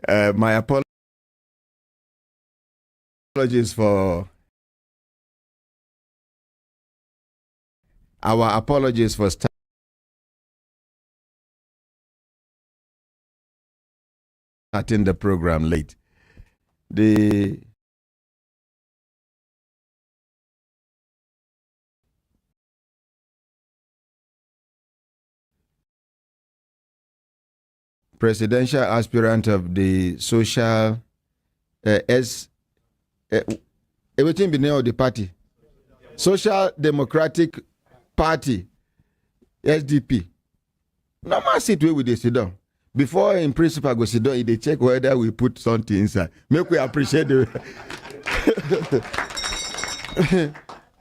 My apologies for starting the program late. The presidential aspirant of the social everything be name of the party, Social Democratic Party, SDP. Normal sit where we dey sit down. Before in principle go sit down, they check whether we put something inside. Make we appreciate the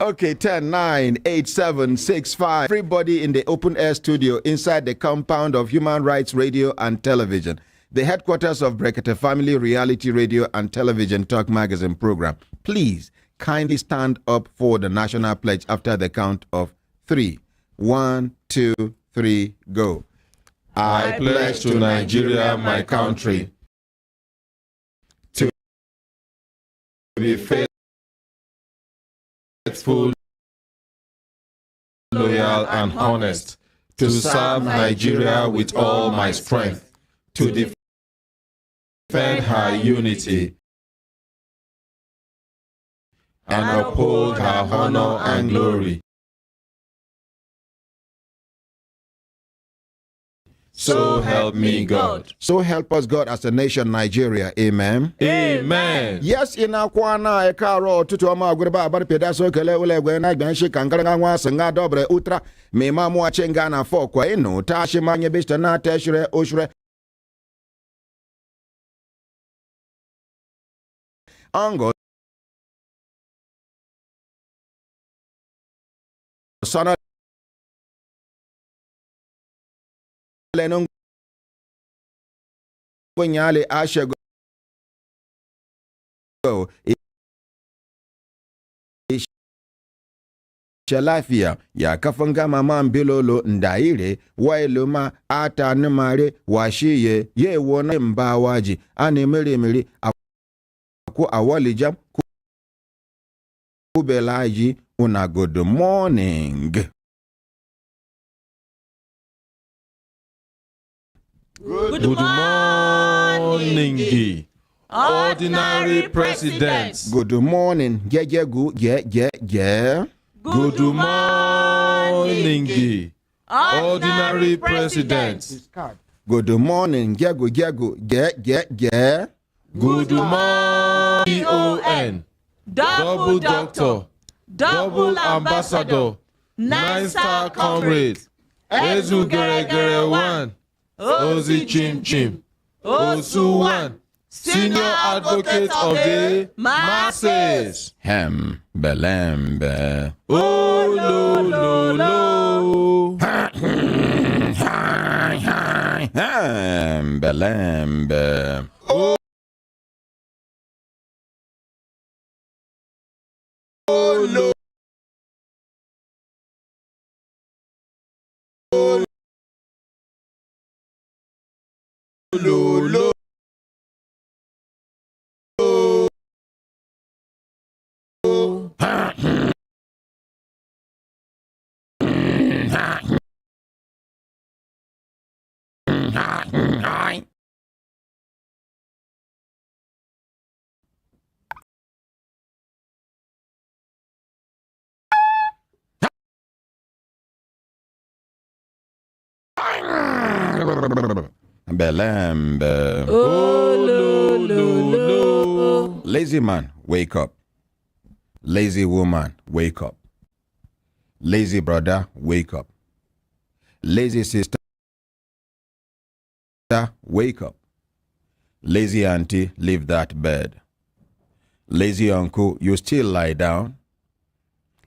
Okay, 10, 9, 8, 7, 6, 5. Everybody in the open air studio inside the compound of Human Rights Radio and Television, the headquarters of Brekete Family Reality Radio and Television Talk Magazine program. Please kindly stand up for the national pledge after the count of 3. 1, 2, 3, go. I pledge to Nigeria, my country, to be faithful, loyal, and honest, to serve Nigeria with all my strength, to defend her unity, and uphold her honor and glory. So help me God. So help us God as a nation, Nigeria. Amen. Amen. Yes, in our kwana e karo tutu ama gurba bar pedaso kele ule gwe na gbanshi kankara nwa sanga dobre utra me mamu achenga na fo kwa inu tashi manye bista na teshre oshre ango sana lenon nyale ashego Shalafia ya kafanga mama mbilolo ndaire wailuma ata numare washiye ye wona mbawaji anemere aku awalijam kubelaji una good morning. Good morning, ordinary president. Good morning, yeah. Good morning, ordinary president. Good morning, yeah. Good morning, DON, double doctor, double ambassador, 9-star comrade, Ezu Gere 1. Ozi Chim Chim, Osu1, senior advocate of the masses. Hem, belembe. Oh, lo. Hem, belembe. Oh, lo. Lo. Belembe. Oh, lo. Lazy man, wake up. Lazy woman, wake up. Lazy brother, wake up. Lazy sister, wake up. Lazy auntie, leave that bed. Lazy uncle, you still lie down.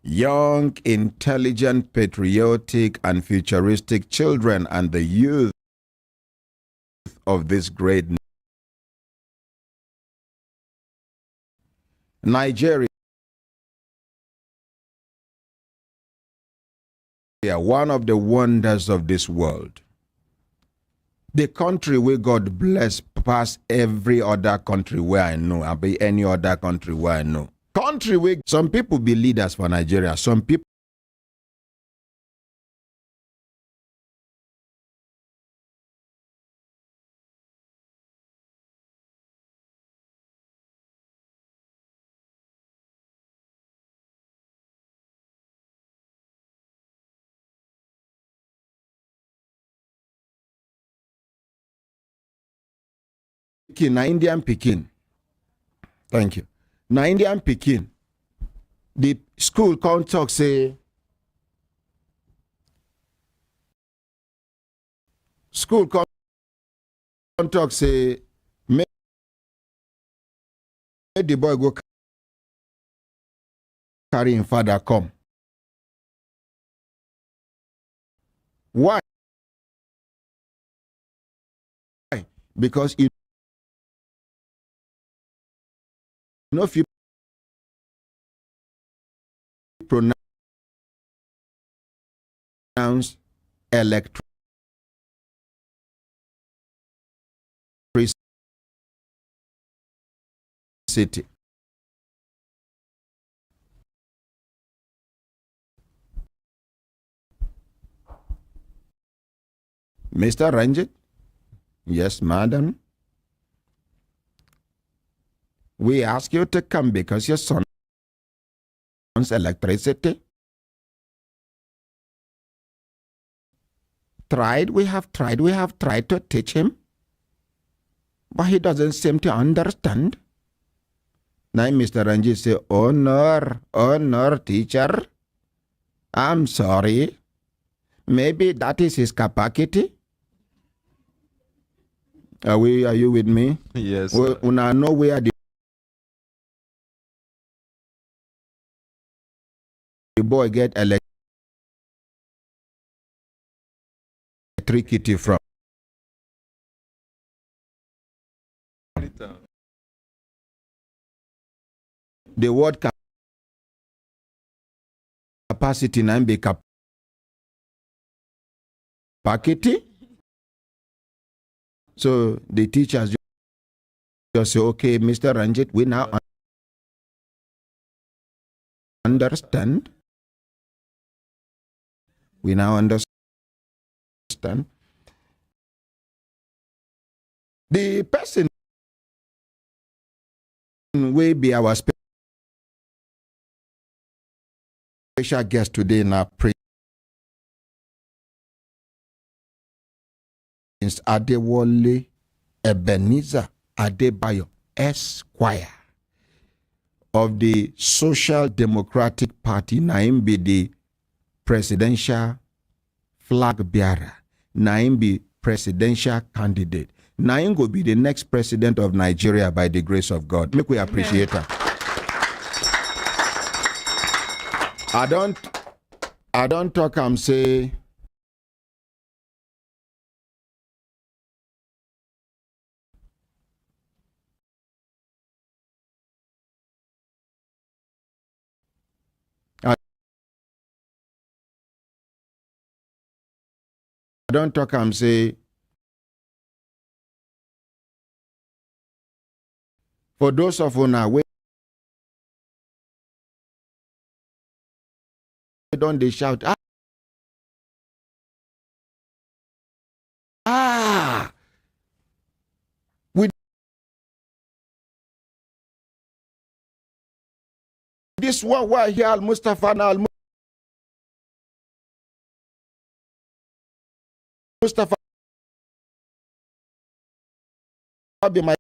Young, intelligent, patriotic, and futuristic children and the youth of this great Nigeria, one of the wonders of this world. The country where God bless past every other country where I know, and be any other country where I know. Country where some people be leaders for Nigeria, some people na Indian Pekin. Thank you. Na Indian Pekin. The school can't talk say school can't talk say make the boy go carry him father come. Why? Because you know if you pronounce electricity, Mr. Ranjit? Yes, madam. We ask you to come because your son's electricity. We have tried to teach him, but he doesn't seem to understand. Now Mr. Ranjit say, oh no, teacher. I'm sorry. Maybe that is his capacity. Are you with me? Yes. When I know where the boy get electricity from. The word capacity and be capacity. So the teachers just say, okay, Mr. Ranjit, we now understand. We now understand. The person will be our special guest today now, Prince Adewale Adebayo Esquire of the Social Democratic Party. Naim be the presidential flag bearer. Naim be presidential candidate. Naim go be the next president of Nigeria by the grace of God. Make we appreciate her. I don't talk and say for those of you now, we don't they shout, with this one why here Al Mustafa now Al Mustafa be my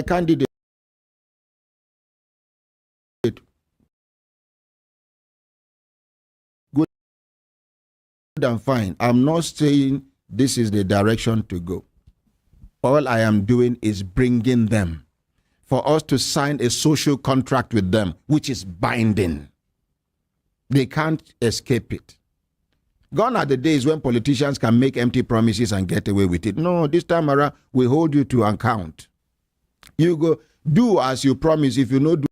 candidate. Good and fine. I'm not saying this is the direction to go. All I am doing is bringing them for us to sign a social contract with them, which is binding. They can't escape it. Gone are the days when politicians can make empty promises and get away with it. No, this time around, we hold you to account. You go, do as you promise. If you no do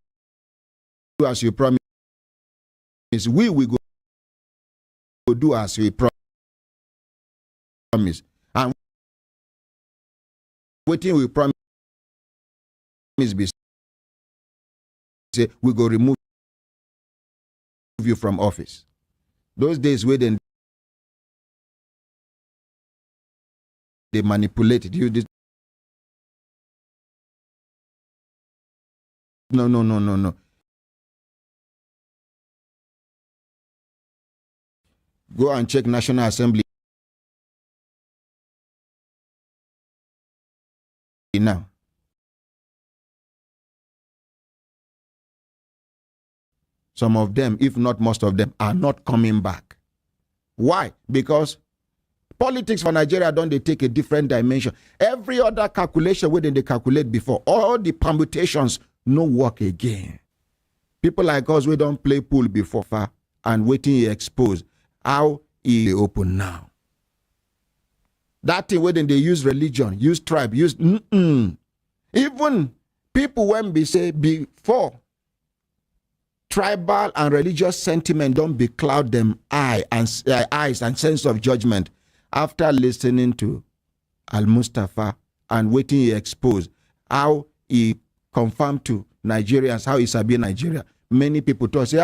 as you promise, we will go do as we promise. promise. And waiting we promise be say we go remove you from office. Those days where they manipulated you. No. Go and check National Assembly now. Some of them, if not most of them, are not coming back. Why? Because politics for Nigeria don't they take a different dimension. Every other calculation where they calculate before, all the permutations no work again. People like us, we don't play pool before far and waiting to expose how he open now. That thing where they use religion, use tribe, use even people when we say before tribal and religious sentiment don't be cloud them eyes and sense of judgment. After listening to Al-Mustafa and waiting he expose how he confirmed to Nigerians how he sabi Nigeria, many people thought say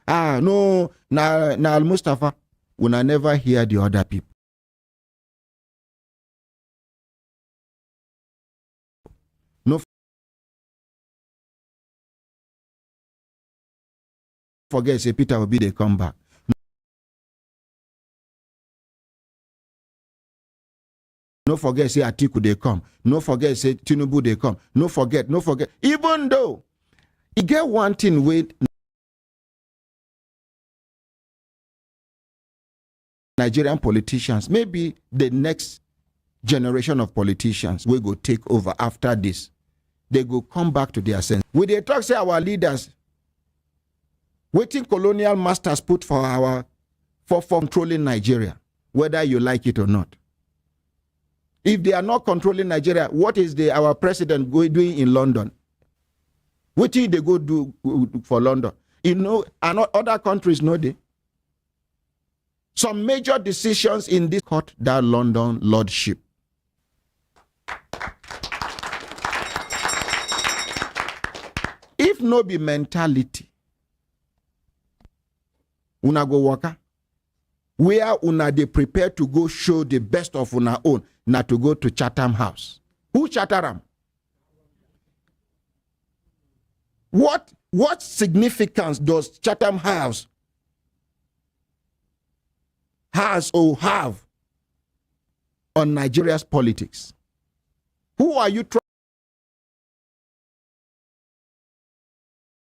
no na Al-Mustafa. When I never hear the other people. No forget say Peter Obi they come back. No forget say Atiku they come. No forget say Tinubu they come. No forget. Even though you get one thing with Nigerian politicians, maybe the next generation of politicians will go take over after this. They go come back to their sense. We they talk say our leaders waiting colonial masters put for controlling Nigeria, whether you like it or not. If they are not controlling Nigeria, what is our president doing in London? What did they go do for London? And other countries know they. Some major decisions in this court that London lordship. If no be mentality, una go waka. Where una they prepare to go show the best of una own, not to go to Chatham House. Who Chatham? What significance does Chatham House has or have on Nigeria's politics? Who are you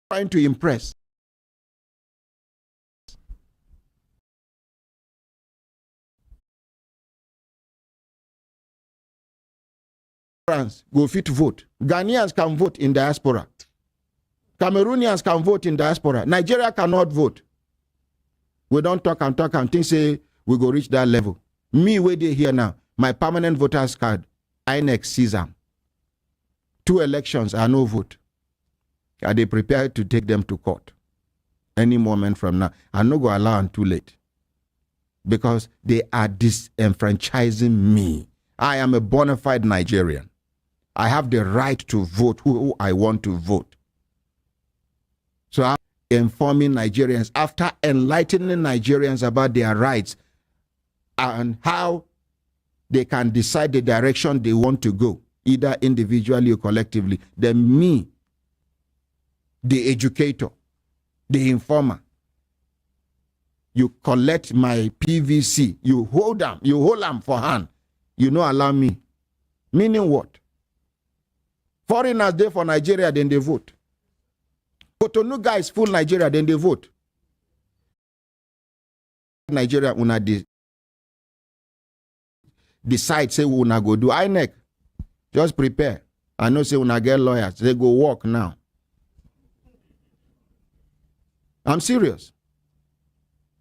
trying to impress? France go fit vote. Ghanaians can vote in diaspora. Cameroonians can vote in diaspora. Nigeria cannot vote. We don't talk and think say we go reach that level. Me where they here now, my permanent voters card, INEC sees them. 2 elections are no vote. Are they prepared to take them to court any moment from now? I'm not going to allow them too late. Because they are disenfranchising me. I am a bona fide Nigerian. I have the right to vote who I want to vote. So I'm informing Nigerians after enlightening Nigerians about their rights and how they can decide the direction they want to go, either individually or collectively. Then me, the educator, the informer, you collect my PVC, you hold them for hand, you no allow me. Meaning what? Foreigners there for Nigeria, then they vote. Cotonou guys full Nigeria, then they vote. Nigeria una decide say we una go do INEC. Just prepare. I know say una get lawyers. They go work now. I'm serious.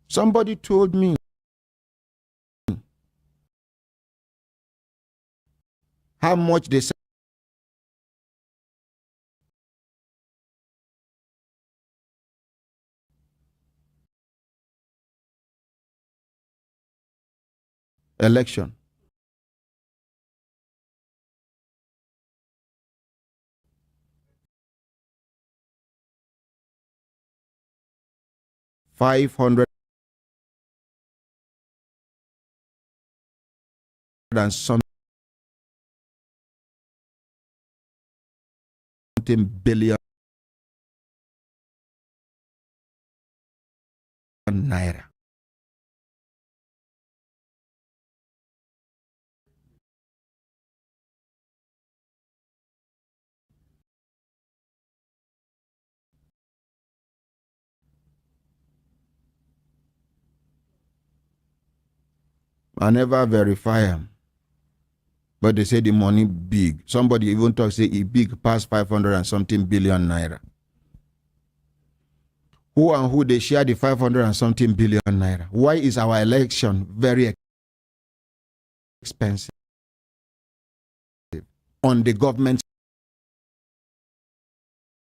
Somebody told me how much they election. $500 and something billion naira. I never verify them. But they say the money big. Somebody even talk say it big past 500 and something billion naira. Who and who they share the 500 and something billion naira? Why is our election very expensive on the government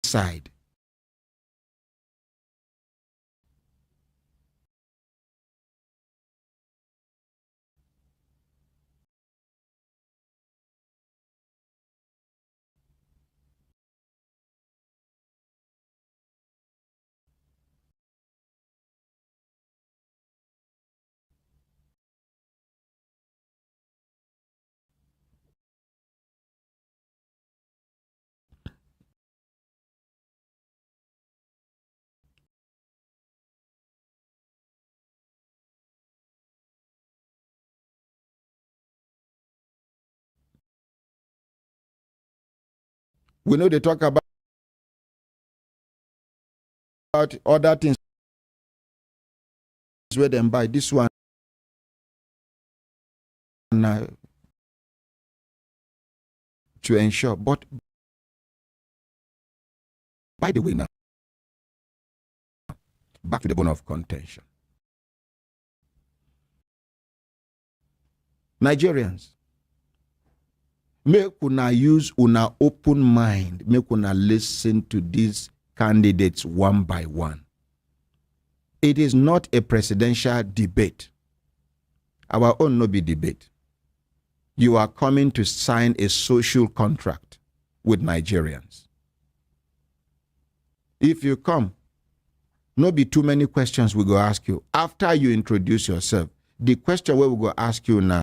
side? We know they talk about other things where them buy this one to ensure. But by the way, now back to the bone of contention. Nigerians, make una use una open mind, make una listen to these candidates one by one. It is not a presidential debate. Our own no be debate. You are coming to sign a social contract with Nigerians. If you come, no be too many questions we go ask you. After you introduce yourself, the question we will go ask you now,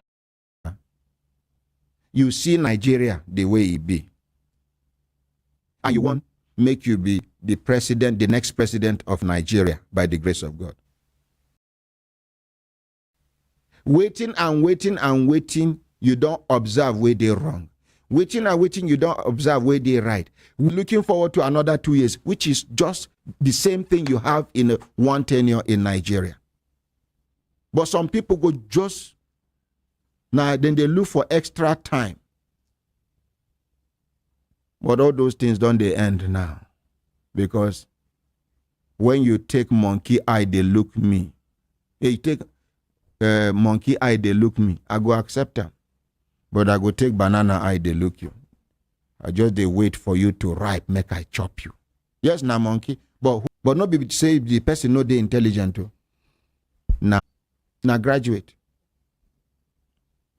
you see Nigeria the way it be, and you want make you be the president, the next president of Nigeria by the grace of God. Waiting and waiting and waiting, you don't observe where they wrong. Waiting and waiting, you don't observe where they right. We're looking forward to another 2 years, which is just the same thing you have in one tenure in Nigeria. But some people go just now, then they look for extra time. But all those things don't they end now. Because when you take monkey eye, they look me. You take monkey eye, they look me. I go accept them. But I go take banana eye, they look you. I just they wait for you to ripe, make I chop you. Yes, now monkey. But not be say the person no they intelligent too. Now graduate.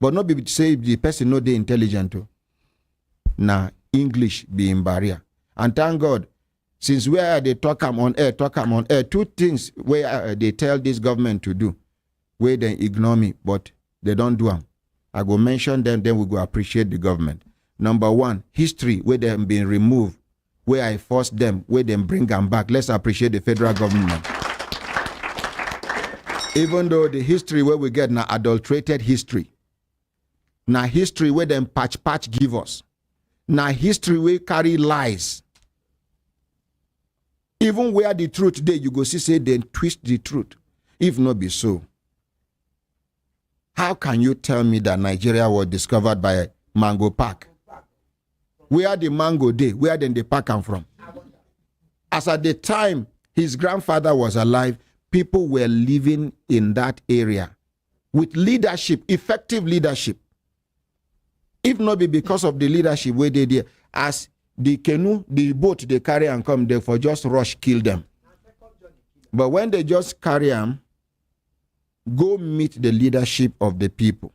But not be say the person no they intelligent too. Now English be in barrier. And thank God, since where they talk am on air, two things where they tell this government to do, where they ignore me, but they don't do them. I go mention them, then we go appreciate the government. Number one, history, where they have been removed, where I forced them, where they bring them back. Let's appreciate the federal government. Even though the history where we get now adulterated history, now history where them patch give us, now history where carry lies. Even where the truth there, you go see say then twist the truth. If not be so, how can you tell me that Nigeria was discovered by a mango pack? Where the mango day? Where then the pack come from? As at the time his grandfather was alive, people were living in that area with leadership, effective leadership. If not be because of the leadership where they did, as the canoe, the boat they carry and come, they for just rush, kill them. But when they just carry them, go meet the leadership of the people.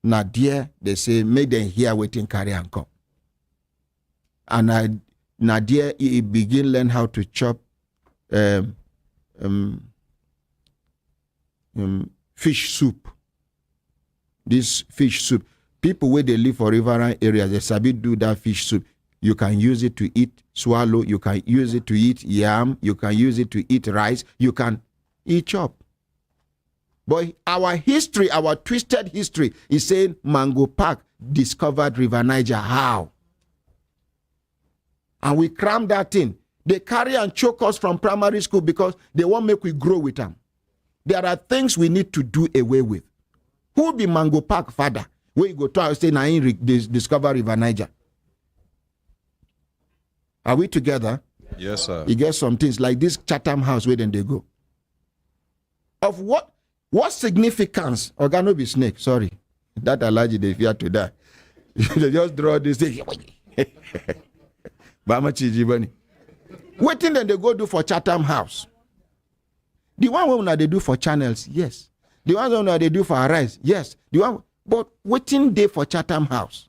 Now there, they say, make them hear waiting carry and come. And now there, he begin learn how to chop fish soup. This fish soup. People where they live for riverine areas, they sabi do that fish soup. You can use it to eat swallow. You can use it to eat yam. You can use it to eat rice. You can eat chop. But our history, our twisted history, is saying Mango Park discovered River Niger. How? And we cram that in. They carry and choke us from primary school because they won't make we grow with them. There are things we need to do away with. Who be Mango Park father? Where you go to and say, now discover River Niger. Are we together? Yes, sir. You get some things like this Chatham House where then they go. Of what significance? Organo be snake, sorry. That allergy they fear to die. They just draw this thing. What thing then they go do for Chatham House? The one they do for channels, yes. The one they do for Arise, yes. The one, but waiting day for Chatham House.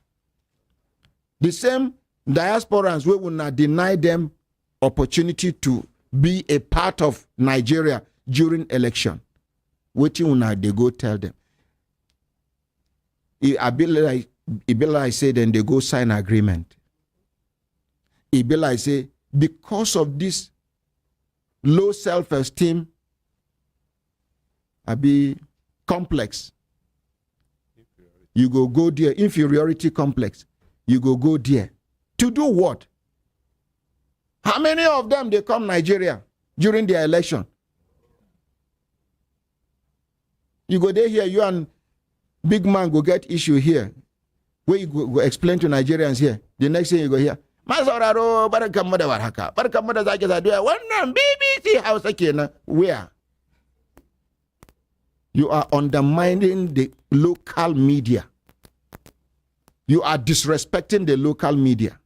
The same diasporans, we will not deny them opportunity to be a part of Nigeria during election. Waiting when they go tell them. It be like say then they go sign agreement. It be like say because of this low self-esteem, I be complex. You go there, inferiority complex. You go there. To do what? How many of them they come Nigeria during their election? You go there here, you and big man go get issue here. Where you go explain to Nigerians here. The next thing you go here. Masauraro barakamada warhaka. Barakamada zake za dua. Wannan BBC Hausa kenan. Where? You are undermining the local media. You are disrespecting the local media.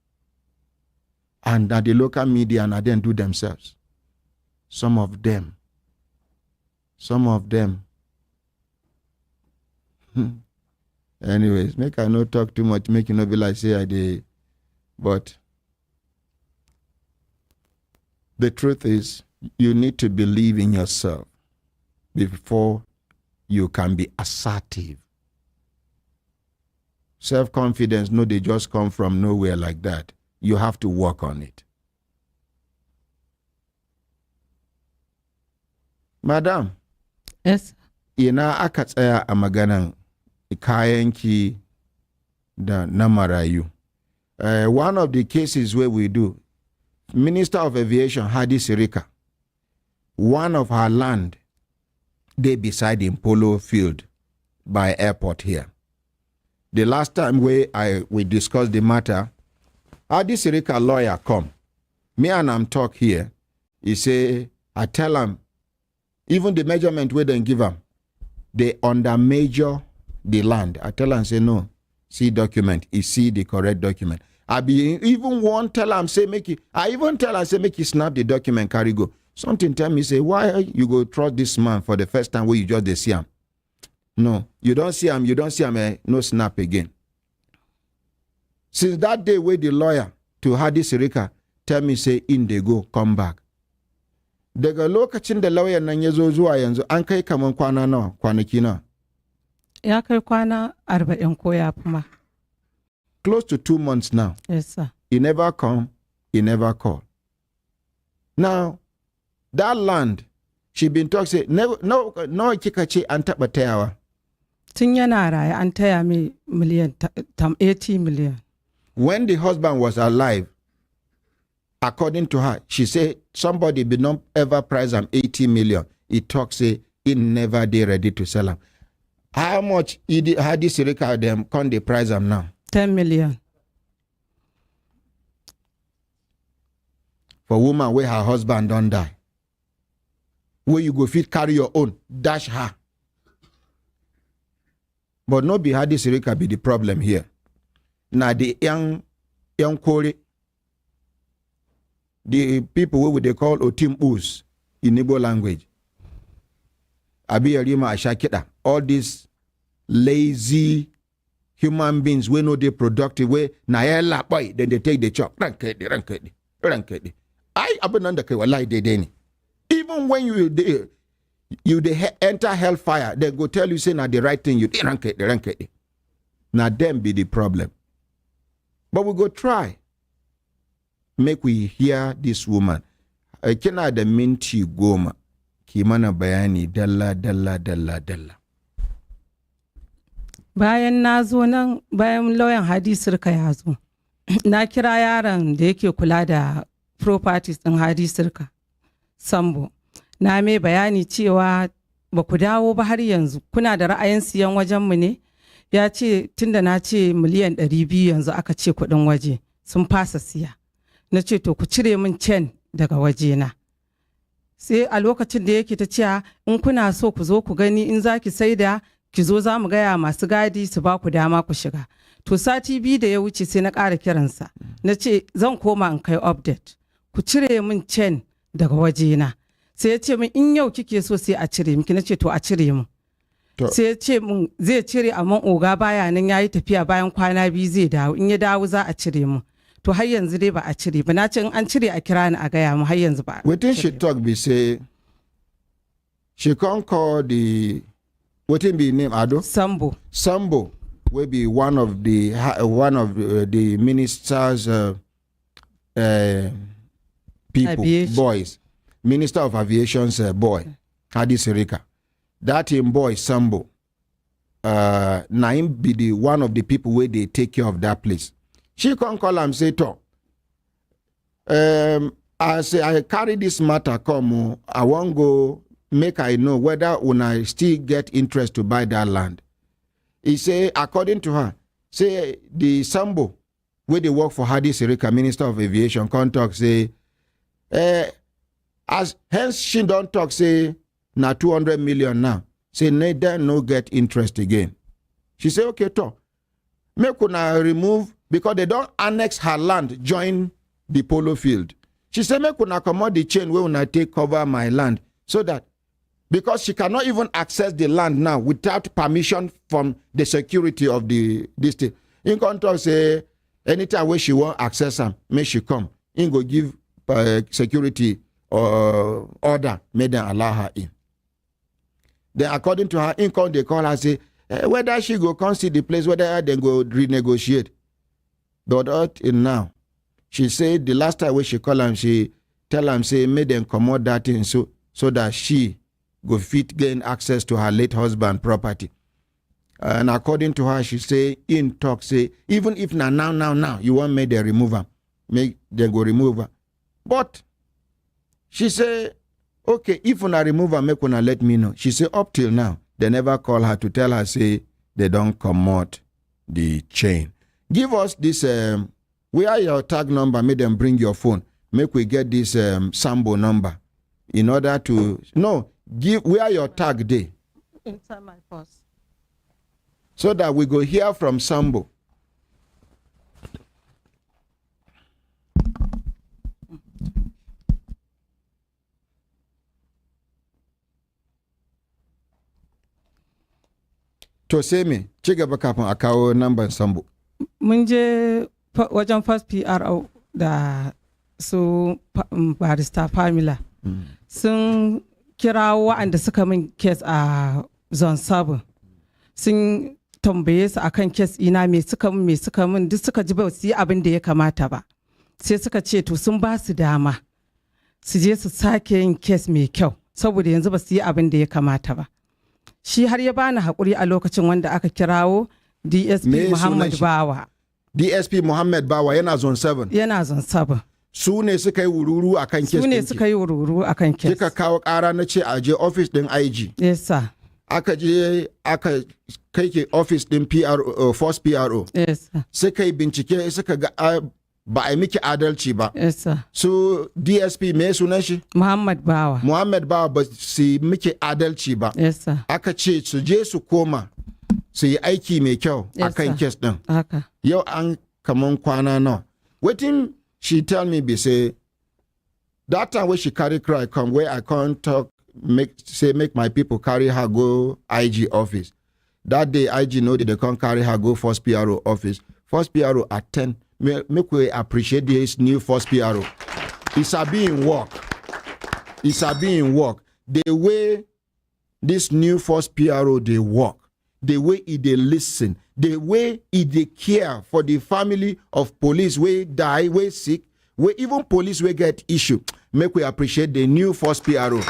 And that the local media and then do themselves. Some of them. Anyways, make I not talk too much, make you not be like say I did. But the truth is, you need to believe in yourself before you can be assertive. Self-confidence, no, they just come from nowhere like that. You have to work on it. Madam. Yes. Ina aka tsaya a maganan kayanki da na marayu. One of the cases where we do, Minister of Aviation Hadi Sirika, one of her land, they beside in Polo Field by airport here. The last time we discussed the matter, Hadi Sirika lawyer come. Me and him talk here. He say, I tell him, even the measurement we then give him, they under measure the land. I tell him, say no, see document. He see the correct document. I be even one tell him say make it. I even tell him say make you snap the document carry go. Something tell me say why you go trust this man for the first time where you just they see him. No, you don't see him. No snap again. Since that day where the lawyer to Hadi Sirika tell me say in they go come back. Daga lokacin da lawyer nan ya zo zuwa yanzu an kai kaman kwana nawa kwanaki nawa. Ya kai kwana 40 ko ya kuma. Close to 2 months now. Yes, sir. He never come, he never call. Now, that land, she been talking, say, no, kika ce an taɓa tayawa. Tun yana raye an taya mi miliyan 80 million. When the husband was alive, according to her, she said somebody be not ever price him 80 million. He talk say he never they ready to sell him. How much had this record them can they price him now? 10 million. For woman where her husband don't die. Where you go fit carry your own, dash her. But no be Hadi Sirika be the problem here. Now the young Kore, the people who they call Otim Us in Igbo language. Abi Yarima Ashakida. All these lazy human beings we know they productive way na yella boy then they take the chop rankedi I abandon the wallahi they even when you enter hellfire they go tell you say na the right thing you rankedi now them be the problem but we go try make we hear this woman kina da minti 10 ki mana bayani dalla bayan na zo nan bayan lauyan hadisirka ya zo na kira yaron da yake kula da properties din hadisirka sambo na mai bayani cewa ba ku dawo ba har yanzu kuna da ra'ayin siyan wajenmu ne ya ce tunda na ce miliyan 200 yanzu aka ce kudin waje sun fasa siya na ce to ku cire min cen daga wajena sai a lokacin da yake ta cewa in kuna so ku zo ku gani in za ki saida ki zo za mu gaya masu gadi su ba ku dama ku shiga to sati 2 da ya wuce sai na ƙara kiransa na ce zan koma in kai update ku cire min cen daga wajena sai ya ce min in yau kike so sai a cire miki na ce to a cire min sai ya ce min zai cire amma oga baya nan yayi tafiya bayan kwana 2 zai dawo in ya dawo za a cire min to har yanzu dai ba a cire ba na ce in an cire a kira ni a gaya mu har yanzu ba wetin she talk be say she can't call the wetin be name Ado Sambo will be one of the ministers people aviation. Boys minister of aviation's boy Hadi Sirika that him boy Sambo na him be the one of the people where they take care of that place. She can call and say, I say, I carry this matter come, I won't go make I know whether when I still get interest to buy that land. He say, according to her, say the Sambo, where they work for Hadi Sirika, Minister of Aviation, contact say, as hence she don't talk, say, na 200 million now. Say, neither no get interest again. She say, okay, make una remove because they don't annex her land, join the polo field. She said, make una commode the chain where una take cover my land. So that, because she cannot even access the land now without permission from the security of this thing. In contract, say, anytime where she want access them, may she come. In go give security order, may them allow her in. Then according to her income, they call her, say, whether she go come see the place, whether they go renegotiate. But out in now, she said the last time when she call him, she tell him, say, make them commode that thing so that she go fit gain access to her late husband property. And according to her, she say, in talk, say, even if now, you want make them remove her, make them go remove her. But she say, okay, if una remove her, make una let me know. She say, up till now, they never call her to tell her, say, they don't commode the chain. Give us this, where your tag number, make them bring your phone. Make we get this Sambo number in order to, give where your tag day. Inside my purse. So that we go hear from Sambo. To say me, ci gaba kafin a kawo namban Sambo. Mun je wajen first PRO da su barista Pamela. Sun kirawo waɗanda suka min kes a zone 7. Sun tambaye su akan kes ina me suka min duk suka ji ba su yi abin da ya kamata ba. Sai suka ce to sun ba su dama su je su sake yin kes mai kyau saboda yanzu ba su yi abin da ya kamata ba. Shi har ya bani haƙuri a lokacin wanda aka kirawo DSP Muhammad Bawa. DSP Muhammad Bawa yana zone 7. Yana zone 7. Su ne suka yi wururu akan kes. Su ne suka yi wururu akan kes. Kika kawo ƙara na ce a je office din IG. Yes sir. Aka je aka kai ke office din PRO, first PRO. Yes sir. Suka yi bincike suka ga ba a yi miki adalci ba. Yes sir. Su DSP me sunan shi? Muhammad Bawa. Muhammad Bawa ba su yi miki adalci ba. Yes sir. Aka ce su je su koma su yi aiki mai kyau akan kes din. Haka. Yau an kaman kwana nawa. Wetin she tell me be say that time when she carry cry come where I can't talk make my people carry her go IG office. That day, IG know that they can't carry her go first PRO office. First PRO at 10. Make we appreciate this new first PRO. It's a being work. It's a being work. The way this new first PRO they work, the way they listen, the way they care for the family of police we die, we sick, we even police we get issue. Make we appreciate the new first PRO.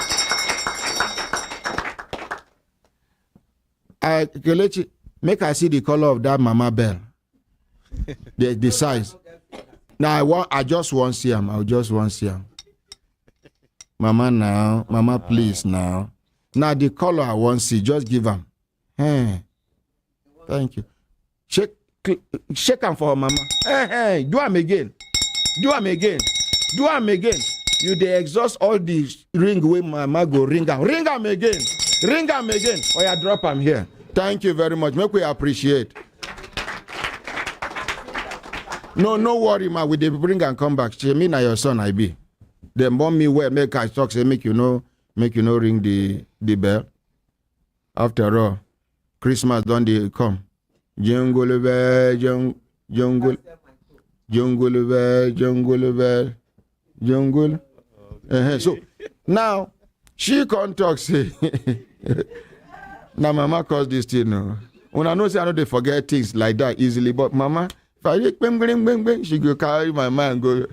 Make I see the color of that mama bell. The size. Now I just want to see him. I just want to see him. Mama now, mama please now. Now the color I want to see, just give him. Hey. Thank you. Shake him for her, mama. Hey, do him again. Do him again. Do him again. You they exhaust all the ring way mama go ring him. Ring him again. Ring him again. Oh yeah, drop him here. Thank you very much. Make we appreciate. No worry, ma. We they bring and come back. She me na your son I be. They bomb me where make I talk say make you know ring the bell. After all, Christmas don't they come. Jungle bell, jungle bell, jungle bell, jungle. So now she can't talk say. Now mama calls this thing. No. When I know say I know they forget things like that easily, but mama, if I get bang, she go carry my mind go.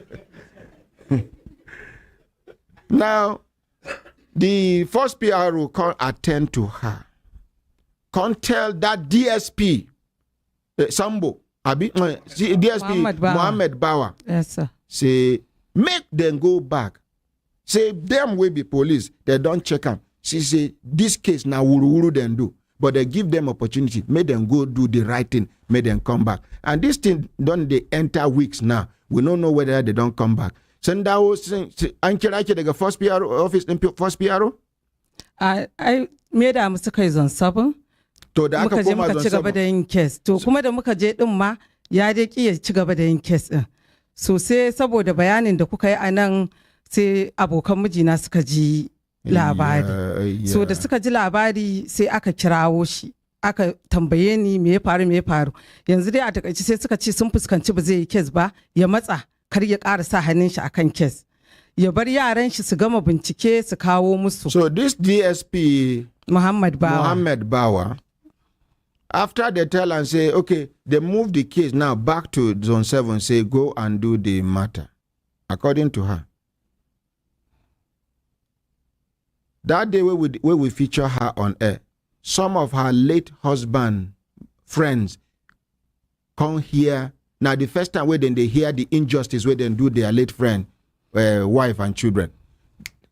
Now, the first PRO can't attend to her. Can't tell that DSP, Sambo, DSP Mohammed Bawa. Yes, sir. Say, make them go back. Say, them will be police. They don't check them. She say, this case now wuru them do. But they give them opportunity. Make them go do the right thing. Make them come back. And this thing, don't they enter weeks now. We don't know whether they don't come back. Sendao, Anki the first PRO office, first PRO? I made a mistake on 7. To da aka koma muka ci gaba da yin case. To kuma da muka je din ma ya dai ki ya ci gaba da yin case din. So sai saboda bayanin da kuka yi anan sai abokan mijina suka ji labari. So da suka ji labari sai aka kirawo shi. Aka tambaye ni me ya faru. Yanzu dai a takaice sai suka ce sun fuskanci ba zai yi case ba, ya matsa kar ya ƙara sa hannun shi akan case. Ya bar yaran shi su gama bincike su kawo musu. So this DSP Muhammad Bawa, after they tell and say, okay, they move the case now back to Zone 7, say go and do the matter. According to her. That day where we feature her on air, some of her late husband friends come here. Now the first time where then they hear the injustice where they do their late friend, wife and children.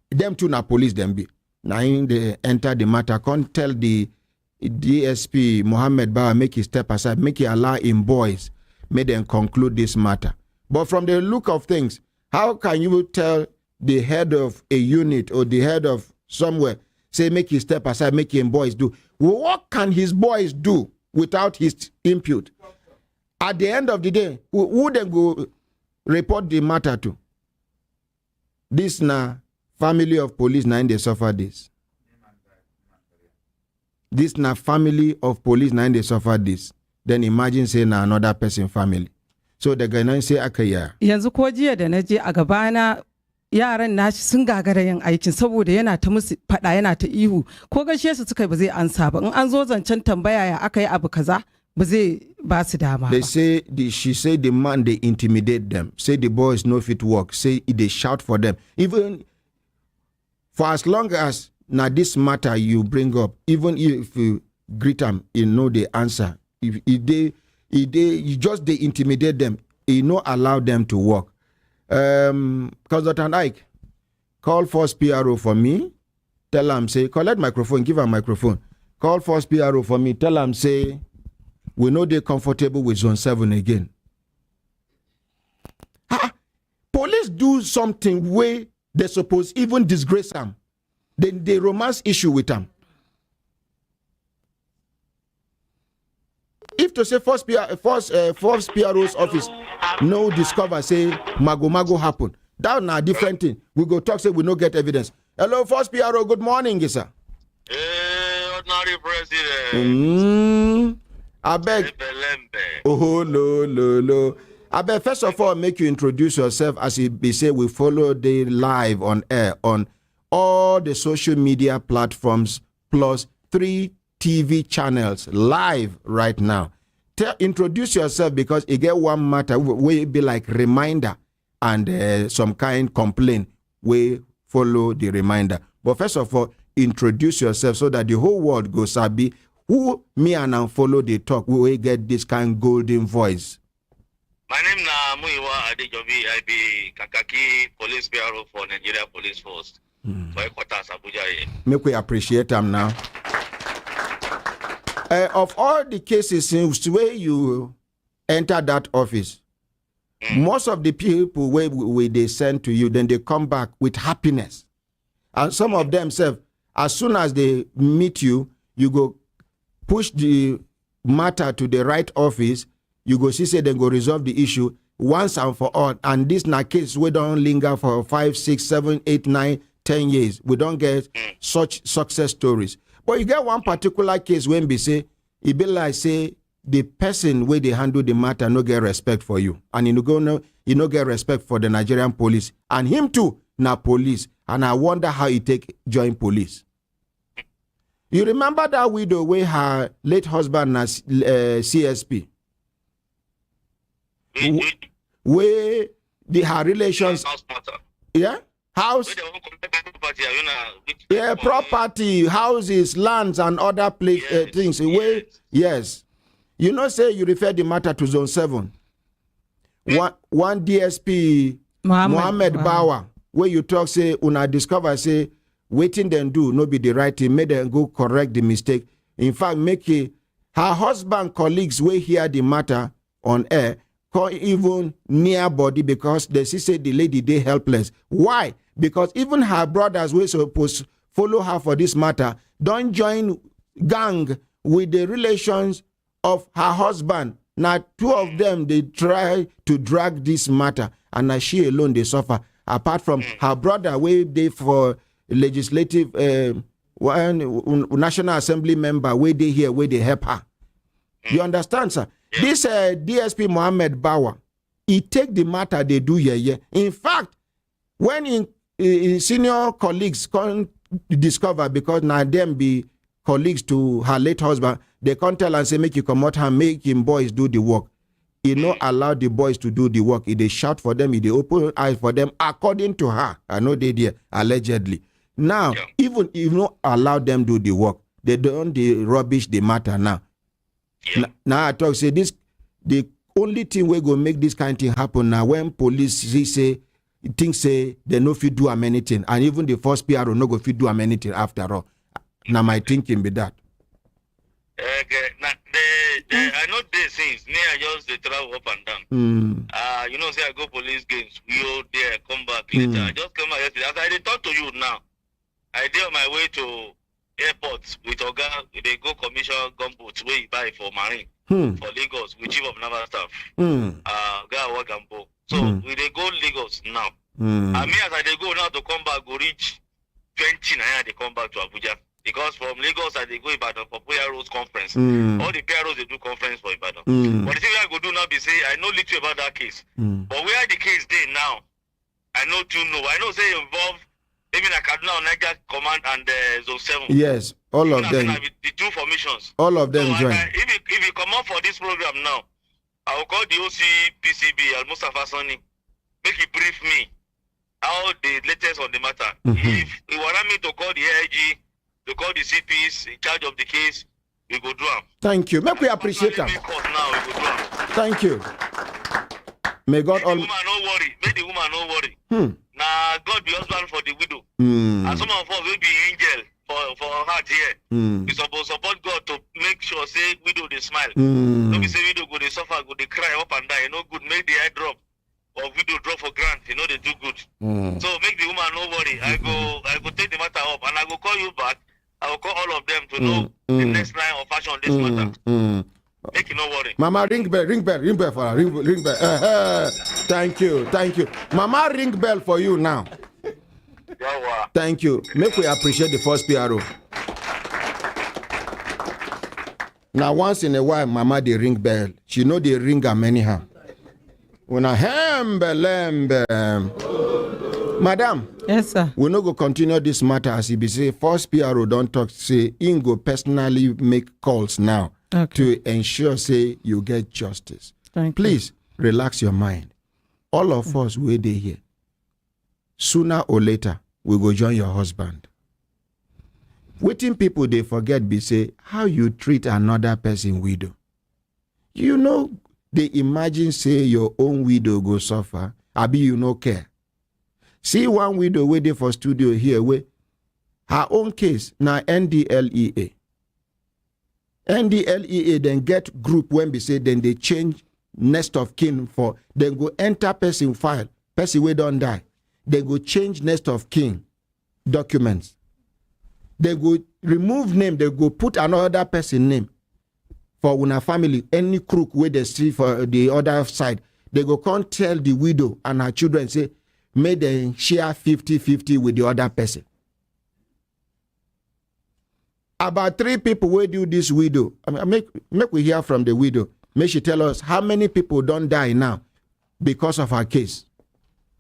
Them two na police them be. Now they enter the matter. Can't tell the DSP Mohammed Bawa make his step aside, make he allow him boys, make them conclude this matter. But from the look of things, how can you tell the head of a unit or the head of somewhere, say make his step aside, make him boys do? What can his boys do without his input? At the end of the day, who then go report the matter to? This na family of police, na they suffer this. This na family of police, na they suffer this. Then imagine say na another person family. So the guy say akaya. Yanzu ko jiya da naje a gabana yaran nashi sun gagara yin aikin saboda yana ta musu fada yana ta ihu ko gashe su suka ba zai ansa ba in an zo zancen tambaya ya aka yi abu kaza ba zai ba su dama ba. They say she say the man they intimidate them, say the boys no fit work, say they shout for them. Even for as long as now this matter you bring up, even if you greet them, you know the answer. If you just they intimidate them, you not allow them to work. Because Dr. Ike, call first PRO for me, tell them say, collect microphone, give her microphone. Call first PRO for me, tell them say, we know they're comfortable with Zone 7 again. Police do something where they suppose even disgrace them. Then they romance issue with them. If to say first PRO's office no discover say mago happen, that na different thing. We go talk say we no get evidence. Hello, first PRO. Good morning, sir. Now January president. I beg. Oh, lo. I beg, first of all, make you introduce yourself. As you be say, we follow the live on air on all the social media platforms plus 3 TV channels live right now. Introduce yourself because you get one matter will be like reminder and some kind complaint. We follow the reminder. But first of all, introduce yourself so that the whole world goes sabi who me and I follow the talk. We will get this kind of golden voice. My name is Muiwa Adejobi. I be Kakaki Police Bureau for Nigeria Police Force. For Headquarters Abuja. Make we appreciate them now. Of all the cases since where you enter that office, most of the people where they send to you, then they come back with happiness. And some of them say, as soon as they meet you, you go push the matter to the right office, you go see, say, they go resolve the issue once and for all. And this na case we don't linger for 5, 6, 7, 8, 9, 10 years. We don't get such success stories. But you get one particular case when we say, it be like say the person where they handle the matter no get respect for you. And you no get respect for the Nigerian police. And him too, na police. And I wonder how he take join police. You remember that widow where her late husband as CSP? Where her relations... Yeah? House, yeah, property, houses, lands, and other things. Yes. You know, say you refer the matter to Zone 7. One DSP, Mohammed Bawa, where you talk, say, una discover, say, waiting them do, no be the right thing, make them go correct the mistake. In fact, make her husband colleagues will hear the matter on air, call even near body because they see say the lady they helpless. Why? Because even her brothers were supposed to follow her for this matter, don't join gang with the relations of her husband. Now, 2 of them, they try to drag this matter, and now she alone, they suffer. Apart from her brother, where they for legislative, National Assembly member, where they here, where they help her. You understand, sir? Yeah. This DSP Mohammed Bawa, he take the matter they do here. In fact, when in senior colleagues can't discover because now them be colleagues to her late husband, they can't tell and say make you come out and make him boys do the work. He not allow the boys to do the work. He they shout for them, he they open eyes for them according to her. I know they did allegedly. Now, even if not allow them do the work, they don't rubbish the matter now. Now I talk say this the only thing we go make this kind of thing happen now when police say things say they no fit do anything, and even the first PRO no go fit do anything after all. Now my thinking be that. I know these things. Me, I just they travel up and down. You know, say I go police games. We all there, come back later. I just come back yesterday. As I talk to you now, I did on my way to airport with Oga. They go commission gumboots where you buy for Marine for Lagos with Chief of Naval Staff. Oga Wagambo. So we they go Lagos now. And me as I they go now to come back, go reach 20 naira. They come back to Abuja. Because from Lagos, I they go Ibadan for PRO's conference. All the PROs they do conference for Ibadan. But the thing I go do now be say I know little about that case. But where the case dey now, I know to know. I know say involve maybe like Kaduna or Niger Command and Zone 7. Yes, all of them. The 2 formations. All of them join. If you come up for this program now, I will call the OC PCB Al Mustafa Sani. Make he brief me how the latest on the matter. If you want me to call the AIG, to call the CPs in charge of the case, we go do them. Thank you. Make we appreciate them. Thank you. May God all. Make the woman no worry. Now God be husband for the widow. And some of us will be angel for heart here. We supposed support God to make sure say widow they smile. Don't be say widow go they suffer, go they cry up and down. You know good. Make the eye drop or widow drop for grant. You know they do good. So make the woman no worry. I go take the matter up and I go call you back. I will call all of them to know the next line of fashion on this matter. Make you no worry. Mama, ring bell for her. Ring bell. Thank you. Mama, ring bell for you now. Thank you. Make we appreciate the first PRO. Now, once in a while, Mama, they ring bell. She know they ring am anyhow. When I Madam. Yes, sir. We no go continue this matter as he be say. First PRO don't talk. Say he go personally make calls now to ensure say you get justice. Please relax your mind. All of us will be here. Sooner or later, we go join your husband. Waiting people they forget be say how you treat another person widow. You know they imagine say your own widow go suffer. Abi you no care. See one widow waiting for studio here where her own case now NDLEA. NDLEA then get group when we say then they change next of kin for then go enter person file person we don't die. They go change next of kin documents. They go remove name. They go put another person name for una family. Any crook where they see for the other side. They go come tell the widow and her children say may they share 50-50 with the other person. About 3 people will do this widow. I mean, make we hear from the widow. May she tell us how many people don't die now because of her case.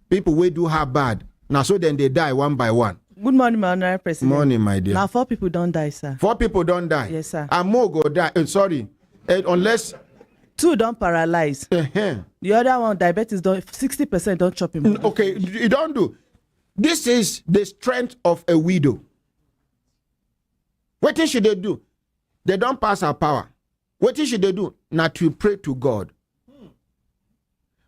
People will do her bad. Now so then they die one by one. Good morning, my honorary president. Morning, my dear. Now 4 people don't die, sir. 4 people don't die? Yes, sir. And more go die. Sorry. Unless 2 don't paralyze. The other one, diabetes, don't 60% don't chop him. Okay, you don't do. This is the strength of a widow. What should they do? They don't pass her power. What should they do? Not to pray to God.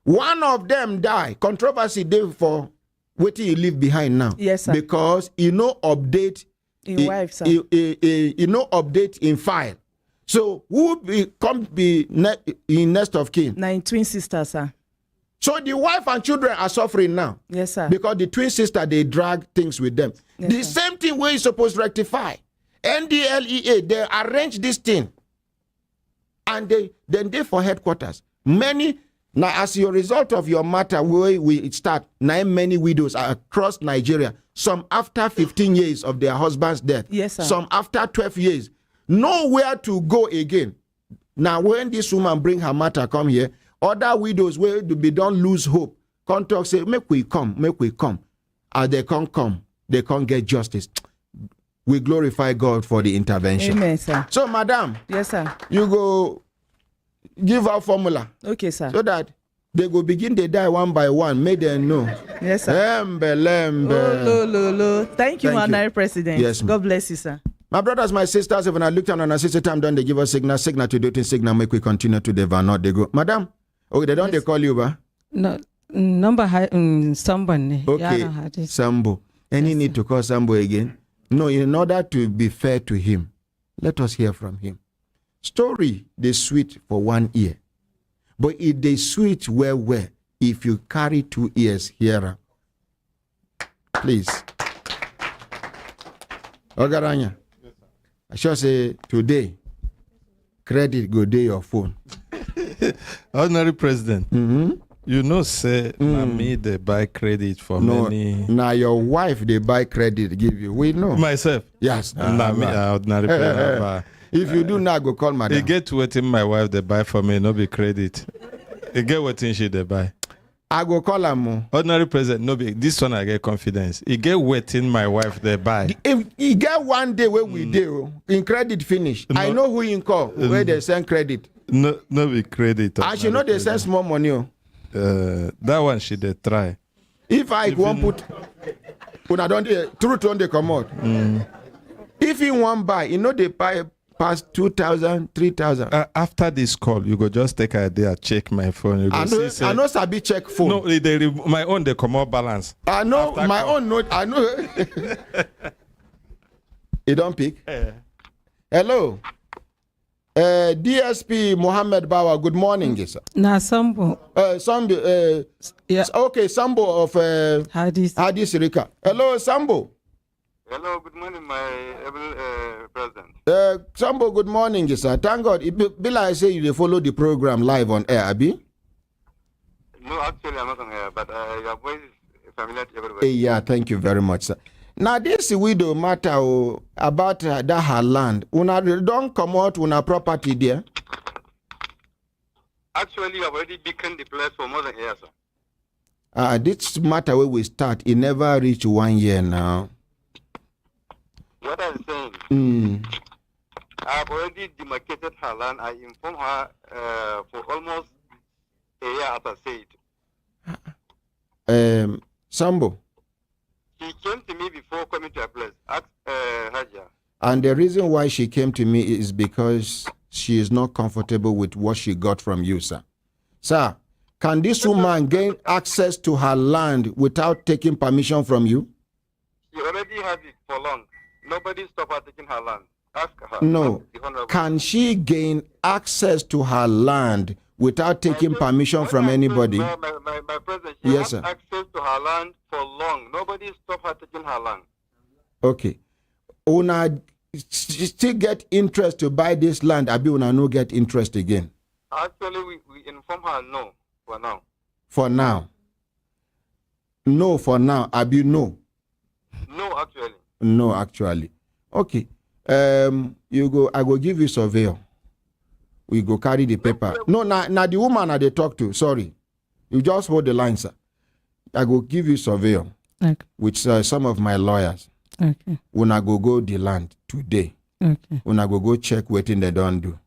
One of them die. Controversy there for what you leave behind now. Yes, sir. Because you know update in wife, sir. You know update in file. So who be in next of kin? 9 twin sisters, sir. So the wife and children are suffering now. Yes, sir. Because the twin sister they drag things with them. Yes, the sir. same thing where you supposed to rectify. NDLEA they arrange this thing, and they for headquarters. Many now as a result of your matter where we start, now many widows are across Nigeria. Some after 15 years of their husband's death. Yes, sir. Some after 12 years. Nowhere to go again. Now when this woman bring her matter come here, other widows where they don't lose hope. Come talk say make we come. As they can't come, they can't get justice. We glorify God for the intervention. Amen, sir. So, madam. Yes, sir. You go give our formula. Okay, sir. So that they go begin to die one by one. Make them know. Yes, sir. Thank you, honorary president. Yes, God bless you, sir. My brothers, my sisters, if I look down on a sister time, then they give us signal to do things, signal, make we continue to the not they go. Madam, okay, they don't they call you, ba? No, number someone. Okay, Sambo. Any Yes, need sir. to call Sambo again? No, in order to be fair to him, let us hear from him. Story, they sweet for 1 ear. But if they sweet well, if you carry 2 ears here, please. Ogaranya, I shall say today, credit go day your phone. Honorary President, you know, say, me they buy credit for many. Now your wife they buy credit give you. We know. Myself? Yes. Nah, me, ordinary President. If you do not go call madam. You get waiting my wife they buy for me, no be credit. You get waiting she they buy. I go call her more. Ordinary President, no be this one I get confidence. You get waiting my wife they buy. If you get one day where we do in credit finish, No. I know who you call where they send credit. No be credit. I should know they send small money. That one she they try. If I won't put when I don't truth on the come out. If you want buy, you know they buy past 2,000, 3,000. After this call, you go just take a day check my phone. You go I know Sabi check phone. No, my own they come out balance. I know After my call. own note. I know. You don't pick. Hello. DSP Mohammed Bawa, good morning, sir. Na Sambo. Sambo, Yeah. okay, Sambo of Hadis. Rika. Hello, Sambo. Hello, good morning, my able president. Sambo, good morning, sir. Thank God. It be like I say you follow the program live on air, Abi? No, actually, I'm not on air, but your voice is familiar to everybody. Yeah, thank you very much, sir. Now this widow matter about that her land. Una don't come out una property there. Actually, I've already beacon the place for more than a year, sir. This matter where we start, it never reach 1 year now. What I'm saying, I've already demarcated her land. I informed her for almost a year after said. Sambo. She came to me before coming to a place. Ask Hajia. And the reason why she came to me is because she is not comfortable with what she got from you, sir. Sir, can this woman gain access to her land without taking permission from you? She already has it for long. Nobody stopped her taking her land. Ask her. No. Can she gain access to her land without taking permission from anybody? My president, she Yes, has sir. access to her land for long. Nobody stopped her taking her land. Okay. Una still get interest to buy this land, abi una no get interest again? Actually, we inform her no for now. For now. No for now, abi no? No, actually. No, actually. Okay. You go, I go give you surveyor. We go carry the paper. No, now the woman I they talk to, sorry. You just hold the line, sir. I go give you surveyor. Okay. With some of my lawyers. Okay. When I go the land today. Okay. When I go check what they don't do.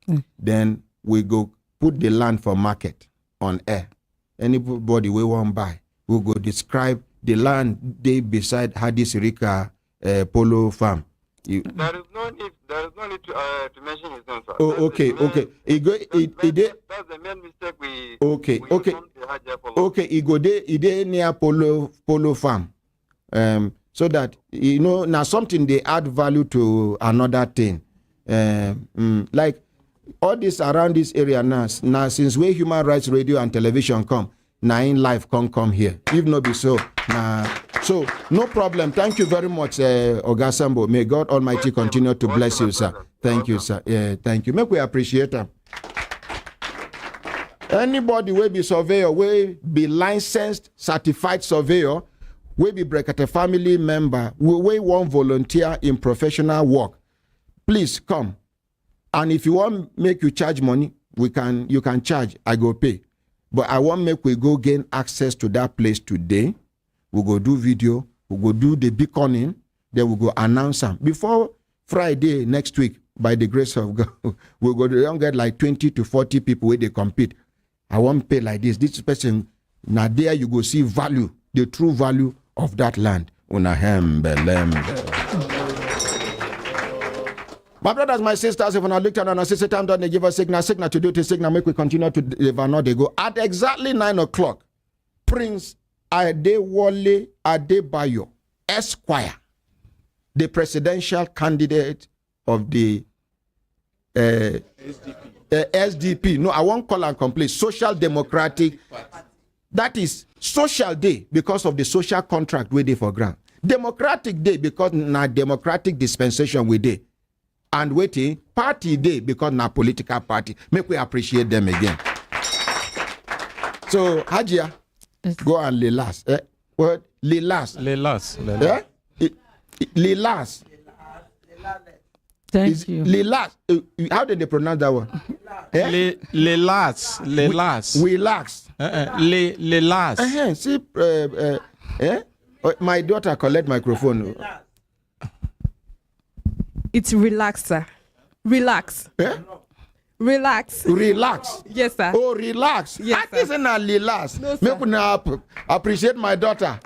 Okay. Then we go put the land for market on air. Anybody we want buy, we go describe the land they beside Hadis Rika Polo Farm. There is no need to mention his name, sir. Oh, okay, okay. That's the main mistake we. Okay, we okay. informed the Hajia for. Okay, he go near Polo Farm. So that now something they add value to another thing. Like all this around this area now since where Human Rights Radio and Television come, now in life come here. If not be so, so no problem. Thank you very much, Oga Sambo. May God Almighty continue to bless you, sir. Thank you, sir. Yeah, thank you. Make we appreciate them. Anybody will be surveyor, will be licensed, certified surveyor, will be Brekete family member, will want volunteer in professional work. Please come. And if you want make you charge money, you can charge. I go pay. But I want make we go gain access to that place today. We go do video. We go do the beaconing. Then we go announce them before Friday next week. By the grace of God, we go get like 20 to 40 people where they compete. I won't pay like this. This person now there you go see value, the true value of that land. My brothers, my sisters, if I look at and I say time done, they give us signal to do the signal, make we continue to deliver. Now they go at exactly 9 o'clock. Prince Adewale Adebayo, Esquire, the presidential candidate of the SDP. No, I won't call and complete. Social Democratic. That is social day because of the social contract we did for grant. Democratic day because na democratic dispensation we did. And waiting, party day because na political party. Make we appreciate them again. So, Hajia, go and Lilas. What? Lilas. Lelas. Lilas. Thank you. Lilas. How did they pronounce that one? Lelas. Relax. Lelas. See, my daughter collect microphone. It's relax, sir. Relax. Relax. Relax. Yes, sir. Oh, relax. Yes, I isn't a relax. No, sir. Make me appreciate my daughter.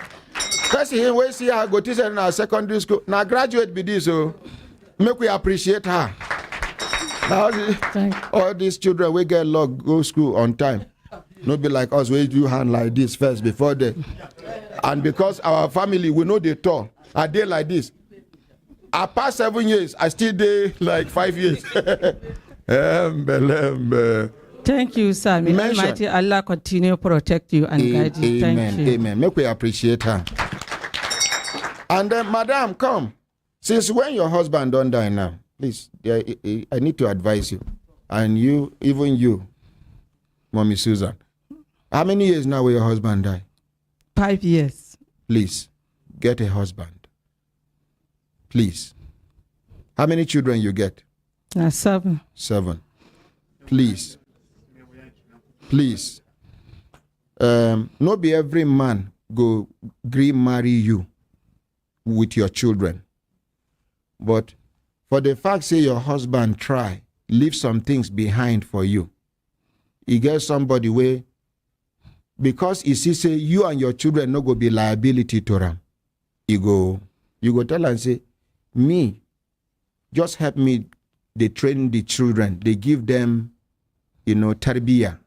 Because we see her go to in our secondary school. Now graduate be this, so make we appreciate her. Now all these children we get locked go school on time. Not be like us, we do hand like this first before they. And because our family we know they talk, a day like this. I passed 7 years, I still did like 5 years. Thank you, sir. May Almighty Allah continue to protect you and guide you. Thank you. Amen. Make we appreciate her. And then, madam, come. Since when your husband don't die now, please, I need to advise you. And you, even you, Mommy Susan. How many years now will your husband die? 5 years. Please, get a husband. Please. How many children you get? 7. 7. Please. Please. No be every man go agree marry you with your children. But for the fact say your husband try, leave some things behind for you. He get somebody where, because he see say you and your children no go be liability to them. You go tell and say, me, just help me, they train the children, they give them, tarbiyah.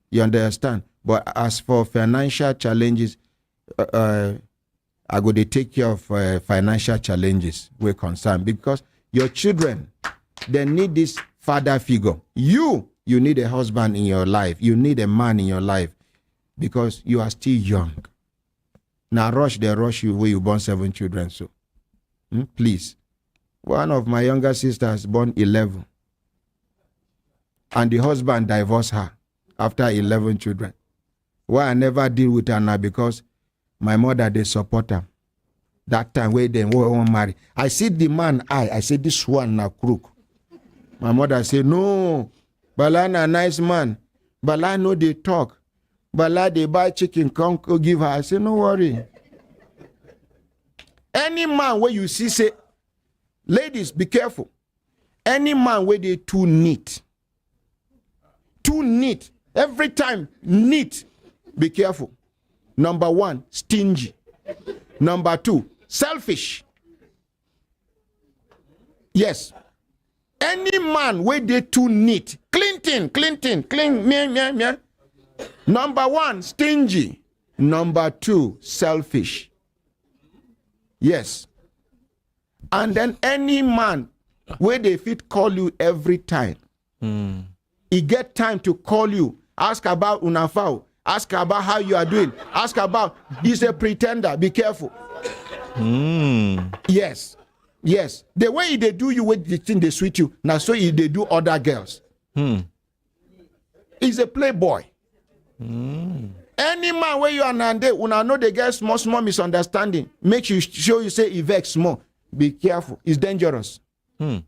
You understand? But as for financial challenges, I go to take care of financial challenges we're concerned, because your children, they need this father figure. You need a husband in your life. You need a man in your life because you are still young. Now they rush you where you born 7 children. So please. One of my younger sisters born 11. And the husband divorced her after 11 children. Why I never deal with her now? Because my mother, they support her. That time where they won't marry. I see the man, I say this one na crook. My mother say, no, Bala na nice man. Bala know they talk. Bala they buy chicken, come give her. I say, no worry. Any man where you see say, ladies, be careful. Any man where they too neat. Every time neat. Be careful. Number 1, stingy. Number 2, selfish. Yes. Any man where they too neat. Clean, meow. Number 1, stingy. Number 2, selfish. Yes. And then any man where they fit call you every time. He get time to call you, ask about unafao, ask about how you are doing, ask about, he's a pretender, be careful. Yes. The way they do you with the thing they sweet you, now so they do other girls. He's a playboy. Any man where you are now, una know they get small misunderstanding. Make you sure you say vex small. Be careful. It's dangerous. And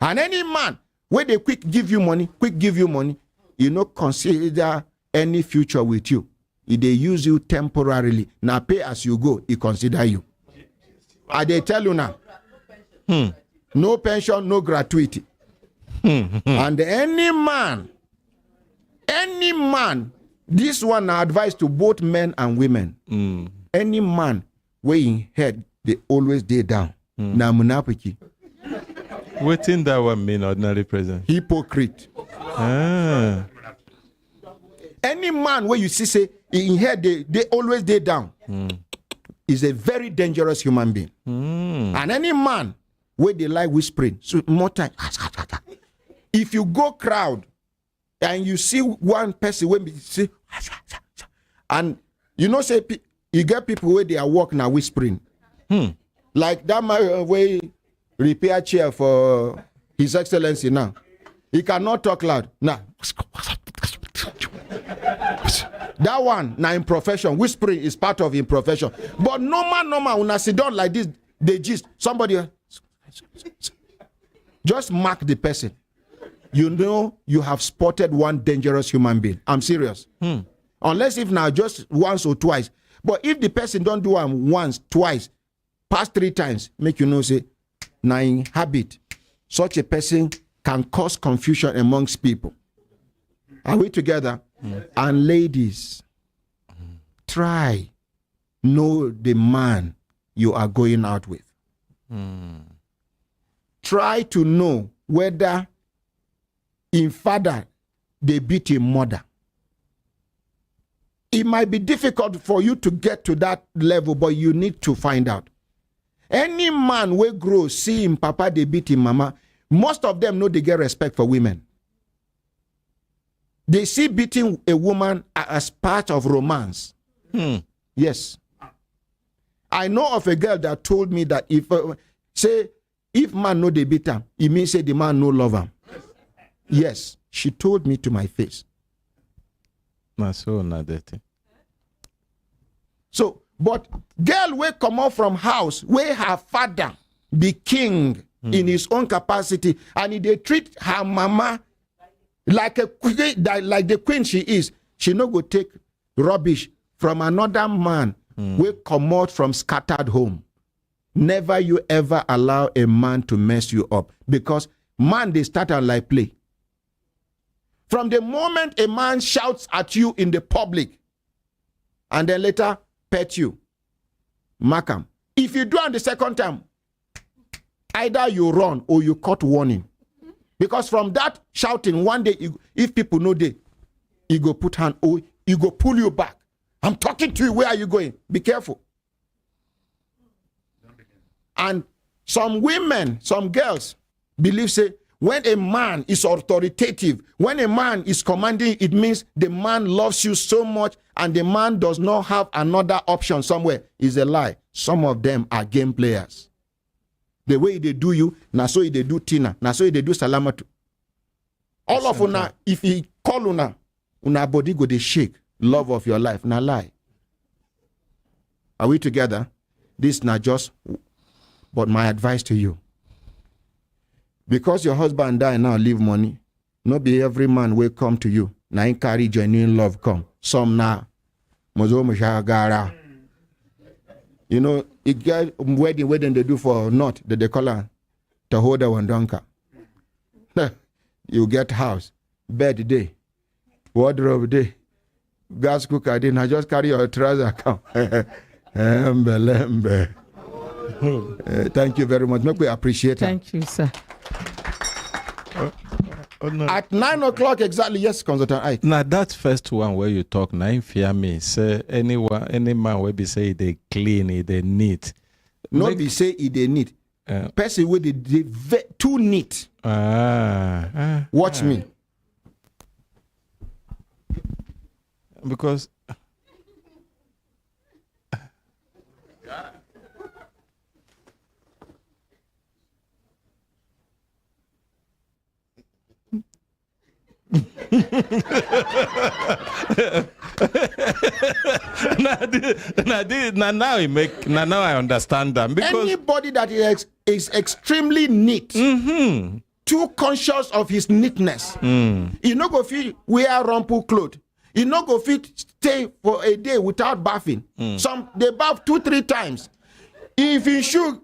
any man where they quick give you money, consider any future with you. If they use you temporarily, now pay as you go, he consider you. I they tell you now. No pension, no gratuity. And any man, this one I advise to both men and women. Any man where in head, they always day down. Na munafiki. What in that one mean, ordinary president? Hypocrite. Any man where you see say in head they always day down is a very dangerous human being. And any man where they like whispering, so more time. If you go crowd and you see one person when you see, and say you get people where they are walking now whispering. Like that man way repair chair for His Excellency now. He cannot talk loud. Now. That one, now in profession, whispering is part of in profession. But normal, when I sit down like this, they just, somebody, just mark the person. You know you have spotted one dangerous human being. I'm serious. Unless if now just once or twice. But if the person don't do it once, twice, past 3 times, make you know, say, now in habit, such a person can cause confusion amongst people. Are we together? And ladies, try know the man you are going out with. Try to know whether in father they beat him mother. It might be difficult for you to get to that level, but you need to find out. Any man will grow, see him papa, they beat him mama. Most of them know they get respect for women. They see beating a woman as part of romance. Yes. I know of a girl that told me that if man know they beat him, it means say the man no love him. Yes. She told me to my face. So, but girl will come out from house where her father be king in his own capacity, and if they treat her mama like a queen, like the queen she is, she no go take rubbish from another man will come out from scattered home. Never you ever allow a man to mess you up, because man, they start out like play. From the moment a man shouts at you in the public and then later pet you, mark him. If you do it the second time, either you run or you cut warning. Because from that shouting, one day, if people know they, he go put hand, or he go pull you back. I'm talking to you, where are you going? Be careful. And some women, some girls believe, say, when a man is authoritative, when a man is commanding, it means the man loves you so much and the man does not have another option somewhere. Is a lie. Some of them are game players. The way they do you, na so they do Tina, na so they do Salamatu. All of una, if he call una body go they shake. Love of your life, na lie. Are we together? This not just, but my advice to you. Because your husband die now, leave money. No be every man will come to you. Now in carry genuine love come. Some now. Mozo Mushagara. You know, it get wedding they do for not that they call her to hold a one donka. You get house, bed day, wardrobe day, gas cooker day. Now just carry your trouser come. Thank you very much. Make we appreciate it. Thank you, sir. No. At 9 o'clock exactly, yes, Consultant Ike. Now that first one where you talk, now fear me. Say any man will be say they clean, they neat. No be say they neat. Person with the too neat. Watch me. Because now I understand them. Because anybody that is extremely neat, too conscious of his neatness, he no go fit wear rumple clothes. He no go fit stay for a day without bathing. Some they bath 2-3 times. If his shoe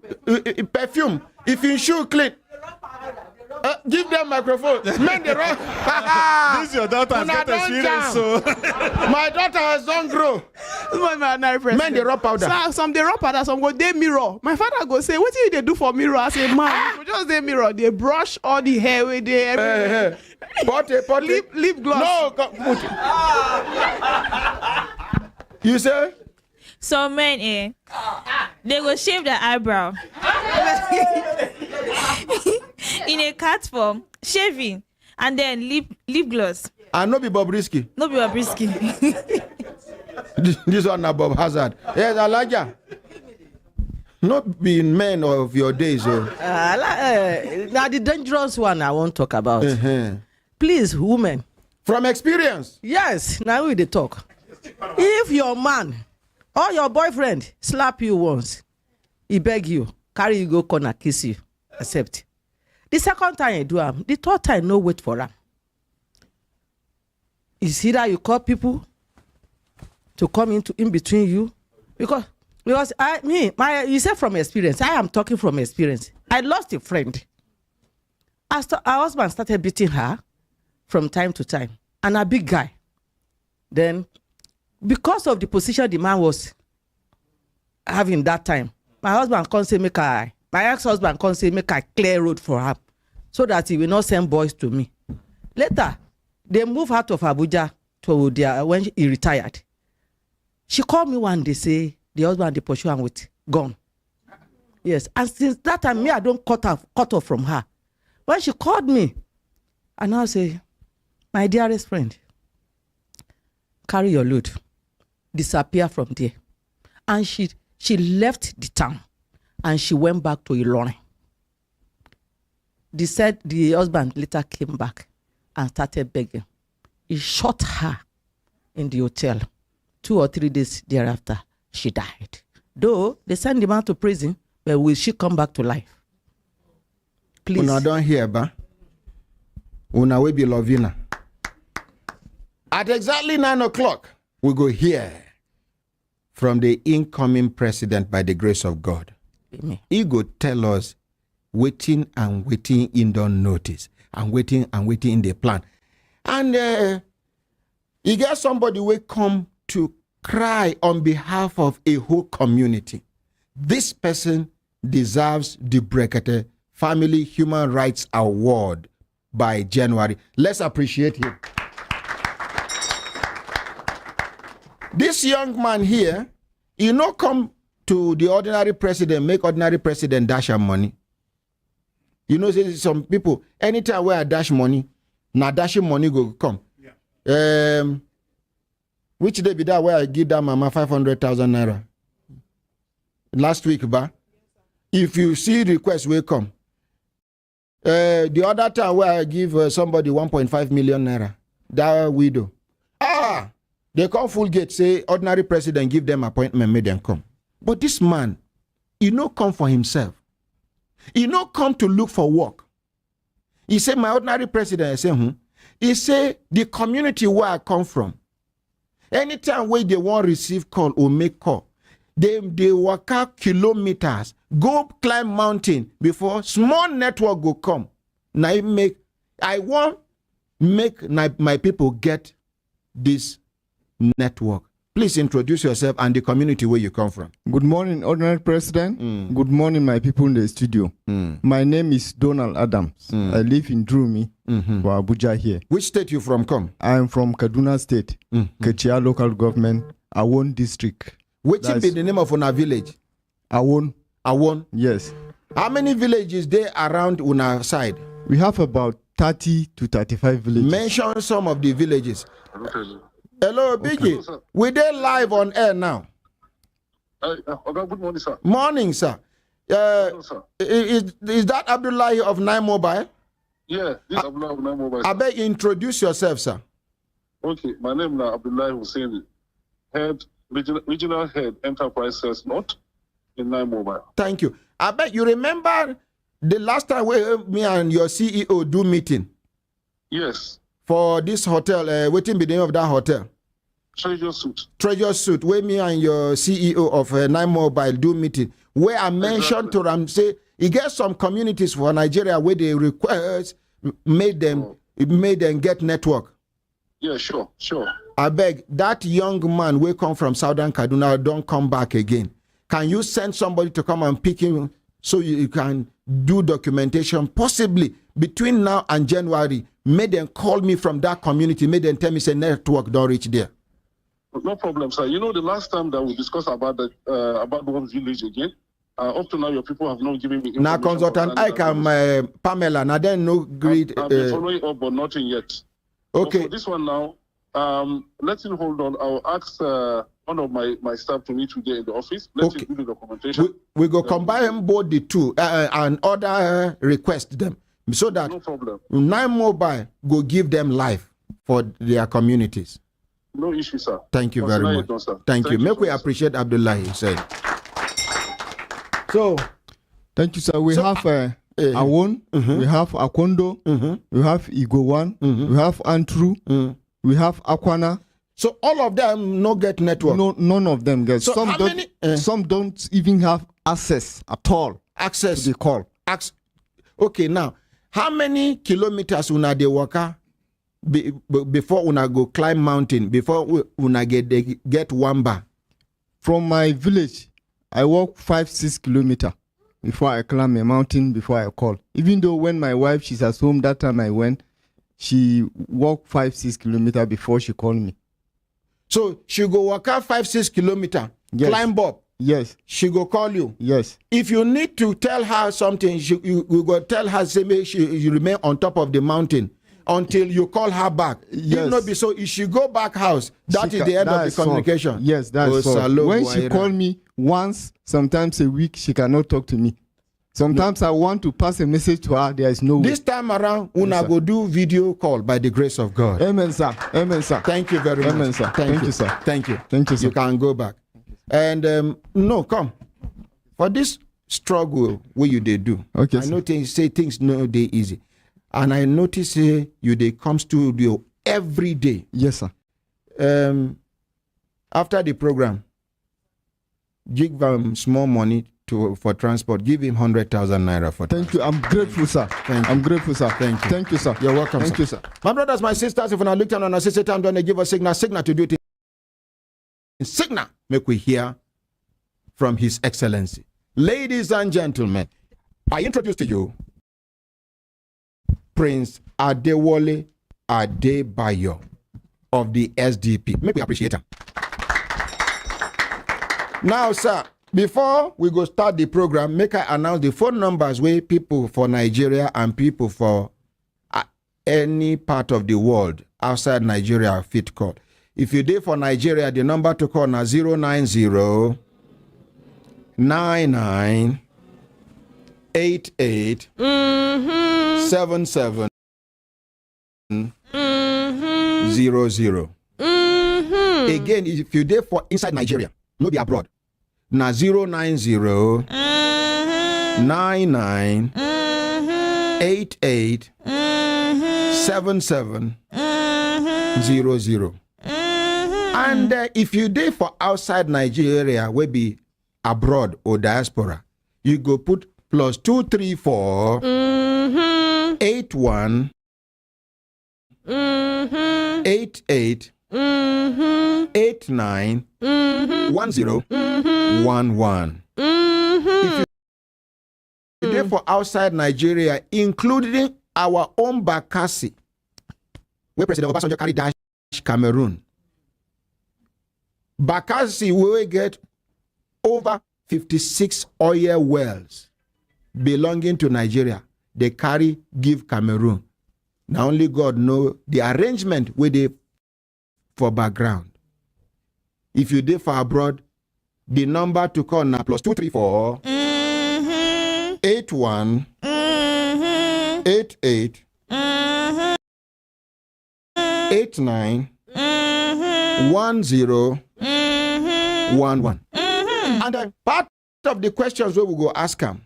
perfume, if his shoe clean. Give them microphone. Men they run. This is your daughter has got experience, so my daughter has don't grow. Men they rub powder. So, some they rub powder, some go they mirror. My father go say, what do they do for mirror? I say, man, you just they mirror. They brush all the hair with the lip gloss. No, you say? Some men, they go shave their eyebrow. In a cat form, shaving, and then lip gloss. And no be Bobrisky. No be Bobrisky. This one na Bob Hazard. Yes, Elijah. Not being men of your days. Now the dangerous one I won't talk about. Please, women. From experience. Yes, now we dey talk. If your man or your boyfriend slap you once, he beg you, carry you go corner, kiss you, accept. The second time you do am, the third time no wait for am. It's either you call people to come in between you, because you say from experience. I am talking from experience. I lost a friend. Our husband started beating her from time to time, and a big guy. Then, because of the position the man was having that time, my husband can't say my ex-husband can't say make I clear road for her so that he will not send boys to me. Later, they moved out of Abuja to when he retired. She called me one day, say the husband they pursue him with gun. Yes, and since that time, me I don't cut off from her. When she called me, and I say, my dearest friend, carry your load, disappear from there. And she left the town and she went back to Ilorin. They said the husband later came back and started begging. He shot her in the hotel. 2 or 3 days thereafter, she died. Though they sent the man to prison, but will she come back to life? Please. Una don't hear, ba? Una will be Lovina. At exactly 9 o'clock, we go hear from the incoming president by the grace of God. Amen. He go tell us waiting and waiting in the notice and waiting in the plan. And you get somebody will come to cry on behalf of a whole community. This person deserves the Brekete Family Human Rights Award by January. Let's appreciate him. This young man here, you know, come to the ordinary president, make ordinary president dash her money. You know, some people, anytime where I dash money, now dashing money go come. Yeah. Which day be that where I give that mama 500,000 naira? Last week, ba? If you see request will come. The other time where I give somebody 1.5 million naira, that widow. They come full gate, say ordinary president give them appointment, make them come. But this man, he no come for himself. He no come to look for work. He say, my ordinary president, I say, He say, the community where I come from, anytime where they want receive call or make call, they walk out kilometers, go climb mountain before small network go come. Now I want make my people get this network. Please introduce yourself and the community where you come from. Good morning, Ordinary President. Good morning, my people in the studio. My name is Donald Adams. I live in Drumi, for Abuja here. Which state you from come? I am from Kaduna State, Kechia Local Government, Awon District. Which be the name of Una village? Awon. Awon? Yes. How many villages there around Una side? We have about 30 to 35 villages. Mention some of the villages. Hello, Biggie. Okay. We're there live on air now. Good morning, sir. Morning, sir. Hello, sir. Is that Abdullahi of 9 Mobile? Yeah, this is Abdullahi of 9 Mobile. I beg you introduce yourself, sir. Okay, my name is Abdullahi Hussein, regional head, Enterprise Sales North in 9 Mobile. Thank you. I bet you remember the last time me and your CEO do meeting? Yes. For this hotel, waiting be the name of that hotel? Treasure Suite. Treasure Suite, where me and your CEO of 9 Mobile do meeting. Where I mentioned to them, say, you get some communities for Nigeria where they request, made them get network. Yeah, sure. I beg, that young man will come from Southern Kaduna, don't come back again. Can you send somebody to come and pick him so you can do documentation, possibly between now and January? Made them call me from that community, made them tell me say network don't reach there. No problem, sir. You know, the last time that we discussed about one village again, up to now your people have not given me information. Now consultant I can Pamela, now then no greed. I've been following up, but nothing yet. Okay. So for this one now, let him hold on. I'll ask one of my staff to meet today in the office. Let him do the documentation. We go combine both the two and order request them. So that no problem. 9 Mobile go give them life for their communities. No issue, sir. Thank you very much. Thank you. Make we appreciate Abdullahi said. So, thank you, sir. We have Awon, we have Akondo, we have Igowan, we have Antru, we have Akwana. So all of them no get network. No, none of them get. So some don't even have access at all. Access to the call. Okay, now. How many kilometers una de waka before una go climb mountain, before una get wamba? From my village, I walk 5-6 kilometers before I climb a mountain, before I call. Even though when my wife, she's at home, that time I went, she walked 5-6 kilometers before she called me. So she go walk out 5-6 kilometers, yes. Climb up. Yes. She go call you. Yes. If you need to tell her something, you go tell her, say, you remain on top of the mountain until you call her back. Yes. If not be so, if she go back house, that is the end of the communication. Yes, that's all. When she call me once, sometimes a week, she cannot talk to me. Sometimes I want to pass a message to her, there is no way. This time around, una go do video call by the grace of God. Amen, sir. Amen, sir. Thank you very much. Amen, sir. Thank you, sir. Thank you. Thank you, sir. You can go back. And no, come. For this struggle where you they do. Okay, I sir. know things no they easy. And I notice you they come studio every day. Yes, sir. After the program, give them small money for transport. Give him 100,000 naira for Thank you. I'm grateful, sir. Thank you. I'm grateful, sir. Thank you. Thank you, sir. You're welcome. Thank you, sir. My brothers, my sisters, if you look down on a sister time, don't they give us signal to do it. Signal, make we hear from His Excellency. Ladies and gentlemen, I introduce to you Prince Adewale Adebayo of the SDP. Make we appreciate him. Now, sir, before we go start the program, make I announce the phone numbers where people for Nigeria and people for any part of the world outside Nigeria fit call. If you did for Nigeria, the number to call now 090 99 88 77 00. Again, if you did for inside Nigeria, no be abroad. Now 090 99 88 77 00. And if you did for outside Nigeria, we be abroad or diaspora, you go put +234 81 88 89 1011. If you did for outside Nigeria, including our own Bakassi, where President Obasanjo carried dash Cameroon. Bakassi will get over 56 oil wells belonging to Nigeria. They carry, give Cameroon. Now only God know the arrangement with the for background. If you did for abroad, the number to call now +234 81 88 89 1011. And then part of the questions where we go ask him,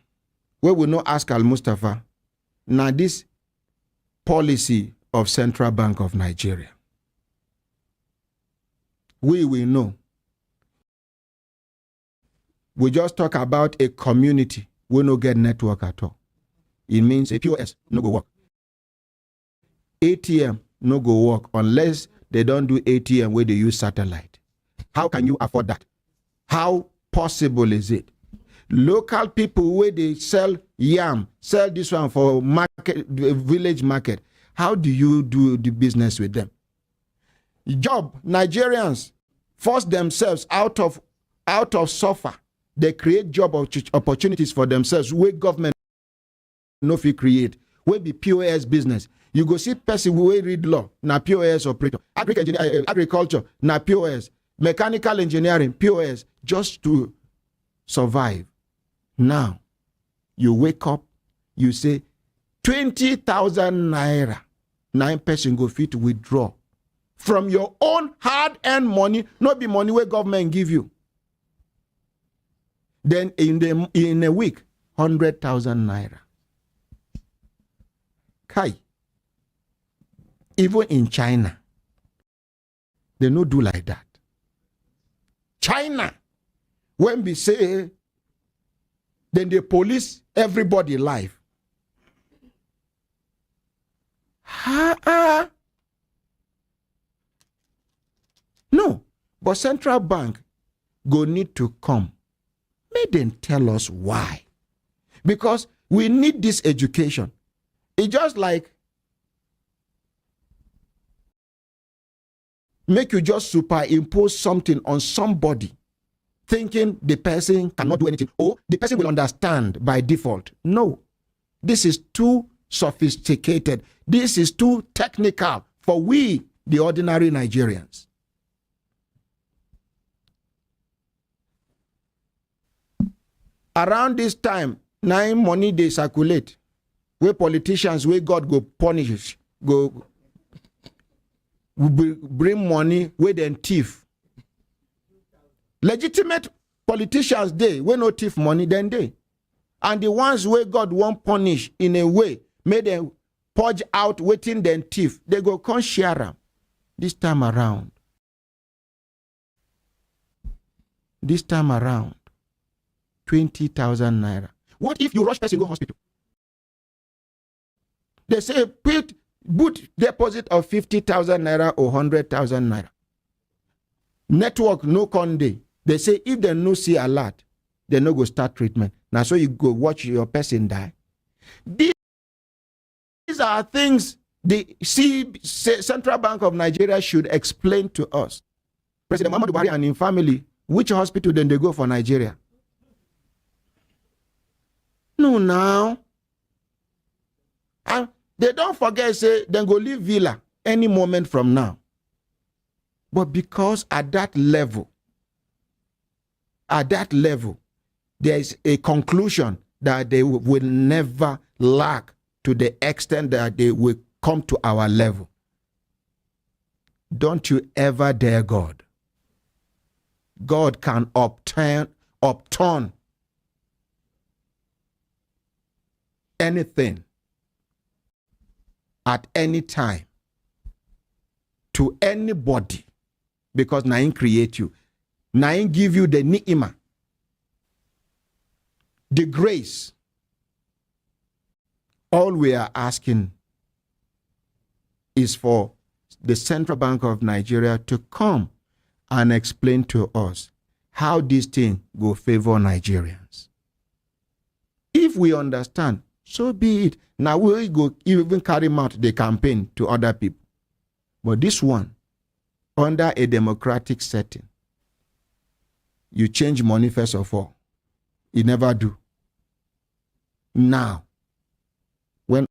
where we not ask Al Mustafa, now this policy of Central Bank of Nigeria. We will know. We just talk about a community we no get network at all. It means a POS no go work. ATM no go work unless they don't do ATM where they use satellite. How can you afford that? How possible is it? Local people where they sell yam, sell this one for market, village market. How do you do the business with them? Job, Nigerians force themselves out of suffer. They create job opportunities for themselves where government no fit create. Where be POS business. You go see person who read law, na POS operator. Agriculture, na POS. Mechanical engineering, POS, just to survive. Now, you wake up, you say, 20,000 naira, 9 person go fit withdraw from your own hard-earned money, not be money where government give you. Then in a week, 100,000 naira. Kai. Even in China, they no do like that. China, when we say, then they police everybody life. No, but central bank go need to come. May them tell us why. Because we need this education. It's just like make you just superimpose something on somebody, thinking the person cannot do anything, or the person will understand by default. No, this is too sophisticated. This is too technical for we, the ordinary Nigerians. Around this time, 9 money they circulate, where politicians, where God go punish, go bring money where then thief. Legitimate politicians they, when no thief money, then they. And the ones where God won't punish in a way, made them purge out waiting them thief. They go come share them. This time around. This time around. 20,000 naira. What if you rush person go hospital? They say put deposit of 50,000 naira or 100,000 naira. Network no conde. They say if they no see alert, they no go start treatment. Now so you go watch your person die. These are things the Central Bank of Nigeria should explain to us. President Muhammadu Buhari and his family, which hospital then they go for Nigeria? No, now. And they don't forget, say, then go leave Villa any moment from now. But because at that level, there is a conclusion that they will never lack to the extent that they will come to our level. Don't you ever dare God. God can upturn anything at any time to anybody, because Nain create you. Nain give you the ni'ima, the grace. All we are asking is for the Central Bank of Nigeria to come and explain to us how this thing will favor Nigerians. If we understand, so be it. Now we go even carry out the campaign to other people. But this one, under a democratic setting, you change money first of all. You never do. Now, when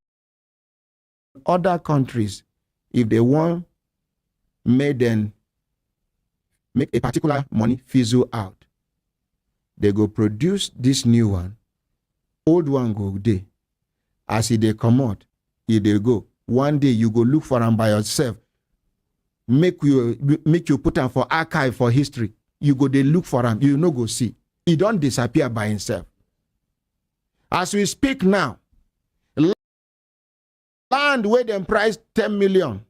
other countries, if they want, make a particular money fizzle out, they go produce this new one, old one go there. As they come out, if they go, one day you go look for them by yourself. Make you put them for archive for history. You go they look for them. You no go see. He don't disappear by himself. As we speak now, land where them priced 10 million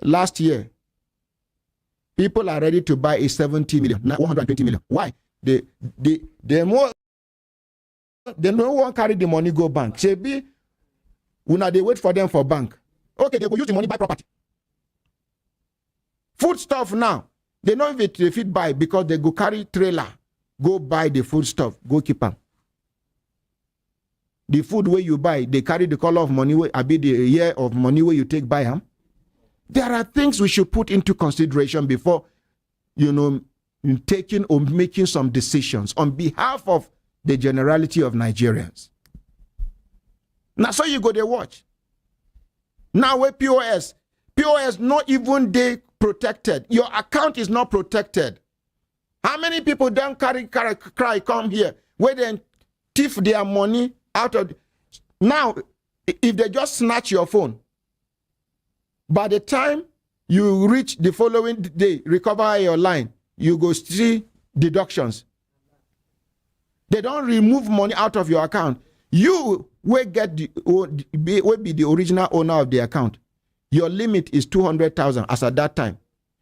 last year, people are ready to buy a 70 million, not 120 million. Why? They no one carry the money go bank. Say be, una they wait for them for bank. Okay, they go use the money buy property. Food stuff now, they know if they fit buy because they go carry trailer, go buy the food stuff, go keep them. The food where you buy, they carry the color of money where I be the year of money where you take buy them. There are things we should put into consideration before, taking or making some decisions on behalf of the generality of Nigerians. Now, so you go there watch. Now, where POS not even they protected. Your account is not protected. How many people don't cry come here where they thief their money out of? Now, if they just snatch your phone, by the time you reach the following day, recover your line, you go see deductions. They don't remove money out of your account. You will be the original owner of the account. Your limit is 200,000 as at that time.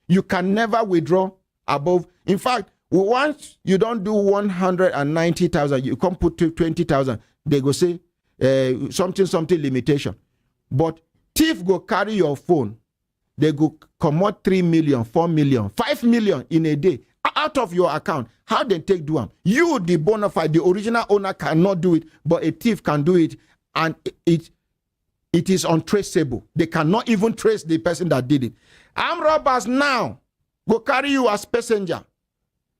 You can never withdraw above. In fact, once you don't do 190,000, you come put 20,000. They go say something limitation. But thief go carry your phone. They go come out 3 million, 4 million, 5 million in a day out of your account. How they take do them? You, the bona fide, the original owner, cannot do it, but a thief can do it, and it is untraceable. They cannot even trace the person that did it. Armed robbers now go carry you as passenger.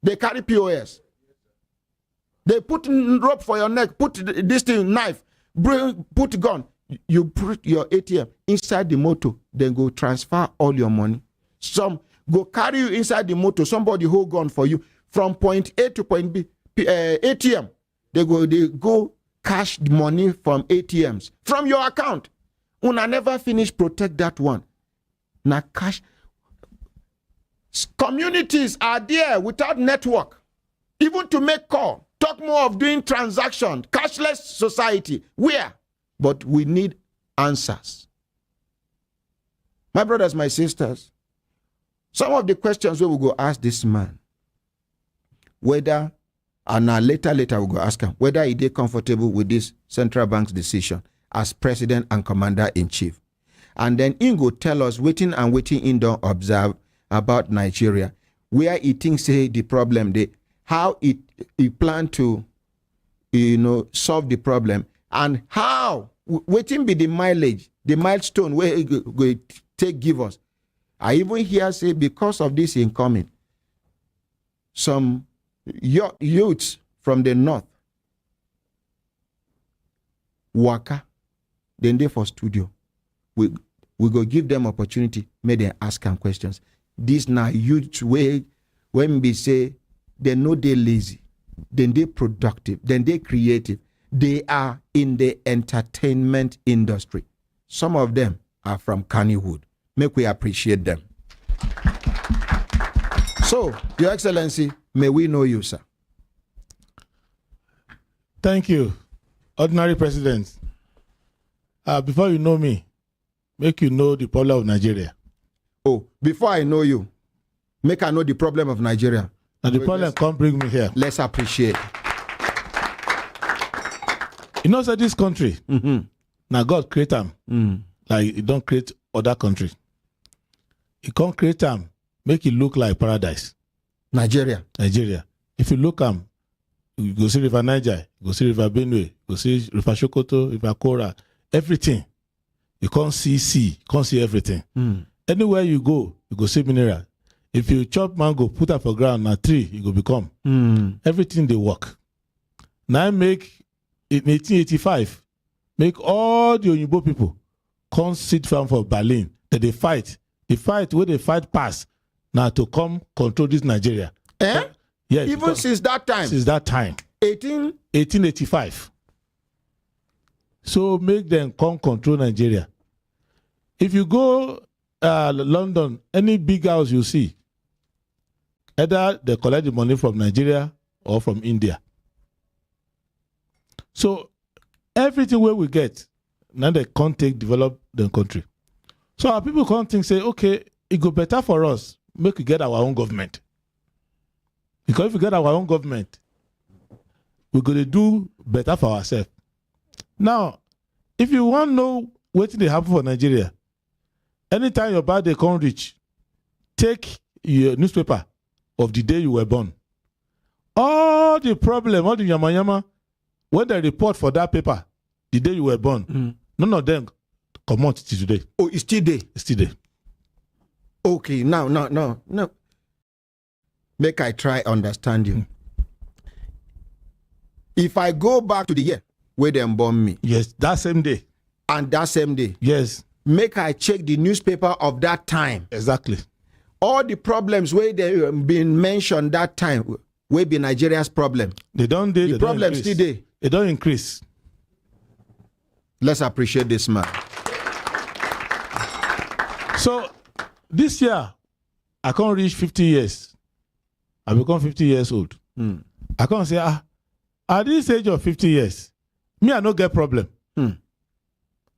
They carry POS. They put rope for your neck, put this thing, knife, put gun. You put your ATM inside the motor, then go transfer all your money. Some go carry you inside the motor, somebody hold gun for you from point A to point B. ATM, they go cash the money from ATMs from your account. Una never finish protect that one. Now cash. Communities are there without network, even to make call. Talk more of doing transaction, cashless society. Where? But we need answers. My brothers, my sisters, some of the questions we will go ask this man, whether, and later we'll go ask him, whether he is comfortable with this central bank's decision as president and commander-in-chief. And then he go tell us waiting in don't observe about Nigeria, where he thinks say the problem, how he plan to, solve the problem, and how waiting be the mileage, the milestone where he go take give us. I even hear say because of this incoming, some youths from the north, waka, then they for studio. We go give them opportunity, may they ask them questions. This now youth way when we say they know they lazy, then they productive, then they creative. They are in the entertainment industry. Some of them are from Kannywood. Make we appreciate them. So, Your Excellency, may we know you, sir. Thank you, Ordinary President. Before you know me, make you know the problem of Nigeria. Oh, before I know you, make I know the problem of Nigeria. And the problem can't bring me here. Let's appreciate. You know, so this country, now God create them. Like, He don't create other country. He can't create them, make it look like paradise. Nigeria. If you look you go see River Niger, you go see River Benue, you go see River Sokoto, River Kora, everything. You can't see, can't see everything. Anywhere you go see mineral. If you chop mango, put up for ground, a tree, you go become. Everything they work. Now make, in 1885, make all the Oyinbo people come sit down for Berlin. That they fight. The fight where they fight pass now to come control this Nigeria. Yeah. Even since that time? Since that time. 1885. So make them come control Nigeria. If you go London, any big house you see, either they collect the money from Nigeria or from India. So everything where we get, now they can't develop the country. So our people can't think, say, okay, it go better for us, make we get our own government. Because if we get our own government, we're going to do better for ourselves. Now, if you want to know what they happen for Nigeria, anytime your birthday can't reach, take your newspaper of the day you were born. All the problem, all the yama, when they report for that paper, the day you were born, none of them come out today. Oh, it's still there? It's still there. Okay, now. Make I try understand you. If I go back to the year where they born me. Yes, that same day. And that same day. Yes. Make I check the newspaper of that time. Exactly. All the problems where they been mentioned that time will be Nigeria's problem. They don't do the problem still there. They don't increase. Let's appreciate this man. So this year, I can't reach 50 years. I become 50 years old. I can't say, at this age of 50 years, me, I don't get problem.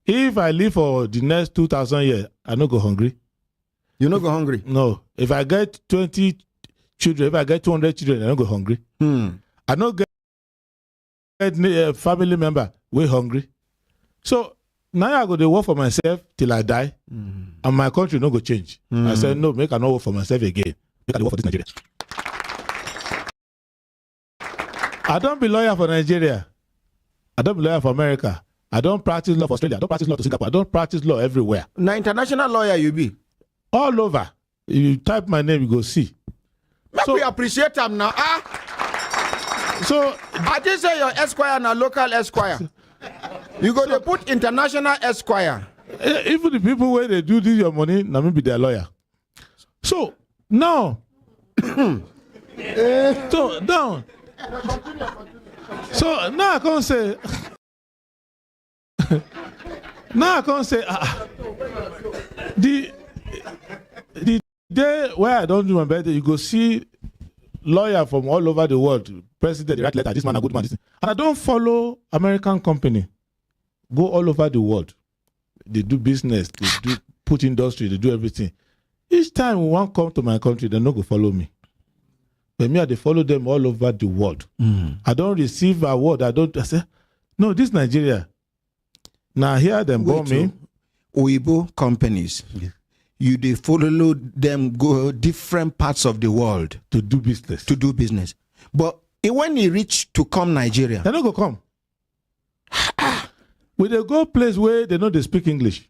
If I live for the next 2,000 years, I don't go hungry. You don't go hungry? No. If I get 20 children, if I get 200 children, I don't go hungry. I don't get a family member, we hungry. So now I go to work for myself till I die, and my country no go change. I said, no, make I not work for myself again. Make I work for this Nigeria. I don't be lawyer for Nigeria. I don't be lawyer for America. I don't practice law for Australia. I don't practice law to Singapore. I don't practice law everywhere. Now, international lawyer you be? All over. If you type my name, you go see. Make we appreciate them now. So I just say your Esquire now, local Esquire. You go to put international Esquire. Even the people where they do this your money, now maybe their lawyer. So now, so down. So now I can't say. Now I can't say. The day where I don't do my birthday, you go see lawyer from all over the world, president, they write letter, this man a good man. This. And I don't follow American company. Go all over the world. They do business, they do put industry, they do everything. Each time we want to come to my country, they no go follow me. But me, I dey follow them all over the world. I don't receive award. I say, no, this Nigeria. Now here them born me. Oyibo companies. You dey follow them go different parts of the world to do business. But when he reach to come Nigeria, they no go come. We dey go place where they know they speak English.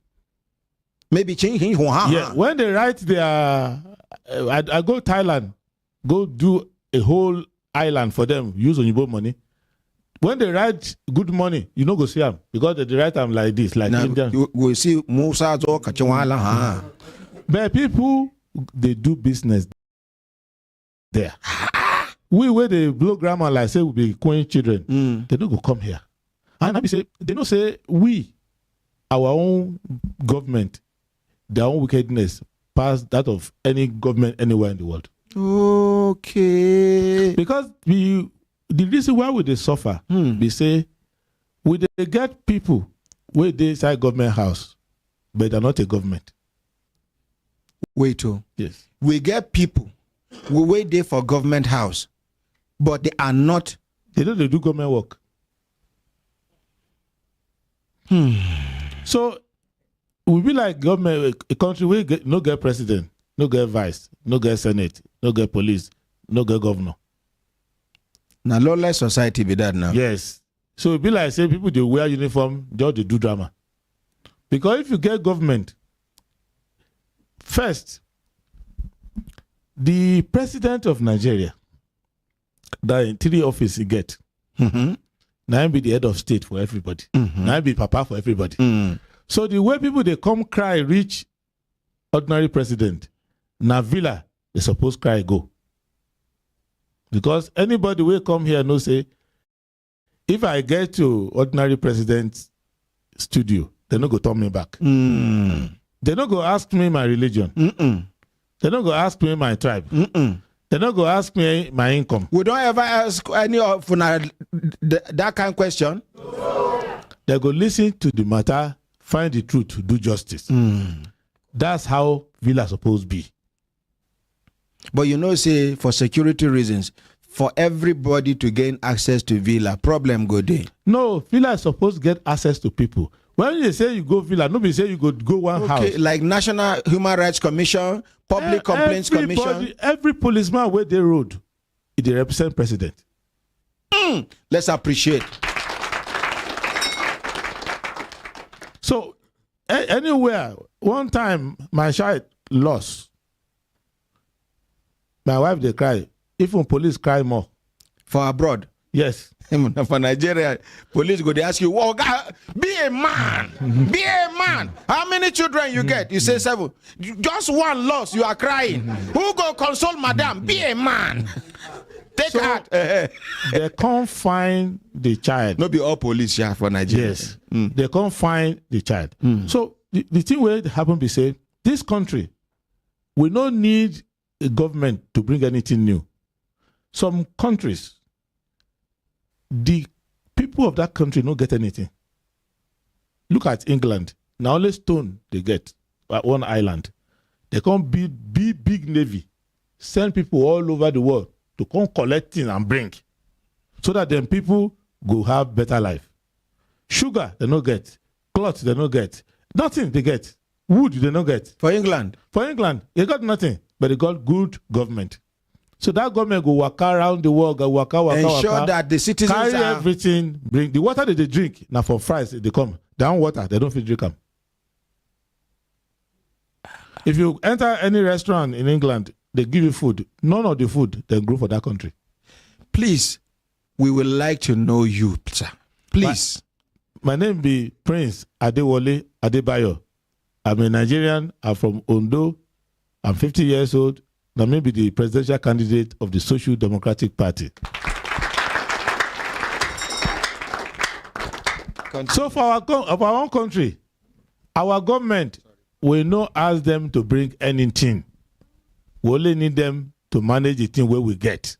Maybe change. Yeah, when they write their, I go Thailand, go do a whole island for them, use Oyibo money. When they write good money, you know go see them because they write them like this, like Indian. We see Musa zo kachewala. But people they do business there. We where they blow grammar like say we be queen children. They don't go come here. And I be say they don't say we, our own government, their own wickedness past that of any government anywhere in the world. Okay. Because the reason why we they suffer, we say we they get people where they inside government house, but they're not a government. Wait, yes. We get people we wait there for government house, but they are not. They don't do government work. So we be like government, a country where no get president, no get vice, no get senate, no get police, no get governor. Now lawless society be that now. Yes. So it be like say people they wear uniform, just they do drama. Because if you get government, first, the president of Nigeria, that in 3 office he get, now be the head of state for everybody. Now be papa for everybody. So the way people they come cry reach ordinary president, now villa they suppose cry go. Because anybody will come here no say, if I get to ordinary president's studio, they no go turn me back. They no go ask me my religion. They no go ask me my tribe. They no go ask me my income. We don't ever ask any of that kind of question. They go listen to the matter, find the truth, do justice. That's how villa supposed to be. But you know, say for security reasons, for everybody to gain access to villa, problem go there. No, villa is supposed to get access to people. When you say you go villa, nobody say you go one house. Like National Human Rights Commission, Public Complaints Commission. Every policeman where they road, they represent president. Let's appreciate. So anywhere, one time my child lost. My wife they cry. Even police cry more. For abroad? Yes. For Nigeria, police go, they ask you, well, God, be a man. Be a man. How many children you get? You say 7. Just one loss, you are crying. Who go console madam? Be a man. Take heart. They can't find the child. Not be all police here for Nigeria. Yes. They can't find the child. So the thing where it happen be say, this country, we don't need a government to bring anything new. Some countries, the people of that country don't get anything. Look at England. Now only stone they get at one island. They can't be big navy, send people all over the world to come collect things and bring, so that then people go have better life. Sugar they don't get, cloth they don't get, nothing they get. Wood they don't get. For England, they got nothing, but they got good government. So that government go walk around the world, go waka, ensure that the citizens carry everything, bring the water that they drink. Now for fries, they come down water, they don't feel drink them. If you enter any restaurant in England, they give you food. None of the food they grow for that country. Please, we would like to know you, sir. Please. My name be Prince Adewale Adebayo. I'm a Nigerian. I'm from Ondo. I'm 50 years old. Now maybe the presidential candidate of the Social Democratic Party. So for our own country, our government will not ask them to bring anything. We only need them to manage the thing where we get.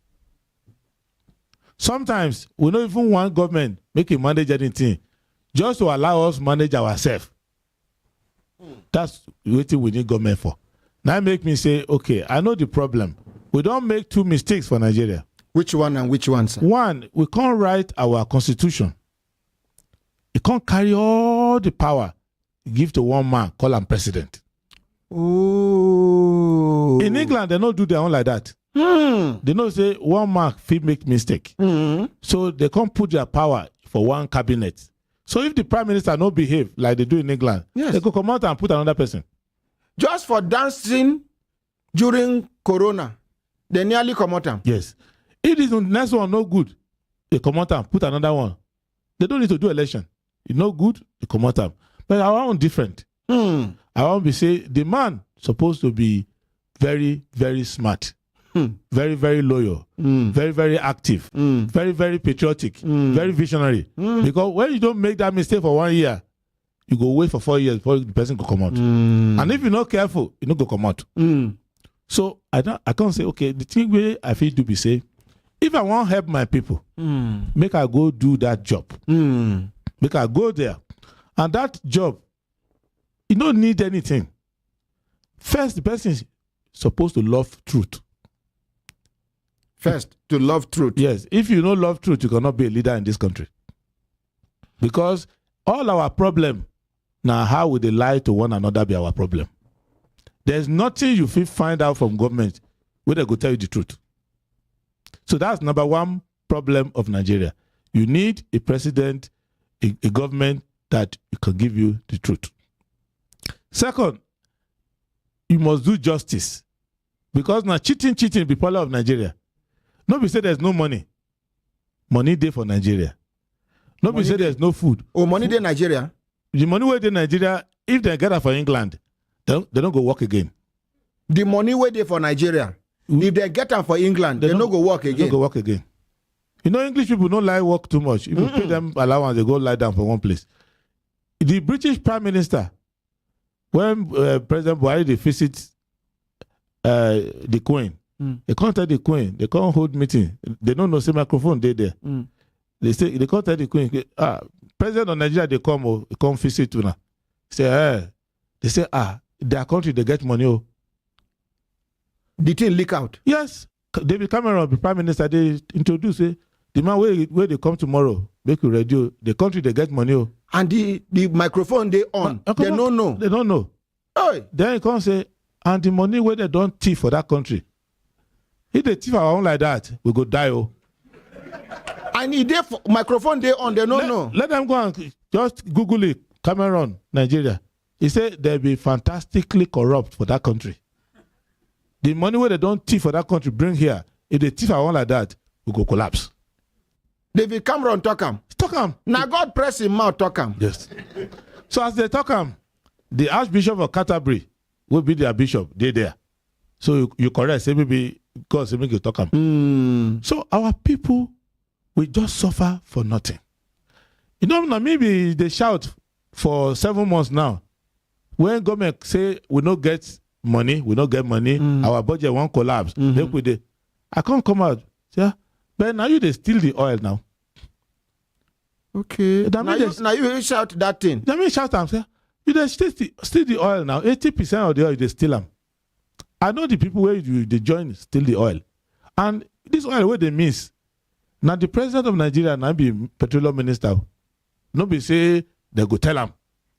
Sometimes we don't even want government make it manage anything, just to allow us manage ourselves. That's what we need government for. Now make me say, okay, I know the problem. We don't make two mistakes for Nigeria. Which one and which one, sir? One, we can't write our constitution. It can't carry all the power, give to one man, call him president. Oh. In England, they don't do their own like that. They don't say one man fit make mistake. So they can't put their power for one cabinet. So if the prime minister don't behave like they do in England, they go come out and put another person. Just for dancing during Corona, they nearly come out. Yes. If this next one no good, they come out and put another one. They don't need to do election. It's no good, they come out. But our own different. I want to say the man supposed to be very, very smart, very, very loyal, very, very active, very, very patriotic, very visionary. Because when you don't make that mistake for 1 year, you go wait for 4 years before the person can come out. And if you're not careful, you don't go come out. So I can't say, okay, the thing where I feel to be say, if I want to help my people, make I go do that job. Make I go there. And that job, you don't need anything. First, the person is supposed to love truth. First, to love truth. Yes. If you don't love truth, you cannot be a leader in this country. Because all our problem now, how would they lie to one another be our problem? There's nothing you find out from government where they go tell you the truth. So that's number one problem of Nigeria. You need a president, a government that can give you the truth. Second, you must do justice. Because now cheating be problem of Nigeria. Nobody say there's no money. Money there for Nigeria. Nobody say there's no food. Oh, money there Nigeria? The money where they Nigeria, if they get it for England, they don't go work again. The money where they for Nigeria, if they get them for England, they don't go work again. They don't go work again. You know, English people don't like work too much. If you pay them allowance, they go lie down for one place. The British Prime Minister, when President Buhari they visit the Queen, they can't tell the Queen, they can't hold meeting. They don't know say microphone they there. They say they can't tell the Queen, President of Nigeria they come visit you now. Say they say their country they get money. Oh. The thing leak out. Yes, David Cameron, the Prime Minister, they introduce the man where they come tomorrow, make you radio. The country they get money. Oh. And the microphone they on, they don't know. They don't know. Hey. Then you can't say, and the money where they don't thief for that country. If they thief our own like that, we go die. Oh. And if they microphone they on, they don't know. Let them go and just Google it. Cameron, Nigeria. He said they'll be fantastically corrupt for that country. The money where they don't thief for that country, bring here. If they thief our own like that, we go collapse. David Cameron talk him. Talk him. Now God press him mouth talk him. Yes. So as they talk him, the Archbishop of Canterbury will be their bishop. They there. So you correct. Say maybe God say make you talk him. So our people will just suffer for nothing. You know, now maybe they shout for 7 months now. When government say we don't get money, our budget won't collapse. I can't come out. Yeah. But now you they steal the oil now. Okay. Now you shout that thing. That means shout them, say, you they steal the oil now. 80% of the oil they steal them. I know the people where they join steal the oil. And this oil where they miss. Now the president of Nigeria now be petroleum minister. Nobody say they go tell them.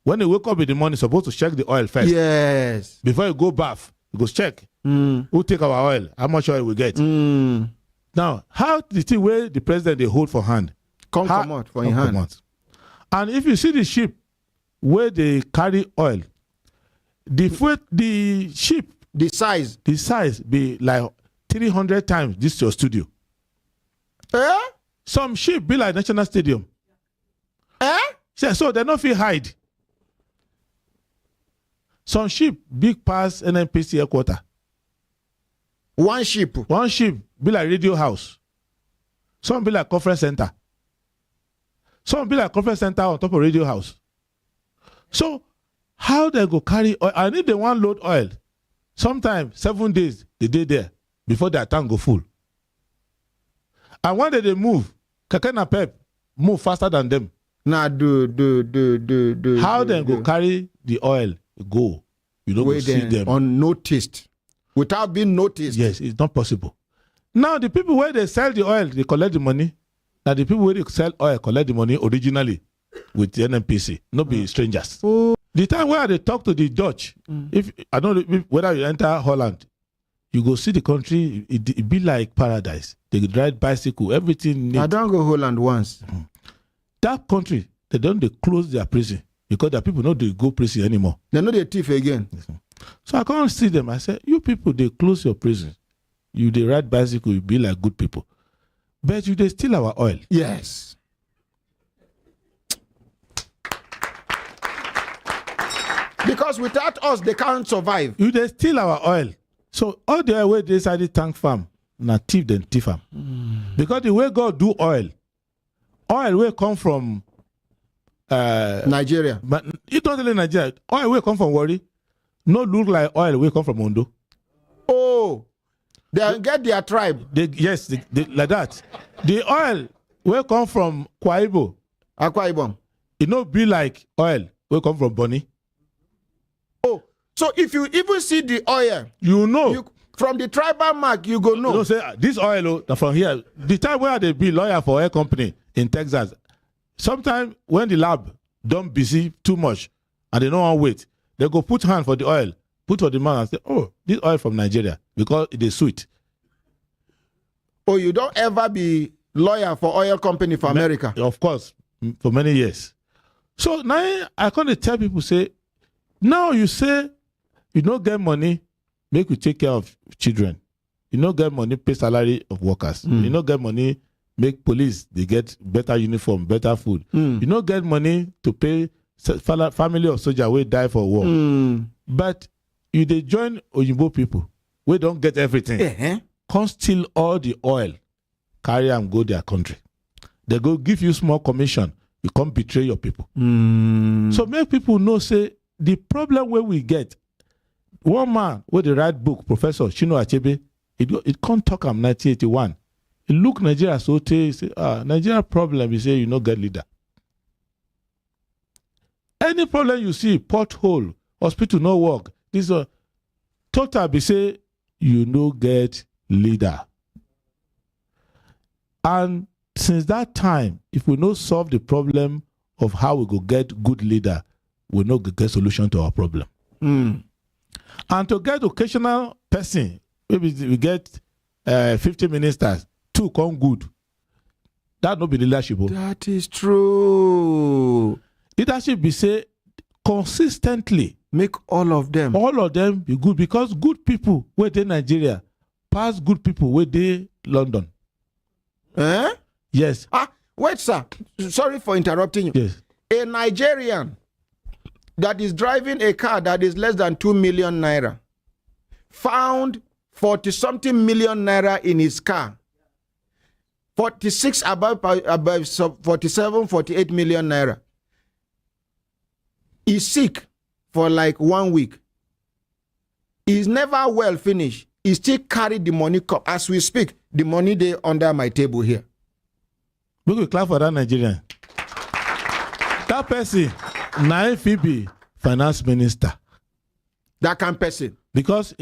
When they wake up in the morning, supposed to check the oil first. Yes. Before you go bath, you go check. Who take our oil? How much oil we get? Now, how the thing where the president they hold for hand? Come out for your hand. Out. And if you see the ship where they carry oil, the ship, the size be like 300 times this your studio. Some ship be like National Stadium. So they don't feel hide. Some ship big pass NNPC headquarters. One ship be like radio house. Some be like conference center. Some be like conference center on top of radio house. So how they go carry oil? I need the one load oil. Sometimes 7 days they day there before their tank go full. And when they move, Kakena Pep move faster than them. Now do. How then go carry the oil go? You don't go see them unnoticed, without being noticed. Yes, it's not possible. Now the people where they sell the oil, they collect the money. Now the people where they sell oil collect the money originally with the NNPC, not be strangers. Oh. The time where they talk to the Dutch, if I don't know whether you enter Holland, you go see the country, it be like paradise. They ride bicycle, everything. Neat. I don't go Holland once. That country, they close their prison because their people don't go prison anymore. They know they thief again. So I can't see them. I said, you people, they close your prison. You they ride bicycle, you be like good people. But you they steal our oil. Yes. Because without us, they can't survive. You they steal our oil. So all the way they inside the tank farm, na thief then thief farm. Because the way God do oil will come from Nigeria. But it don't really Nigeria. Oil will come from Warri. No look like oil will come from Ondo. Oh, they get their tribe. Yes, like that. The oil will come from Akwa Ibom. It no be like oil will come from Bonny. Oh, so if you even see the oil, you know. From the tribal mark, you go know. You say this oil from here. The time where they be lawyer for oil company in Texas, sometimes when the lab don't busy too much and they don't want to wait, they go put hand for the oil, put for the man and say, oh, this oil from Nigeria because it is sweet. Oh, you don't ever be lawyer for oil company for America? Of course, for many years. So now I kind of tell people, say, now you say you don't get money, make you take care of children. You don't get money, pay salary of workers. You don't get money, make police, they get better uniform, better food. You don't get money to pay family of soldier who die for war. But you they join Oyinbo people, we don't get everything. Can't steal all the oil, carry and go their country. They go give you small commission, you can't betray your people. So make people know, say, the problem where we get, one man with the right book, Professor Shino Achebe, it can't talk am 1981. He look Nigeria so he say, Nigeria problem, he say, you no get leader. Any problem you see, pothole, hospital no work, this total be say, you no get leader. And since that time, if we no solve the problem of how we go get good leader, we no go get solution to our problem. And to get occasional person, maybe we get 50 ministers, 2 come good. That no be leadership. That is true. Leadership be say consistently make all of them be good because good people where they Nigeria pass good people where they London. Yes. Wait, sir. Sorry for interrupting you. Yes. A Nigerian that is driving a car that is less than 2 million naira found 40-something million naira in his car. 46 above 47, 48 million naira. He's sick for like 1 week. He's never well finished. He still carry the money cup. As we speak, the money they under my table here. We will clap for that Nigerian. That person, be finance minister. That kind of person. Because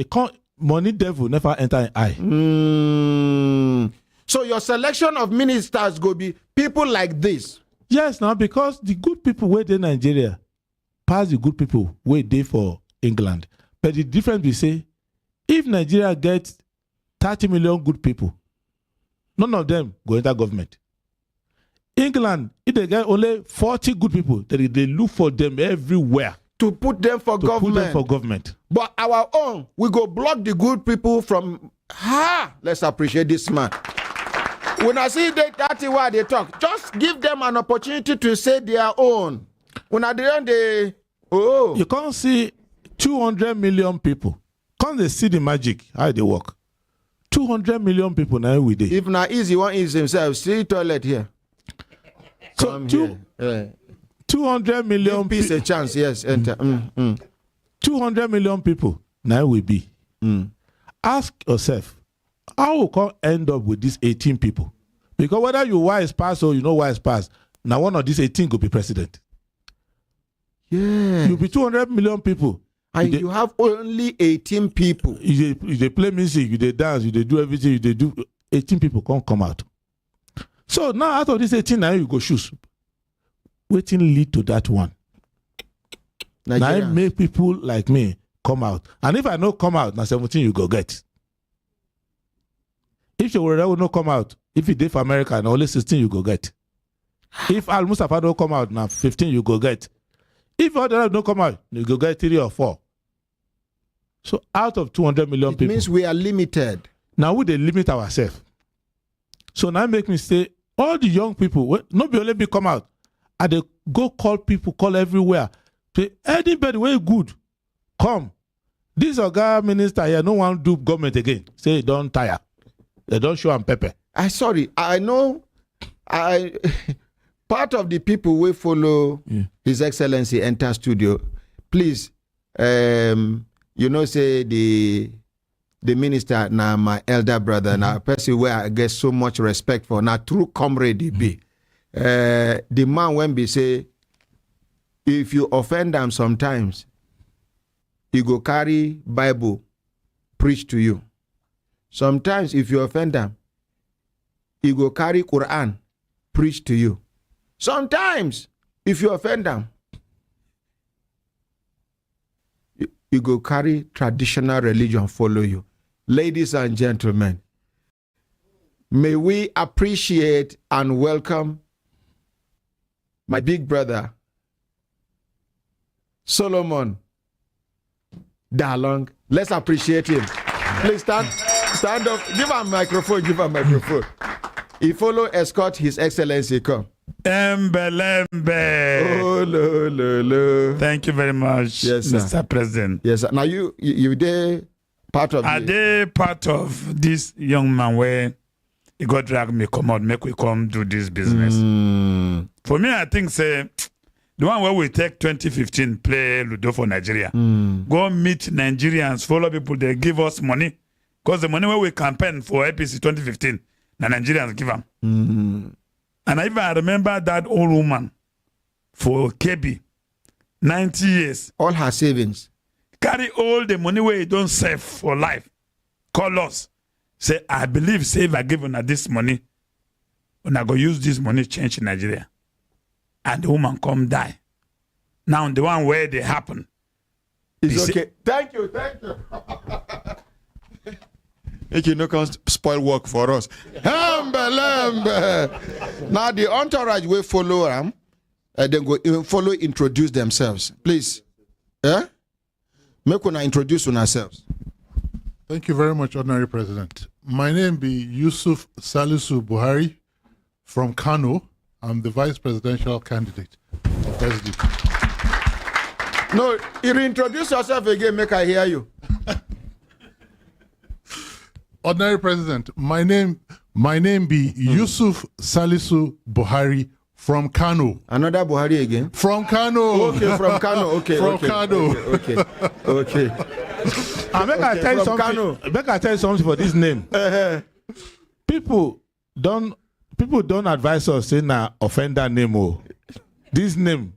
money devil never enter an eye. So your selection of ministers go be people like this. Yes, now because the good people where they Nigeria pass the good people where they for England. But the difference we say, if Nigeria gets 30 million good people, none of them go enter government. England, if they get only 40 good people, they look for them everywhere. To put them for government. But our own, we go block the good people from... Let's appreciate this man. When I see that's why they talk, just give them an opportunity to say their own. When at the end you can't see 200 million people. Can't they see the magic, how they work? 200 million people now we day. If not easy, one is himself. See toilet here. So 200 million piece a chance, yes, enter. 200 million people now we be. Ask yourself, how we can end up with these 18 people? Because whether you wise pass or you know wise pass, now one of these 18 could be president. Yeah. You'll be 200 million people. And you have only 18 people. They play music, they dance, they do everything, they do. 18 people can't come out. So now out of these 18, now you go choose. Waiting lead to that one. Now I make people like me come out. And if I don't come out, now 17 you go get. If you will not come out, if you did for America, now only 16 you go get. If Al Mustafa don't come out, now 15 you go get. If others don't come out, you go get 3 or 4. So out of 200 million people. It means we are limited. Now we they limit ourselves. So now make me say, all the young people, not be only be come out, and they go call people, call everywhere. Say, anybody way good, come. This Oga minister here, no one do government again. Say, don't tire. They don't show and pepper. I know, part of the people will follow His Excellency enter studio. Please, you know, say the minister now my elder brother now person where I get so much respect for now true comrade he be. The man when be say if you offend them sometimes he go carry Bible preach to you. Sometimes if you offend them he go carry Quran preach to you. Sometimes if you offend them you go carry traditional religion follow you. Ladies and gentlemen, may we appreciate and welcome my big brother, Solomon Dalong. Let's appreciate him. Please stand up. Give him a microphone. He follow escort His Excellency come. Embelembe. Oh, lo. Thank you very much, yes, sir. Mr. President. Yes, sir. Now you did part of. Are they part of this young man where he got drag me come out, make we come do this business? For me, I think say the one where we take 2015 play Ludo for Nigeria. Go meet Nigerians, follow people, they give us money. Because the money where we campaign for APC 2015, the Nigerians give them. And I remember that old woman for KB, 90 years. All her savings. Carry all the money where you don't save for life. Call us. Say, I believe, say, if I give her this money, when I go use this money, change in Nigeria. And the woman come die. Now, the one where they happen. It's okay. Thank you. Make you no can spoil work for us. Now the entourage will follow them, then go follow introduce themselves. Please. Make una introduce ourselves. Thank you very much, Ordinary President. My name be Yusuf Salisu Buhari from Kano. I'm the Vice Presidential candidate of SDP. No, you introduce yourself again, make I hear you. Ordinary President, my name be Yusuf Salisu Buhari from Kano. Another Buhari again? From Kano. Okay, from Kano. Okay. From Kano. Okay. I tell you something for this name. People don't advise us say na offender name or this name,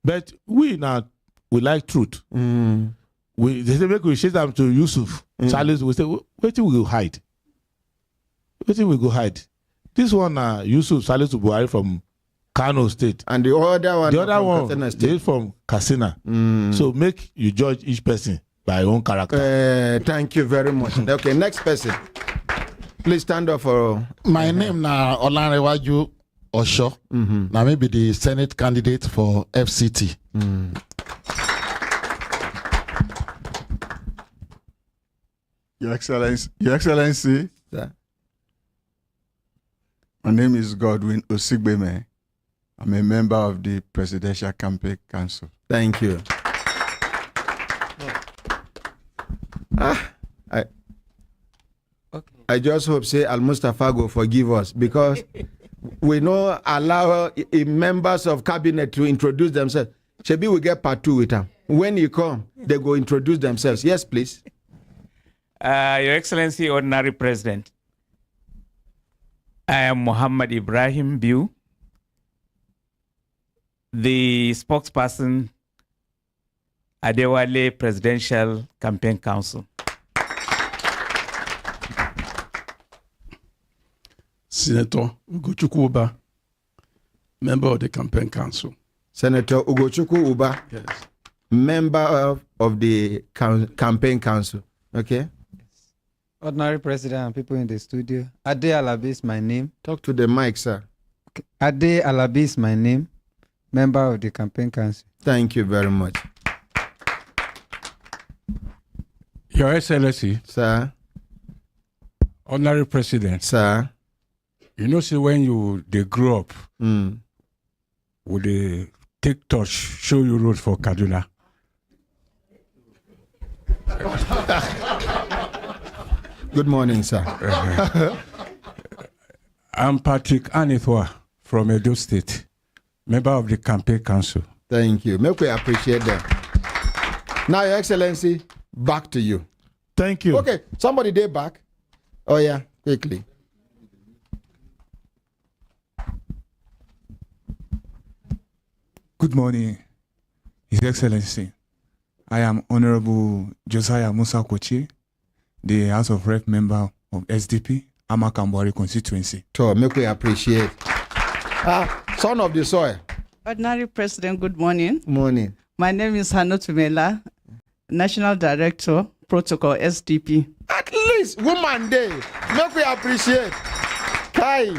but we like truth. They say make we share them to Yusuf. Charles will say, wait till we go hide. This one Yusuf Salisu Buhari from Kano State. And the other one is from Katsina. So make you judge each person by your own character. Thank you very much. Okay, next person. Please stand up for... My name na Olanrewaju Osho. Now maybe the Senate candidate for FCT. Your Excellency, sir. My name is Godwin Osigbeme. I'm a member of the Presidential Campaign Council. Thank you. I just hope say Al Mustafa go forgive us because we not allow members of cabinet to introduce themselves. Shebi we get part 2 with them. When you come, they go introduce themselves. Yes, please. Your Excellency, Ordinary President, I am Muhammad Ibrahim Biu, the spokesperson, Adewale Presidential Campaign Council. Senator Ugochukwu Uba, member of the campaign council. Senator Ugochukwu Uba, yes, member of the campaign council. Okay. Ordinary President and people in the studio. Ade Alabi is my name. Talk to the mic, sir. Ade Alabi is my name, member of the campaign council. Thank you very much. Your Excellency, sir. Honorary President, sir. You know, see, when they grew up, would they take touch, show you road for Kaduna? Good morning, sir. I'm Patrick Anithwa from Edo State, member of the campaign council. Thank you. Make we appreciate that. Now, Your Excellency, back to you. Thank you. Okay, somebody there back. Oh, yeah, quickly. Good morning, His Excellency. I am Honorable Josiah Musa Kochi, the House of Rep member of SDP, Amakambori constituency. So, make we appreciate. Son of the soil. Ordinary President, good morning. Morning. My name is Hanotu Mela, National Director, Protocol SDP. At least, woman day. Make we appreciate. Kai,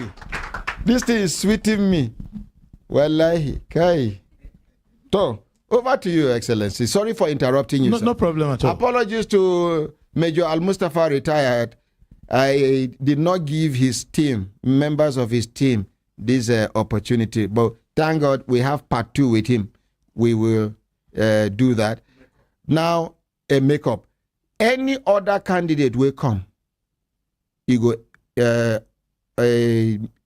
this thing is sweeting me. Wallahi, Kai. So, over to you, Excellency. Sorry for interrupting you. No problem at all. Apologies to Major Al Mustafa retired. I did not give his team, members of his team, this opportunity. But thank God we have part 2 with him. We will do that. Now, a makeup. Any other candidate will come. You go,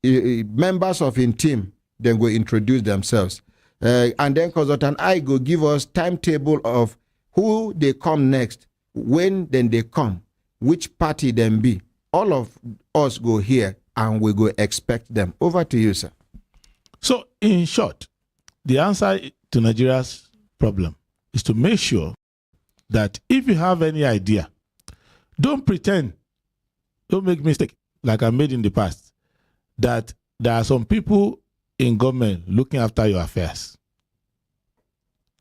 members of his team, then go introduce themselves. And then Consultant I go give us timetable of who they come next, when then they come, which party them be. All of us go here and we go expect them. Over to you, sir. So, in short, the answer to Nigeria's problem is to make sure that if you have any idea, don't pretend, don't make mistake like I made in the past, that there are some people in government looking after your affairs.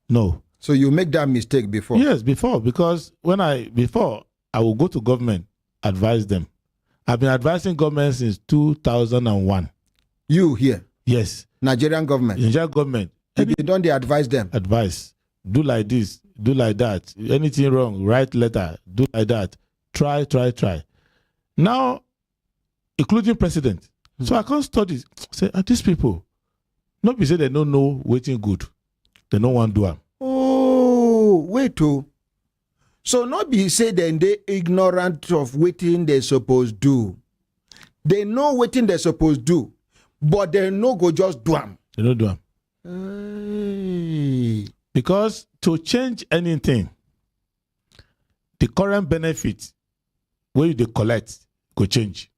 No. So you make that mistake before? Yes, before, because before I will go to government, advise them. I've been advising government since 2001. You here? Yes. Nigerian government? Nigerian government. You don't advise them? Advise. Do like this, do like that. Anything wrong, write letter, do like that. Try. Now, including president. So I can't study. Say, these people, not be say they don't know waiting good. They don't want to do it. Oh, wait. So not be say then they ignorant of waiting they supposed do. They know waiting they supposed do, but they no go just do them. They don't do them. Because to change anything, the current benefit where they collect go change.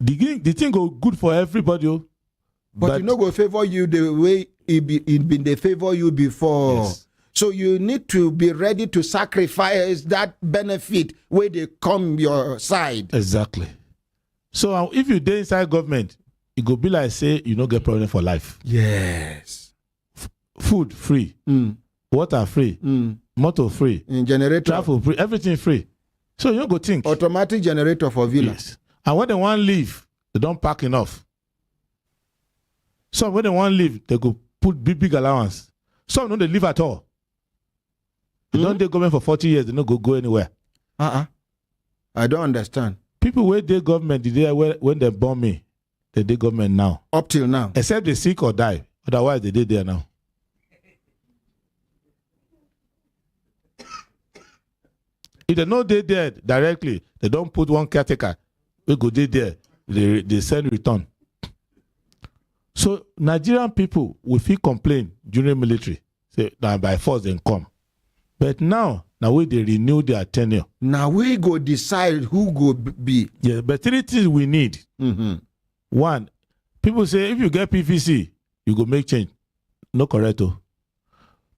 The thing go good for everybody. But you know go favor you the way it been they favor you before. Yes. So you need to be ready to sacrifice that benefit where they come your side. Exactly. So if you dey inside government, it go be like say you no get problem for life. Yes. Food free, water free, motor free, generator, travel free, everything free. So you go think. Automatic generator for villas. Yes. And when they want leave, they don't pack enough. So when they want leave, they go put big allowance. Some don't they leave at all. They don't they government for 40 years, they don't go anywhere. I don't understand. People where they government, when they bomb me, they did government now. Up till now. Except they sick or die. Otherwise, they did there now. If they know they dead directly, they don't put one caretaker. We go there, they send return. So Nigerian people will feel complain during military. Say that by force they come. But now Now we they renew their tenure. Now we go decide who go be. Yeah, but 3 things we need. One, people say if you get PVC, you go make change. No correct.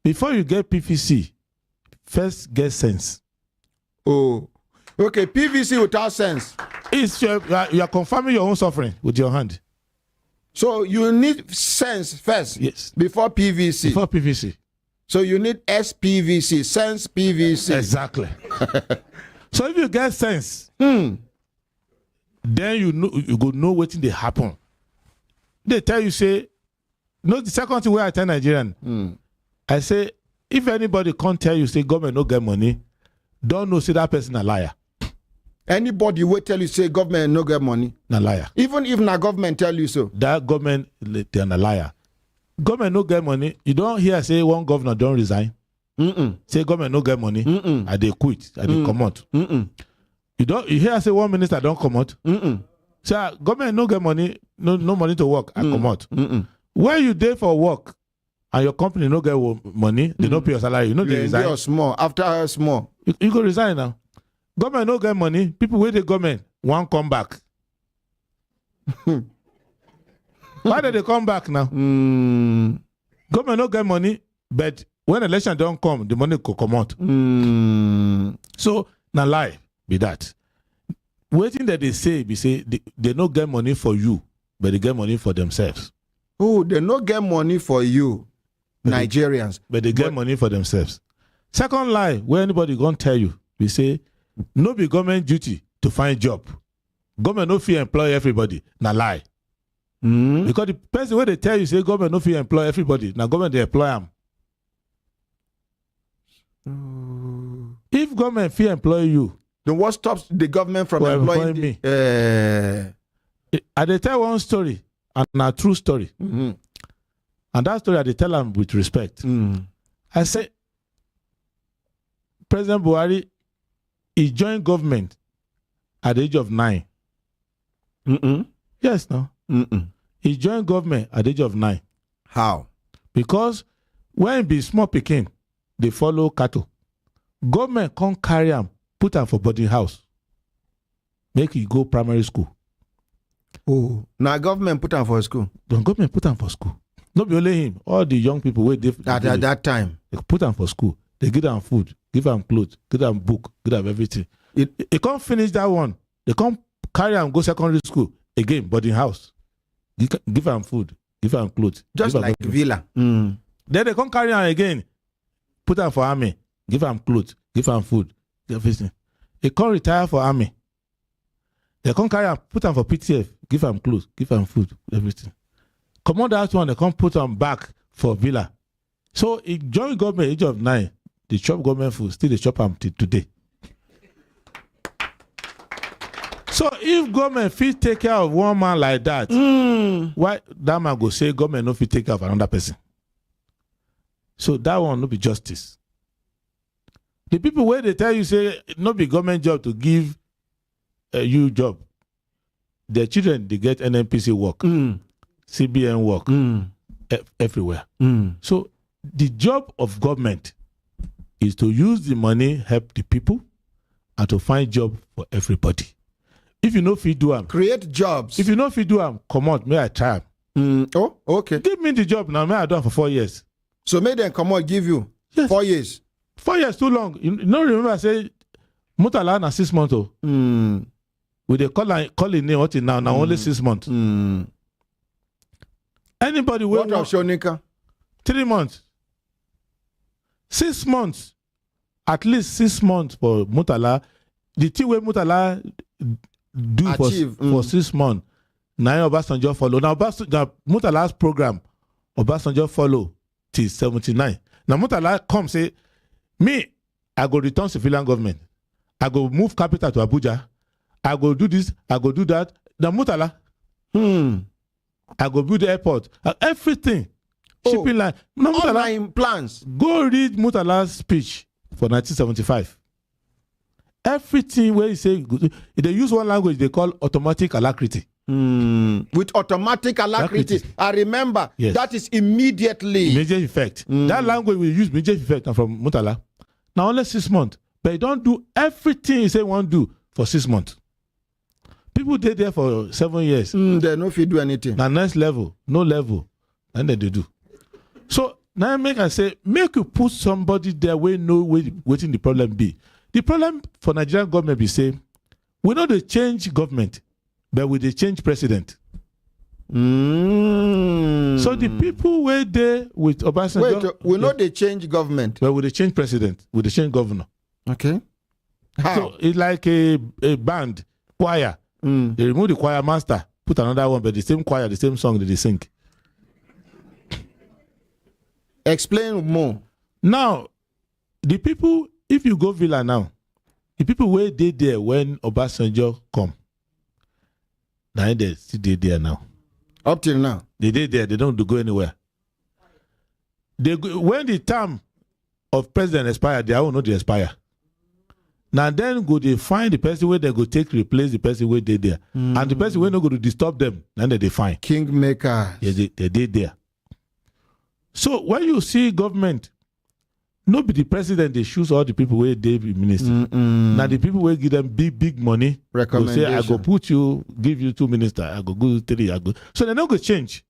Before you get PVC, first get sense. Oh, okay. PVC without sense. It's you are confirming your own suffering with your hand. So you need sense first. Yes. Before PVC. Before PVC. So you need SPVC, sense PVC. Exactly. So if you get sense, then you go know what they happen. They tell you say, no. The second thing where I tell Nigerian, I say if anybody can't tell you say government no get money, don't know say that person a liar. Anybody will tell you say government no get money, na liar. Even if na government tell you so, that government they are a liar. Government no get money. You don't hear say one governor don't resign. Say government no get money. And they quit. And they come out. You hear say one minister don't come out. Say government no get money. No money to work. And come out. Where you there for work and your company no get money, they don't pay your salary. You know they resign. Small after small. You go resign now. Government no get money. People with the government want come back. Why did they come back now? Government no get money, but when election don't come, the money could come out. So now lie be that. Waiting that they say, they no get money for you, but they get money for themselves. Oh, they no get money for you, Nigerians. But they get money for themselves. Second lie, where anybody gonna tell you, we say, no be government duty to find job. Government no fee employ everybody. Now lie. Because the person where they tell you say government no fee employ everybody, now government they employ them. If government fee employ you, then what stops the government from employing me? I they tell one story, and a true story. And that story I they tell them with respect. I say, President Buhari, he joined government at the age of 9. Yes, no. He joined government at the age of 9. How? Because when he be small pikin, they follow cattle. Government can't carry him, put him for boarding house. Make he go primary school. Oh, now government put him for school. The government put him for school. Not be only him. All the young people wait at that time. They put him for school. They give them food, give them clothes, give them book, give them everything. They can't finish that one. They can't carry him go secondary school again, boarding house. Give them food, give them clothes. Just like villa. Then they can't carry him again. Put him for army, give him clothes, give him food, everything. They can't retire for army. They can't carry him, put him for PTF, give him clothes, give him food, everything. Come on, that one, they can't put him back for villa. So he joined government age of 9. They chop government food, still they chop him till today. So if government fit take care of one man like that, why that man go say government no fit take care of another person? So that one no be justice. The people where they tell you say no be government job to give you job, their children they get NNPC work, CBN work, everywhere. So the job of government is to use the money, help the people, and to find job for everybody. If you know if you do them, create jobs. If you know if you do them, come out, may I try them. Oh, okay. Give me the job now, may I do them for 4 years. So may them come out, give you 4 years. 4 years too long. You know, remember I say Mutala na 6 months. With the calling name what now only 6 months. Anybody will what of Shonika? 3 months. 6 months. At least 6 months for Mutala. The thing where Mutala do for 6 months. Now Obasanjo follow. Now Mutala's program, Obasanjo follow till 79. Now Mutala come say, me, I go return civilian government. I go move capital to Abuja. I go do this, I go do that. Now Mutala, I go build the airport. Everything. Shipping line. No, Mutala in plans. Go read Mutala's speech for 1975. Everything where he say, they use one language they call automatic alacrity. With automatic alacrity. I remember that is immediate effect. That language we use immediate effect from Mutala. Now only 6 months. But he don't do everything he say he want do for 6 months. People did there for 7 years. They no fit do anything. Now next level, no level. And then they do. So now I say, make you put somebody there where know waiting the problem be. The problem for Nigerian government be say, we know they change government, but we they change president. So the people were there with Obasanjo. Wait, we know they change government. But we they change president, we they change governor. Okay. How? So it's like a band, choir. They remove the choir master, put another one, but the same choir, the same song that they sing. Explain more. Now, the people, if you go Villa now, the people were they there when Obasanjo come. Now they still there now. Up till now. They did there, they don't go anywhere. When the term of president expire, they all know they expire. Now then go they find the person where they go take replace the person where they there. And the person where not going to disturb them, then they find. Kingmaker. Yeah, they did there. So when you see government, not be the president, they choose all the people where they be minister. Now the people will give them big money. Recommendation. Say, I go put you, give you 2 ministers, I go 3, I go. So they're not going to change.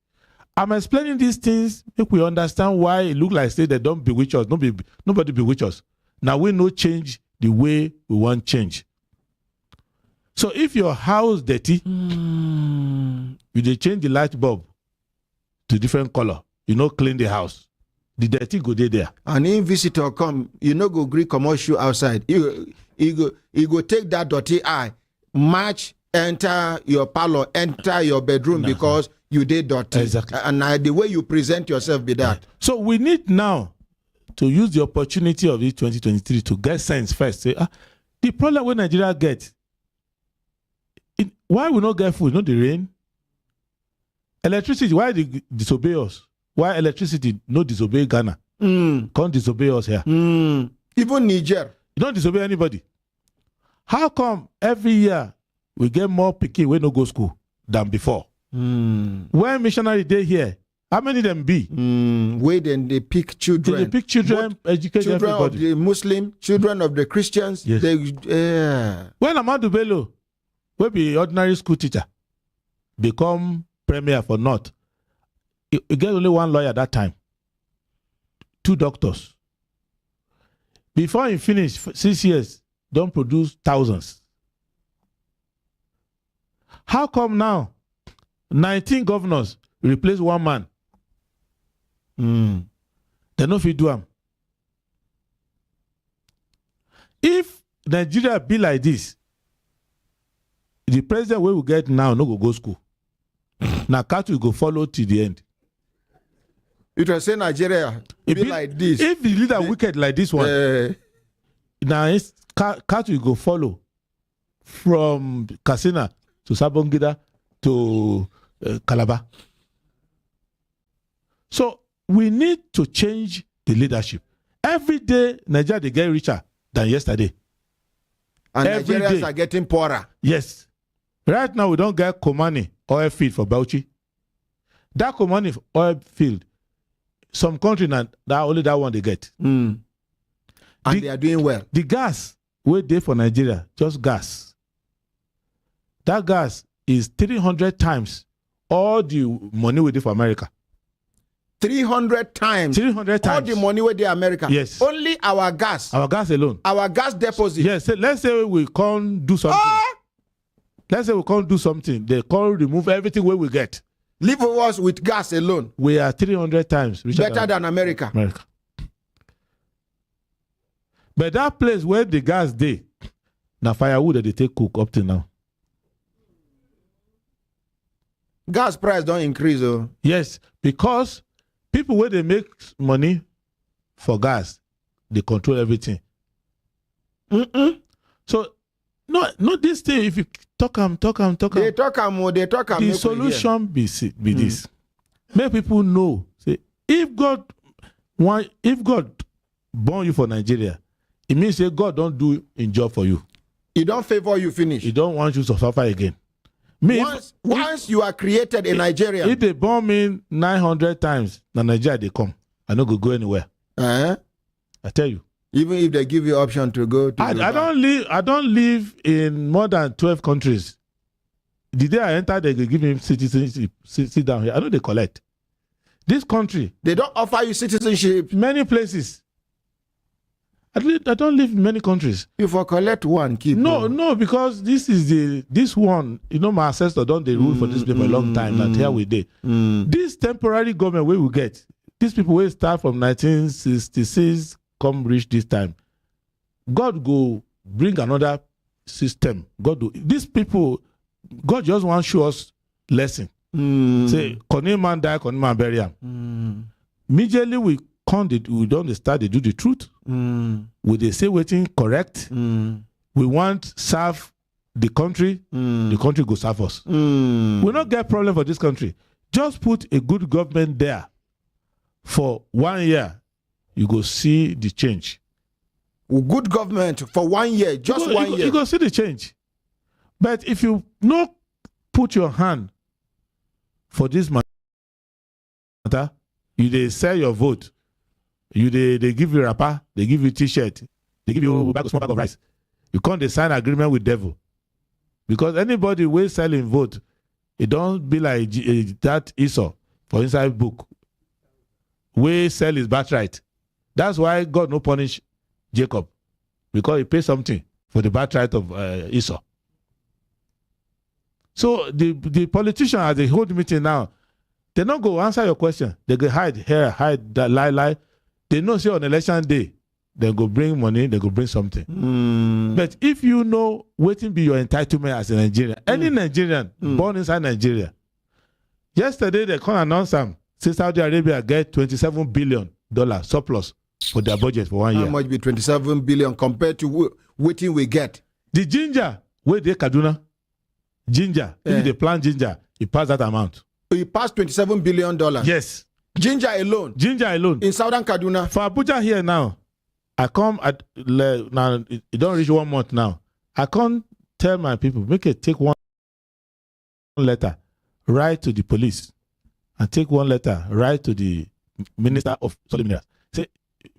I'm explaining these things, make we understand why it look like say they don't bewitch us. Nobody bewitch us. Now we no change the way we want change. So if your house dirty, you dey change the light bulb to different color. You know, clean the house. The dirty go there. And if visitor come, you know go gree commercial outside. You go take that dirty eye, match, enter your parlor, enter your bedroom because you did dirty. Exactly. And the way you present yourself be that. Right. So we need now to use the opportunity of this 2023 to get sense first. Say, the problem with Nigeria get, why we not get food? Not the rain. Electricity, why they disobey us? Why electricity not disobey Ghana? Can't disobey us here. Even Niger. You don't disobey anybody. How come every year we get more pikin when no go school than before? When missionary day here, how many of them be? Where then they pick children. They pick children, educate children everybody. Of the Muslim, children of the Christians. Yes. When Amadu Bello, we be ordinary school teacher, become premier for North, you get only 1 lawyer that time, 2 doctors. Before he finish 6 years, don't produce thousands. How come now 19 governors replace 1 man? They no fit do am. If Nigeria be like this, the president we will get now no go school. Now cattle go follow till the end. It was say Nigeria be like this. If the leader wicked like this one, now cattle go follow from Katsina to Sabongida to Calabar. So we need to change the leadership. Every day, Nigeria they get richer than yesterday. And every Nigerians day are getting poorer. Yes. Right now, we don't get Komani oil field for Bauchi. That Komani oil field, some country now, that only that one they get. And they are doing well. The gas we dey for Nigeria, just gas. That gas is 300 times all the money we dey for America. 300 times. 300 times. All the money we dey America. Yes. Only our gas. Our gas alone. Our gas deposit. Yes. So let's say we can't do something. Let's say we can't do something. They can't remove everything we get. Leave us with gas alone. We are 300 times richer better than America. But that place where the gas dey, na firewood that they take cook up till now. Gas price don't increase, oh. Yes, because people where they make money for gas, they control everything. So, no this thing. If you talk am. They talk am. The solution be this. Make people know. Say, if God born you for Nigeria, it means say God don't do in job for you. He don't favor you finish. He don't want you to suffer again. Once you are created in Nigeria. If they born me 900 times, na Nigeria they come. I no go anywhere. I tell you. Even if they give you option to go to I don't live in more than 12 countries. The day I enter, they give me citizenship. Sit down here. I know they collect. This country, they don't offer you citizenship. Many places. I don't live in many countries. You for collect one, keep no, because this one, my ancestors don't they rule for this people a long time. That here we did. This temporary government we will get. These people will start from 1966, come reach this time. God go bring another system. These people, God just want to show us lesson. Say, Koni man die, Koni man bury him. Immediately we don't start to do the truth. We they say waiting correct. We want serve the country. The country go serve us. We not get problem for this country. Just put a good government there for 1 year. You go see the change. Good government for 1 year, just 1 year. You go see the change. But if you not put your hand for this matter, they sell your vote. They give you wrapper, they give you t-shirt, they give you a small bag of rice. You can't sign agreement with devil. Because anybody will selling vote, it don't be like that Esau for inside book. We sell his birthright. That's why God no punish Jacob. Because he paid something for the birthright of Esau. So the politician as they hold meeting now, they don't go answer your question. They go hide here, hide that lie. They know say on election day, they go bring money, they go bring something. But if you know waiting be your entitlement as a Nigerian, any Nigerian born inside Nigeria, yesterday they come announce them, say Saudi Arabia get $27 billion surplus for their budget for 1 year. How much be 27 billion compared to waiting we get? The ginger, where they Kaduna, ginger, if they plant ginger, it pass that amount. It passed $27 billion. Yes. Ginger alone. In southern Kaduna. For Abuja here now, I come now it don't reach 1 month now. I can't tell my people, take one letter, write to the police, and take one letter, write to the Minister of Solid Minerals. Say,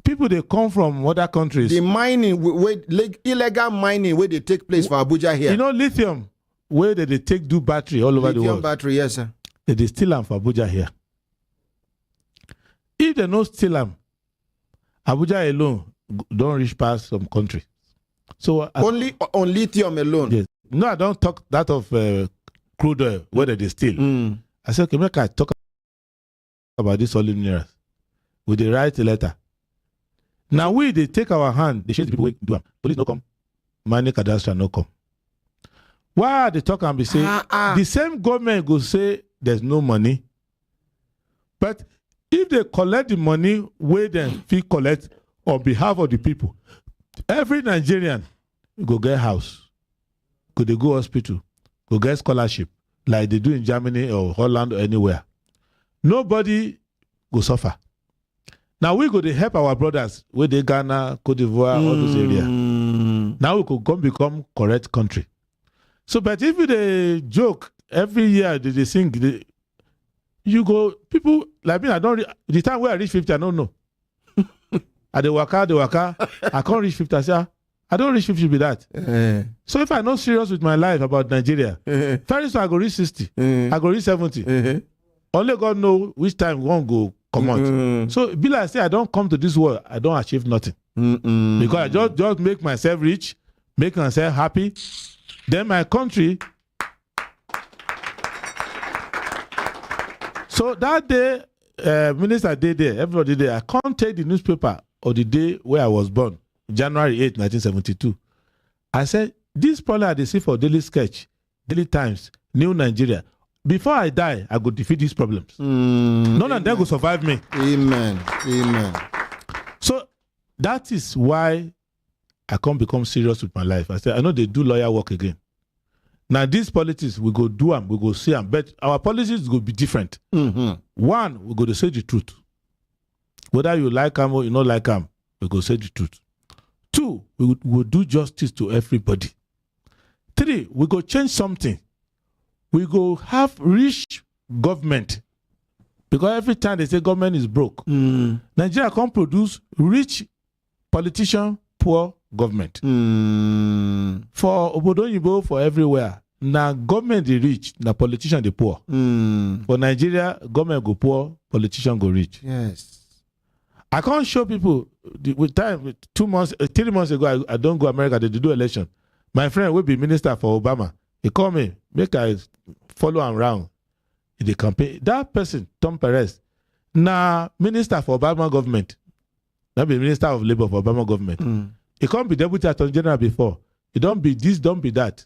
people they come from other countries. The mining, illegal mining where they take place for Abuja here. Lithium, where they take do battery all over the world. Lithium battery, yes, sir. They steal them for Abuja here. If they don't steal them, Abuja alone don't reach past some country. So only on lithium alone. Yes. No, I don't talk that of crude oil, whether they steal. I said, okay, make I talk about this solid minerals. We they write a letter. Now they take our hand, they show the people we do them. Police no come. Mining cadastre no come. Why are they talking and be saying the same government go say there's no money? But if they collect the money where they feel collect on behalf of the people, every Nigerian go get house, go they go hospital, go get scholarship, like they do in Germany or Holland or anywhere. Nobody go suffer. Now we go to help our brothers where they Ghana, Cote d'Ivoire, all those areas. Now we could become correct country. So, but if they joke every year, they sing, you go, people like me, the time where I reach 50, I don't know. At the waka, I can't reach 50. I say, I don't reach 50 with that. So if I'm not serious with my life about Nigeria, very soon I go reach 60, I go reach 70. Only God know which time we won't go come out. So be like I say, I don't come to this world, I don't achieve nothing. Because I just make myself rich, make myself happy. Then my country. So that day, Minister Day there, everybody there, I can't take the newspaper of the day where I was born, January 8, 1972. I said, this problem I see for Daily Sketch, Daily Times, New Nigeria. Before I die, I go defeat these problems. None of them will survive me. Amen. Amen. So that is why I can't become serious with my life. I said, I know they do lawyer work again. Now, these politics, we go do them, we go see them, but our policies will be different. One, we go to say the truth. Whether you like them or you don't like them, we go say the truth. Two, we will do justice to everybody. Three, we go change something. We go have rich government. Because every time they say government is broke, Nigeria can't produce rich politician, poor government. For Obodoyibo, for everywhere. Now government is rich, now politician the poor. For Nigeria, government go poor, politician go rich. Yes. I can't show people with time. 3 months ago, I don't go America. They do election. My friend will be minister for Obama. He call me, make I follow him around in the campaign. That person, Tom Perez, now minister for Obama government. That be minister of labor for Obama government. He can't be deputy attorney general before. He don't be this, don't be that.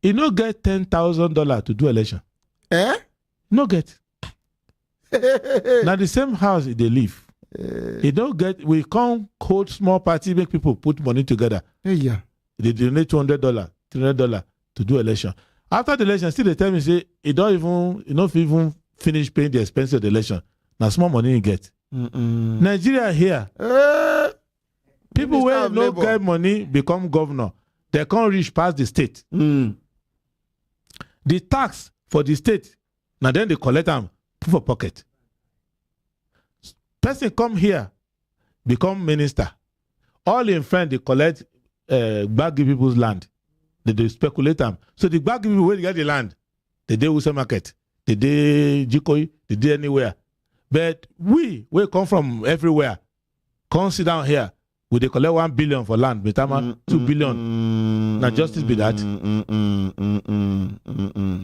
He no get $10,000 to do election. No get. Now the same house they live. He don't get. We can't hold small party, make people put money together. Yeah. They donate $200, $300 to do election. After the election, still they tell me say he don't even finish paying the expense of the election. Now small money he get. Nigeria here. People where no get money become governor. They can't reach past the state. The tax for the state, now then they collect them, put for pocket. Person come here, become minister. All in friend, they collect baggy people's land. They speculate them. So the baggy people, where they get the land, they do Wuse market, they do Jikoi, they do anywhere. But we come from everywhere, come sit down here, we they collect 1 billion for land, Betama 2 billion. Now justice be that.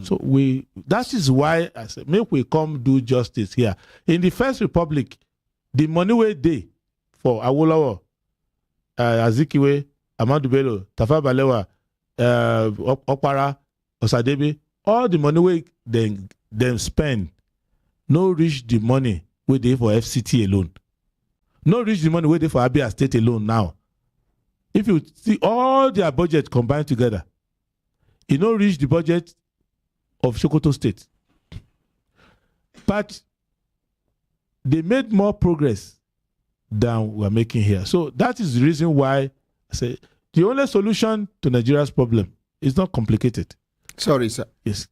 So that is why I said, make we come do justice here. In the First Republic, the money we day for Awolowo, Azikiwe, Ahmadu Bello, Tafawa Balewa, Okpara, Osadebe, all the money we them spend, no reach the money we dey for FCT alone. No reach the money we dey for Abia State alone now. If you see all their budget combined together, it no reach the budget of Sokoto State. But they made more progress than we're making here. So that is the reason why I say the only solution to Nigeria's problem is not complicated. Sorry, sir. Yes.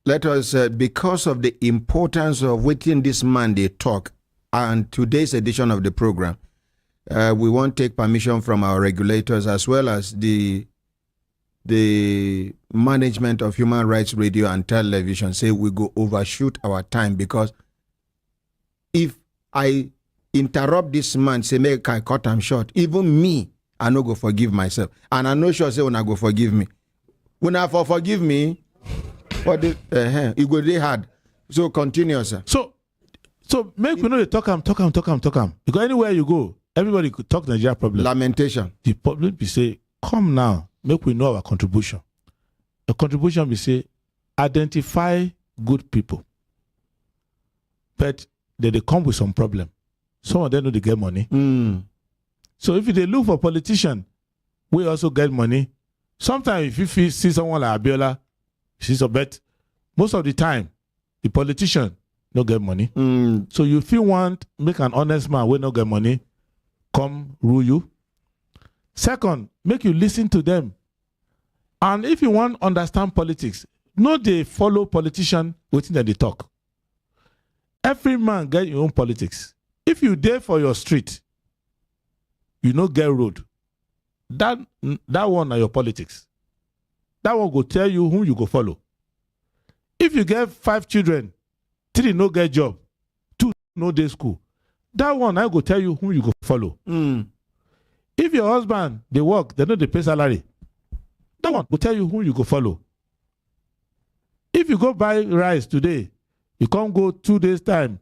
Let us, because of the importance of waiting this Monday talk and today's edition of the program, we won't take permission from our regulators as well as the management of Human Rights Radio and Television say we go overshoot our time, because if I interrupt this man, say make I cut him short, even me, I no go forgive myself. And I'm not sure say when I go forgive me. When I forgive me, what it go really hard. So continue, sir. So make we know they talk am. Because anywhere you go, everybody could talk Nigeria problem. Lamentation. The problem be say, come now, make we know our contribution. The contribution be say, identify good people. But they come with some problem. Some of them know they get money. So if they look for politician, we also get money. Sometimes if you see someone like Abiola, she's a bet. Most of the time, the politician no get money. So if you want make an honest man will not get money, come rule you. Second, make you listen to them. And if you want to understand politics, no they follow politician waiting that they talk. Every man get your own politics. If you there for your street, you no get road. That one are your politics. That one go tell you whom you go follow. If you get 5 children, 3 no get job, 2 no day school, that one I go tell you whom you go follow. If your husband they work, they know they pay salary, that one go tell you whom you go follow. If you go buy rice today, you can't go 2 days time,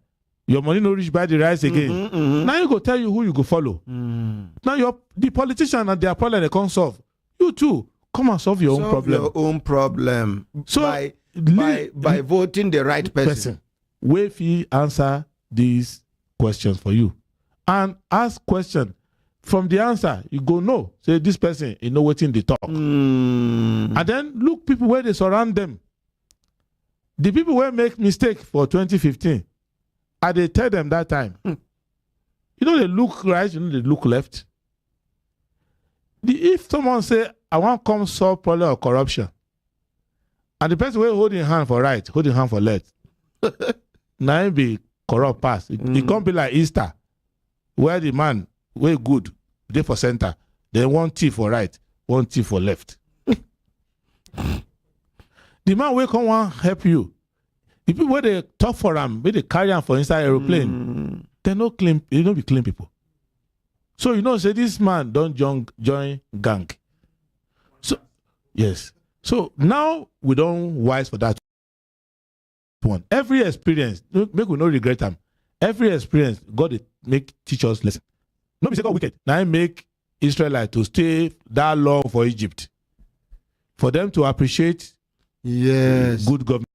your money no reach buy the rice again. Now you go tell you who you go follow. Now the politician and their problem they can't solve. You too, come and solve your own problem. Your own problem. So by voting the right person. Wait if he answer these questions for you. And ask question. From the answer, you go no. Say this person is not waiting the talk. And then look people where they surround them. The people who make mistake for 2015, I they tell them that time. You know they look right, you know they look left. If someone say, I want to come solve problem of corruption, and the person will hold in hand for right, hold in hand for left, now it be corrupt pass. It can't be like Easter, where the man way good, they for center. Then one T for right, one T for left. The man will come and help you. The people where they talk for them, where they carry them for inside aeroplane, they no clean, they don't be clean people. So you know, say this man don't join gang. So yes. So now we don't wise for that one. Every experience, make we no regret them. Every experience, God make teach us lesson. No be say God wicked. Now I make Israelites to stay that long for Egypt. For them to appreciate good government.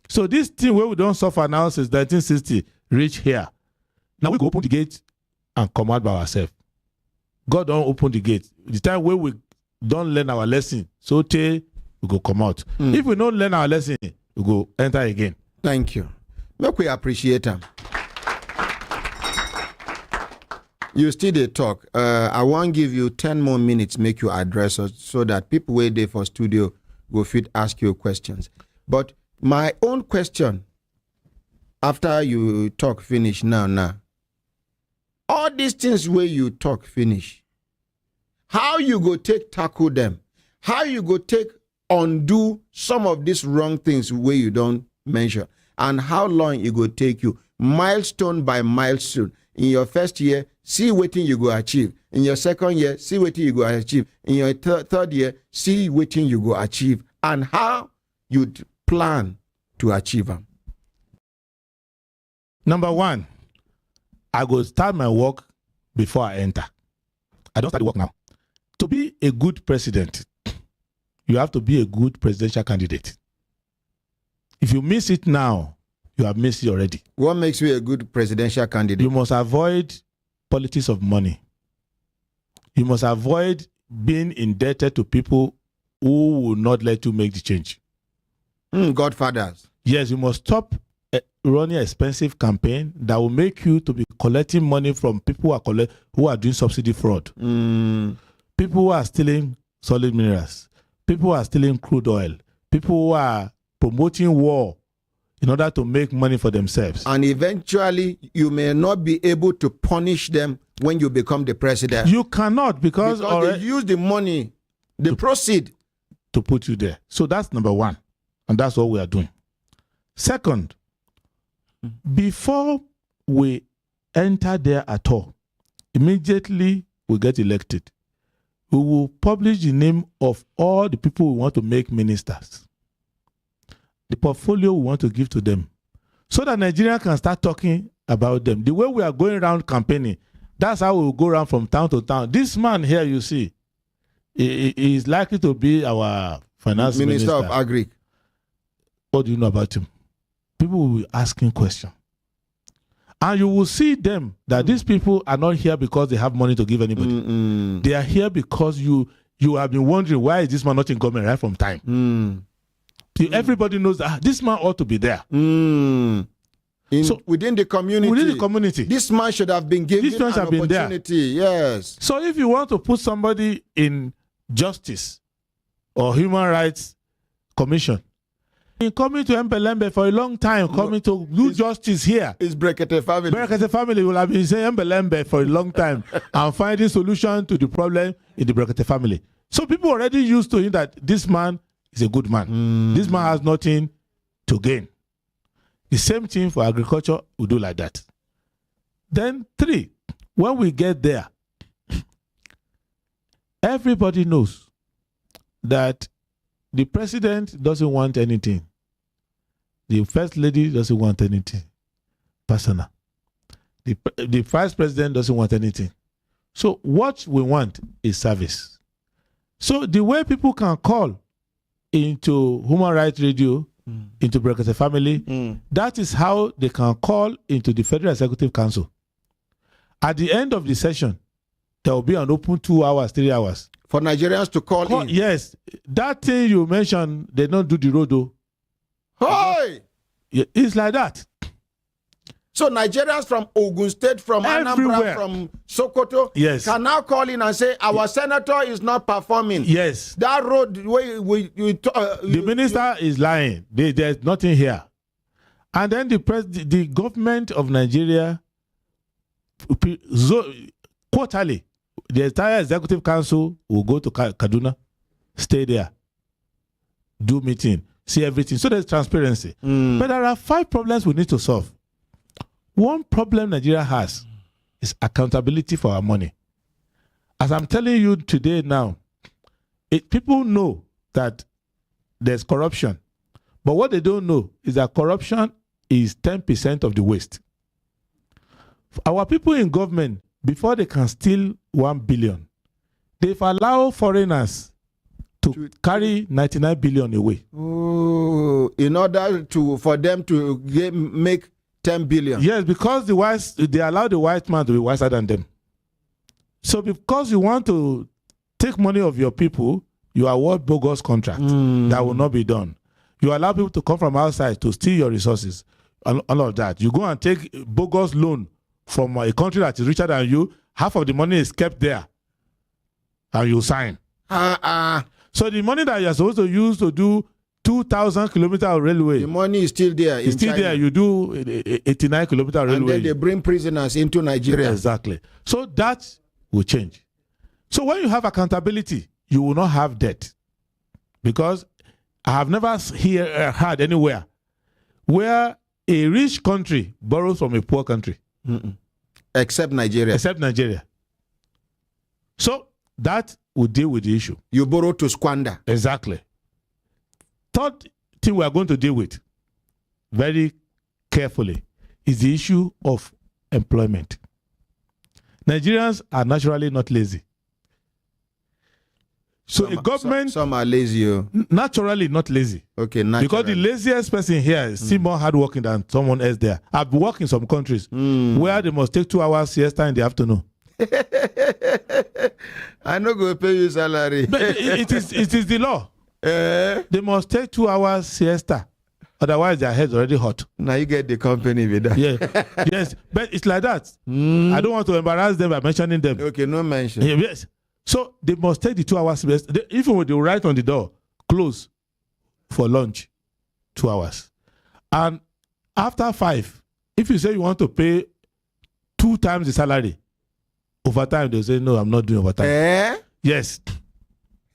So this thing where we don't suffer now since 1960 reach here. Now we go open the gate and come out by ourselves. God don't open the gate. The time where we don't learn our lesson, so we go come out. If we don't learn our lesson, we go enter again. Thank you. Look, we appreciate them. You still dey talk. I want give you 10 more minutes, make you address us so that people wait there for studio go fit ask you questions. But my own question, after you talk finish now, all these things where you talk finish, how you go tackle them? How you go undo some of these wrong things where you don't mention? And how long it go take you, milestone by milestone? In your first year, see what you go achieve. In your second year, see what you go achieve. In your third year, see what you go achieve. And how you plan to achieve them. Number one, I go start my work before I enter. I don't start the work now. To be a good president, you have to be a good presidential candidate. If you miss it now, you have missed it already. What makes you a good presidential candidate? You must avoid politics of money. You must avoid being indebted to people who will not let you make the change. Godfathers. Yes, you must stop running an expensive campaign that will make you to be collecting money from people who are doing subsidy fraud. People who are stealing solid minerals. People who are stealing crude oil. People who are promoting war in order to make money for themselves. And eventually, you may not be able to punish them when you become the president. You cannot because they use the money, the proceed, to put you there. So that's number one. And that's what we are doing. Second, before we enter there at all, immediately we get elected, we will publish the name of all the people we want to make ministers, the portfolio we want to give to them, so that Nigeria can start talking about them. The way we are going around campaigning, that's how we will go around from town to town. This man here, you see, he is likely to be our finance minister of Agri. What do you know about him? People will be asking questions. And you will see them that these people are not here because they have money to give anybody. They are here because you have been wondering, why is this man not in government right from time? Everybody knows that this man ought to be there. Within the community. This man should have been given an opportunity. Yes. So if you want to put somebody in justice or human rights commission, been coming to Embelembe for a long time, coming to do justice here. It's Brekete family. Brekete family will have been saying Embelembe for a long time and finding solution to the problem in the Brekete family. So people already used to it that this man is a good man. This man has nothing to gain. The same thing for agriculture, we do like that. Then 3, when we get there, everybody knows that the president doesn't want anything. The first lady doesn't want anything personal. The vice president doesn't want anything. So what we want is service. So the way people can call into Human Rights Radio, into Brekete family, that is how they can call into the Federal Executive Council. At the end of the session, there will be an open 2 hours, 3 hours. For Nigerians to call in? Yes. That thing you mentioned, they don't do the road though. Hey! It's like that. So Nigerians from Ogun State, from Anambra, from Sokoto, can now call in and say, our senator is not performing. Yes. That road, the minister is lying. There's nothing here. And then the government of Nigeria quarterly, the entire executive council will go to Kaduna, stay there, do meeting, see everything. So there's transparency. But there are 5 problems we need to solve. One problem Nigeria has is accountability for our money. As I'm telling you today now, people know that there's corruption. But what they don't know is that corruption is 10% of the waste. Our people in government, before they can steal 1 billion, they've allowed foreigners to carry 99 billion away. Oh, in order for them to make 10 billion. Yes, because they allow the white man to be wiser than them. So because you want to take money of your people, you award bogus contract. That will not be done. You allow people to come from outside to steal your resources, all of that. You go and take bogus loan from a country that is richer than you. Half of the money is kept there, and you sign. So the money that you're supposed to use to do 2,000 kilometers of railway, the money is still there. It's still there. You do 89 kilometers railway. And then they bring prisoners into Nigeria. Exactly. So that will change. So when you have accountability, you will not have debt. Because I have never heard anywhere where a rich country borrows from a poor country. Except Nigeria. Except Nigeria. So that will deal with the issue. You borrow to squander. Exactly. Third thing we are going to deal with very carefully is the issue of employment. Nigerians are naturally not lazy. So a government... Some are lazy. Naturally not lazy. Okay, naturally. Because the laziest person here is still more hardworking than someone else there. I've worked in some countries where they must take 2 hours siesta in the afternoon. I no go pay you salary. But it is the law. They must take 2 hours siesta. Otherwise, their head's already hot. Now you get the company with that. Yeah. Yes, but it's like that. I don't want to embarrass them by mentioning them. Okay, no mention. Yes. So they must take the 2 hours rest. Even when they write on the door, close for lunch, 2 hours. And after 5, if you say you want to pay 2 times the salary, overtime, they'll say, no, I'm not doing overtime. Yes.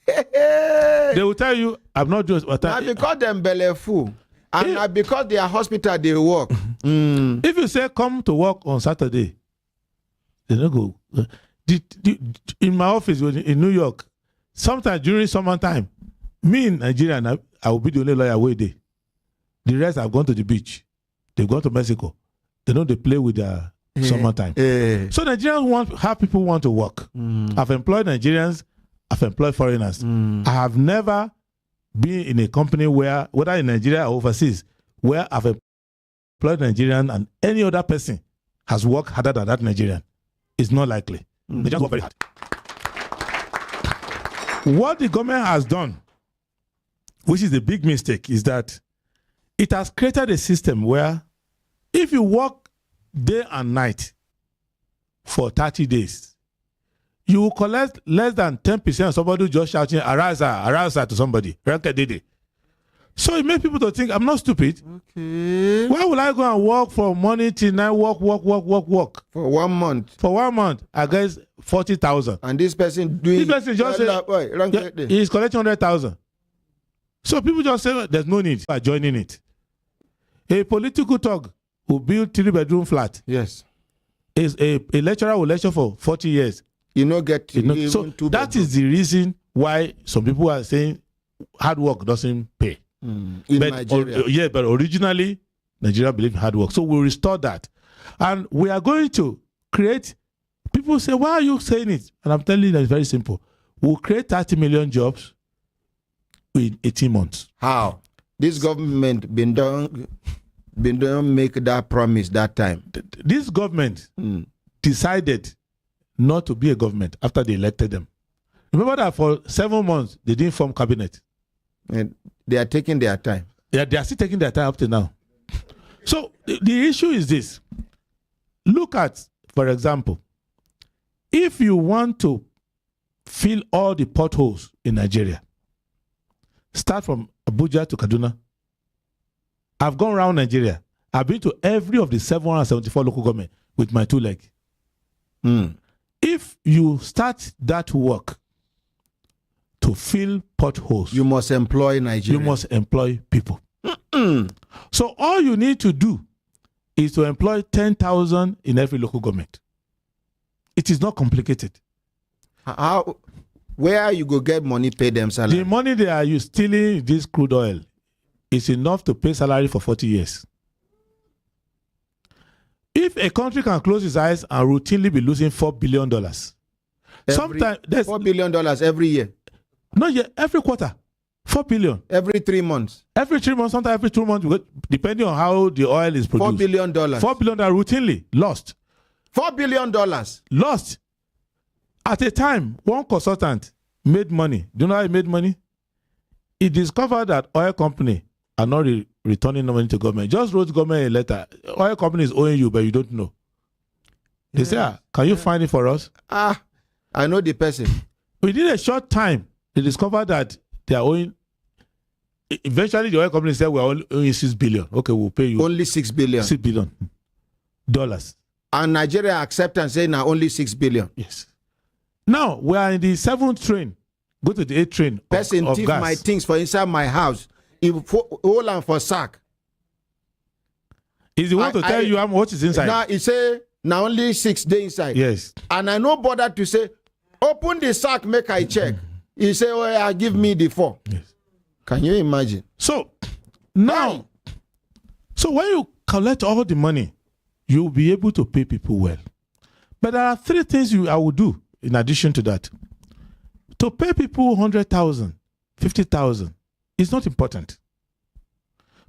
They will tell you, I'm not doing overtime. Now because them belly full. And because they are hospital, they work. If you say, come to work on Saturday, they don't go. In my office in New York, sometimes during summertime, me in Nigeria, I will be the only lawyer away there. The rest have gone to the beach. They've gone to Mexico. They know they play with their summertime. So Nigerians how people want to work. I've employed Nigerians, I've employed foreigners. I have never been in a company where, whether in Nigeria or overseas, where I've employed Nigerian and any other person has worked harder than that Nigerian. It's not likely. They just work very hard. What the government has done, which is a big mistake, is that it has created a system where if you work day and night for 30 days, you will collect less than 10% of somebody just shouting, arise to somebody. So it makes people to think, I'm not stupid. Okay. Why would I go and work for money till night, work? For 1 month. For 1 month, I guess 40,000. And this person doing... This person just say, he's collecting 100,000. So people just say, there's no need for joining it. A political thug who build 3-bedroom flat. Yes. Is a lecturer will lecture for 40 years. You know, even so that is the reason why some people are saying hard work doesn't pay. In Nigeria. But originally, Nigeria believed in hard work. So we'll restore that. And we are going to create, people say, why are you saying it? And I'm telling you that it's very simple. We'll create 30 million jobs in 18 months. How? This government don't make that promise that time. This government decided not to be a government after they elected them. Remember that for 7 months, they didn't form cabinet. And they are taking their time. Yeah, they are still taking their time up to now. So the issue is this. Look at, for example, if you want to fill all the potholes in Nigeria, start from Abuja to Kaduna. I've gone around Nigeria. I've been to every of the 774 local government with my 2 legs. If you start that work to fill potholes, you must employ Nigerians. You must employ people. So all you need to do is to employ 10,000 in every local government. It is not complicated. How? Where you go get money, pay them salary? The money they are stealing this crude oil is enough to pay salary for 40 years. If a country can close its eyes and routinely be losing $4 billion, sometimes there's $4 billion every year. No, yeah, every quarter, 4 billion. Every 3 months. Every 3 months, sometimes every 2 months, depending on how the oil is produced. $4 billion. $4 billion are routinely lost. $4 billion lost. At a time, one consultant made money. Do you know how he made money? He discovered that oil company are not returning money to government. Just wrote government a letter. Oil company is owing you, but you don't know. They say, can you find it for us? I know the person. Within a short time, they discovered that they are owing. Eventually, the oil company said, we're owing $6 billion. Okay, we'll pay you. Only $6 billion. $6 billion. And Nigeria accept and say now only $6 billion. Yes. Now, we are in the 7th train. Go to the 8th train. Person of thief gas. my things for inside my house. If hold on for sack. Is the one to tell you what is inside? Now he say now only 6 days inside. Yes. And I no bother to say, open the sack, make I check. He say, oh yeah, give me the 4. Yes. Can you imagine? So now, so when you collect all the money, you'll be able to pay people well. But there are 3 things I will do in addition to that. To pay people 100,000, 50,000 is not important.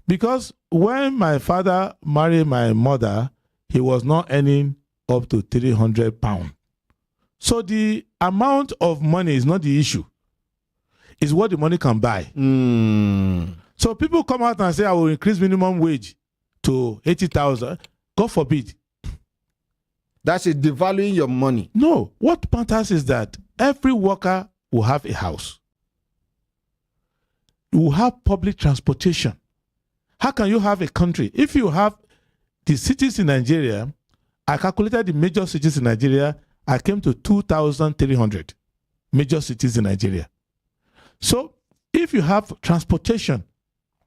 Because when my father married my mother, he was not earning up to 300 pounds. So the amount of money is not the issue. It's what the money can buy. So people come out and say, I will increase minimum wage to 80,000. God forbid. That is devaluing your money. No. What matters is that every worker will have a house. You will have public transportation. How can you have a country? If you have the cities in Nigeria, I calculated the major cities in Nigeria, I came to 2,300 major cities in Nigeria. So if you have transportation,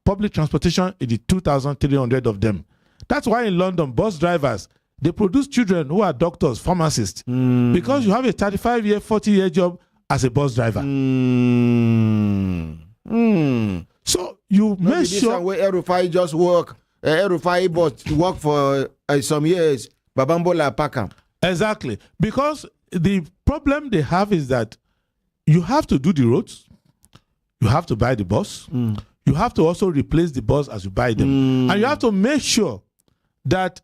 public transportation in the 2,300 of them, that's why in London, bus drivers, they produce children who are doctors, pharmacists, because you have a 35-year, 40-year job as a bus driver. So you make sure where Erufai just work. Erufai but work for some years. Babambola Pakam. Exactly, because the problem they have is that you have to do the roads, you have to buy the bus, you have to also replace the bus as you buy them, and you have to make sure that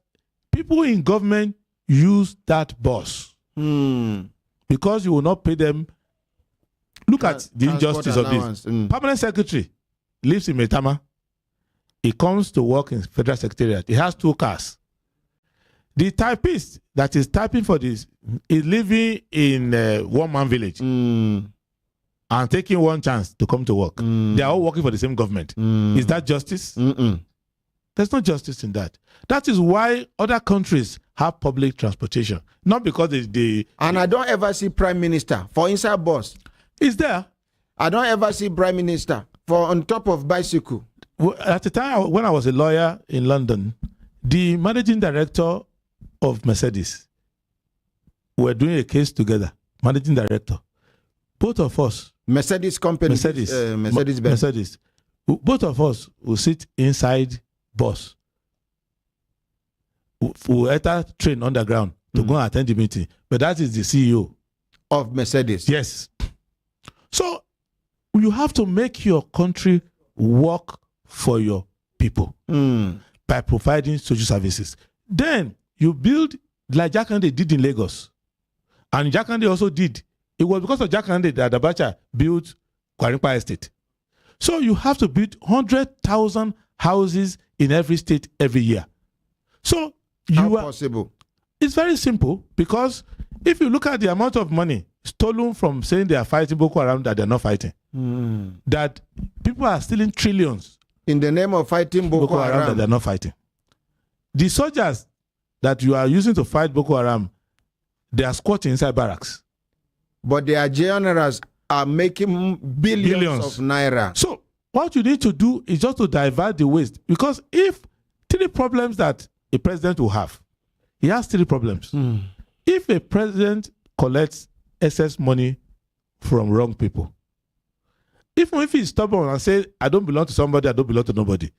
people in government use that bus because you will not pay them. Look at the injustice of this. Permanent secretary lives in Metama. He comes to work in Federal Secretariat. He has 2 cars. The typist that is typing for this is living in one-man village and taking one chance to come to work. They are all working for the same government. Is that justice? There's no justice in that. That is why other countries have public transportation. Not because they and I don't ever see prime minister for inside bus. Is there? I don't ever see prime minister for on top of bicycle. At the time when I was a lawyer in London, the managing director of Mercedes were doing a case together. Managing director. Both of us. Mercedes company. Mercedes. Both of us will sit inside bus. We'll enter train underground to go and attend the meeting. But that is the CEO of Mercedes. Yes. So you have to make your country work for your people by providing social services. Then you build like Jakande did in Lagos. And Jakande also did. It was because of Jakande that Abacha built Kwarimpa Estate. So you have to build 100,000 houses in every state every year. So how possible? It's very simple, because if you look at the amount of money stolen from saying they are fighting Boko Haram that they're not fighting, that people are stealing trillions in the name of fighting Boko Haram that they're not fighting. The soldiers that you are using to fight Boko Haram, they are squatting inside barracks. But their generals are making billions of naira. So what you need to do is just to divert the waste. Because if 3 problems that a president will have, he has 3 problems. If a president collects excess money from wrong people, even if he's stubborn and say, I don't belong to somebody, I don't belong to nobody,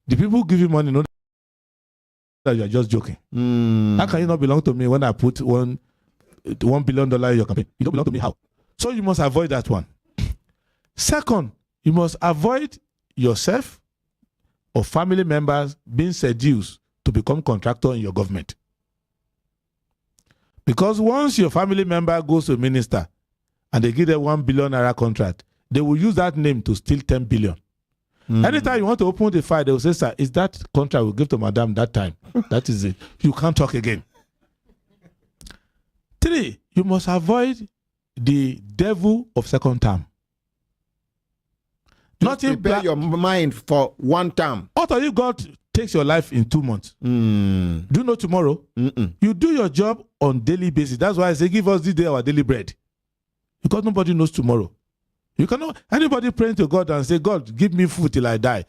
the people who give you money know that you are just joking. How can you not belong to me when I put $1 billion in your campaign? You don't belong to me, how? So you must avoid that one. Second, you must avoid yourself or family members being seduced to become contractor in your government. Because once your family member goes to a minister and they give them $1 billion naira contract, they will use that name to steal 10 billion. Anytime you want to open the file, they will say, sir, is that contract we give to madam that time? That is it. You can't talk again. 3, you must avoid the devil of second term. Nothing prepare your mind for 1 term. After you God takes your life in 2 months. Do you know tomorrow? You do your job on daily basis. That's why I say give us this day our daily bread. Because nobody knows tomorrow. You cannot, anybody praying to God and say, God, give me food till I die.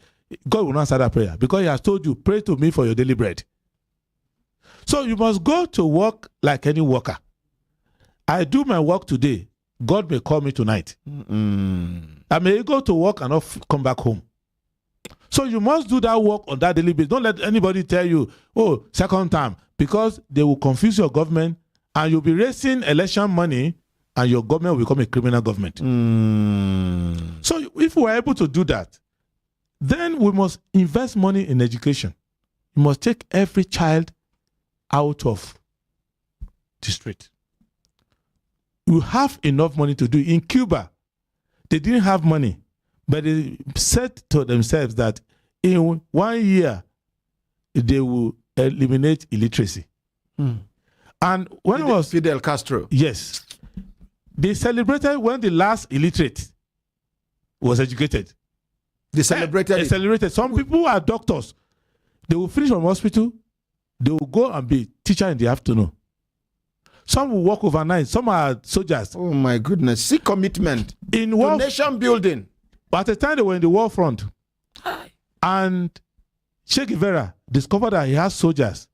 God will not answer that prayer because he has told you, pray to me for your daily bread. So you must go to work like any worker. I do my work today. God may call me tonight. I may go to work and not come back home. So you must do that work on that daily basis. Don't let anybody tell you, oh, second time, because they will confuse your government and you'll be raising election money and your government will become a criminal government. So if we are able to do that, then we must invest money in education. You must take every child out of the street. You have enough money to do it. In Cuba, they didn't have money, but they said to themselves that in 1 year, they will eliminate illiteracy. And when it was Fidel Castro. Yes. They celebrated when the last illiterate was educated. They celebrated. They celebrated. Some people are doctors. They will finish from hospital. They will go and be teacher in the afternoon. Some will work overnight. Some are soldiers. Oh my goodness! See commitment in war, nation building. But at the time they were in the war front, and Che Guevara discovered that he has soldiers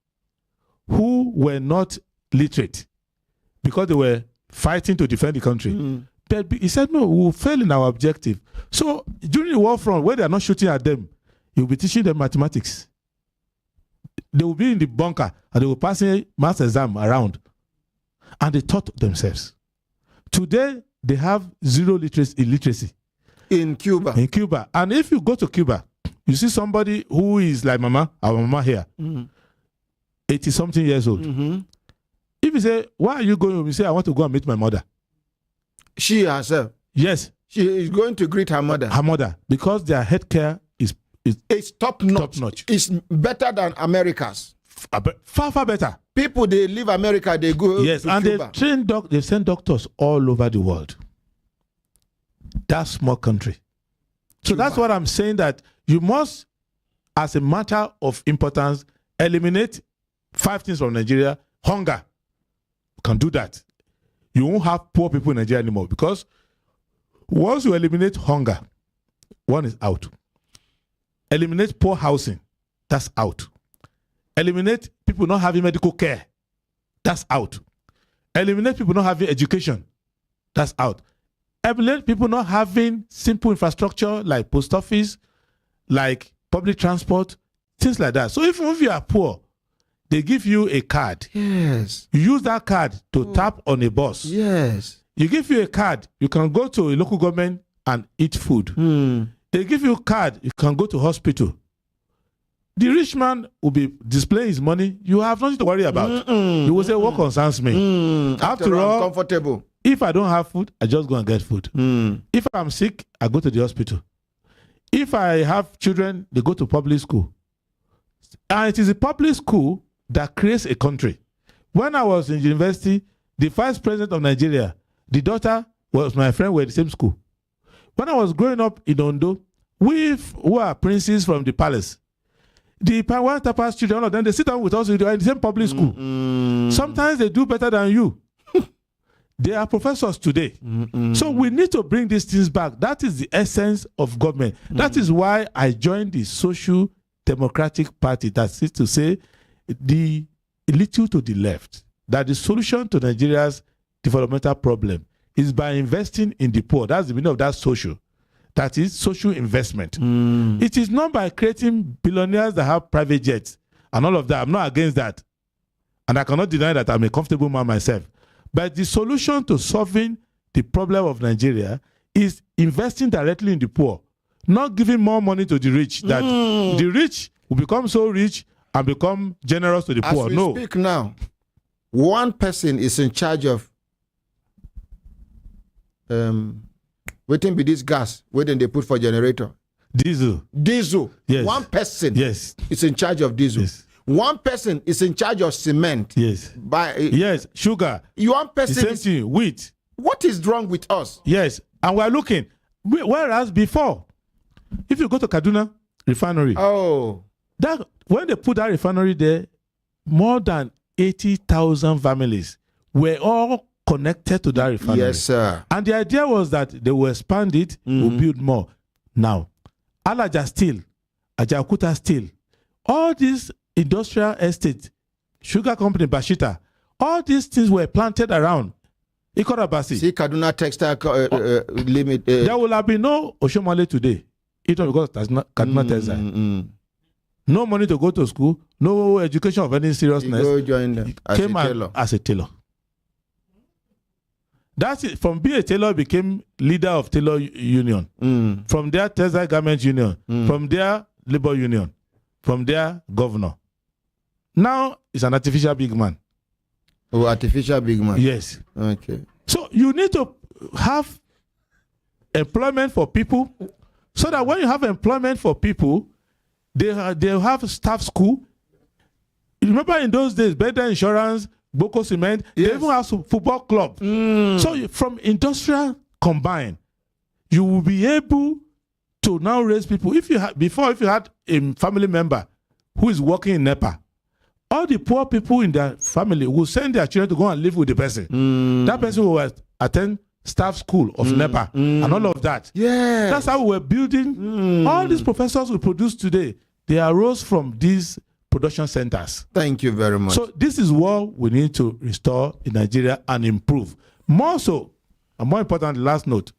who were not literate because they were fighting to defend the country. But he said, no, we will fail in our objective. So during the war front, when they are not shooting at them, he will be teaching them mathematics. They will be in the bunker and they will pass a maths exam around. And they taught themselves. Today, they have zero illiteracy. In Cuba. In Cuba. And if you go to Cuba, you see somebody who is like Mama, our Mama here, 80-something years old. If you say, why are you going home? You say, I want to go and meet my mother. She herself? Yes. She is going to greet her mother? Her mother. Because their healthcare is it's top-notch. It's better than America's. Far, far better. People, they leave America, they go yes, to and Cuba. they send doctors all over the world. That small country. So Cuba. That's what I'm saying, that you must, as a matter of importance, eliminate 5 things from Nigeria. Hunger. You can do that. You won't have poor people in Nigeria anymore, because once you eliminate hunger, one is out. Eliminate poor housing, that's out. Eliminate people not having medical care, that's out. Eliminate people not having education, that's out. Eliminate people not having simple infrastructure like post office, like public transport, things like that. So even if you are poor, they give you a card. Yes. You use that card to tap on a bus. Yes. You give you a card, you can go to a local government and eat food. They give you a card, you can go to hospital. The rich man will be displaying his money. You have nothing to worry about. You will say, what concerns me? After all, I'm comfortable. If I don't have food, I just go and get food. If I'm sick, I go to the hospital. If I have children, they go to public school. And it is a public school that creates a country. When I was in university, the vice president of Nigeria, the daughter was my friend, we were in the same school. When I was growing up in Ondo, we were princes from the palace. The Tapas children, all of them, they sit down with us in the same public school. Sometimes they do better than you. They are professors today. So we need to bring these things back. That is the essence of government. That is why I joined the Social Democratic Party, that is to say, the little to the left, that the solution to Nigeria's developmental problem is by investing in the poor. That's the meaning of that social. That is social investment. It is not by creating billionaires that have private jets and all of that. I'm not against that. And I cannot deny that I'm a comfortable man myself. But the solution to solving the problem of Nigeria is investing directly in the poor, not giving more money to the rich. That the rich will become so rich and become generous to the poor. As we speak now, one person is in charge of waiting be this gas, waiting they put for generator. Diesel. Yes. One person is in charge of diesel. Yes. One person is in charge of cement. Yes. Yes, sugar. One person the same thing, wheat. What is wrong with us? Yes, and we're looking. Whereas before, if you go to Kaduna refinery, that when they put that refinery there, more than 80,000 families were all connected to that refinery. Yes, sir. And the idea was that they will expand it, will build more. Now, Alaja Steel, Ajaokuta Steel, all these industrial estates, sugar company, Bashita, all these things were planted around Ikorabasi. See Kaduna Textile Limit. There will have been no Oshomale today. It's not because that's not Kaduna Textile. No money to go to school, no education of any seriousness. You go join them as came a tailor. As a tailor. That's it. From being a tailor, became leader of tailor union. From there, textile garment union. From there, labor union. From there, governor. Now, it's an artificial big man. Oh, artificial big man. Yes. Okay. So you need to have employment for people, so that when you have employment for people, they'll have staff school. You remember in those days, better insurance, Boko Cement, they even have football club. So from industrial combined, you will be able to now raise people. If you had a family member who is working in NEPA, all the poor people in their family will send their children to go and live with the person. That person will attend staff school of NEPA and all of that. Yeah, that's how we're building. All these professors we produce today, they arose from these production centers. Thank you very much. So this is what we need to restore in Nigeria and improve. More so, and more important, last note,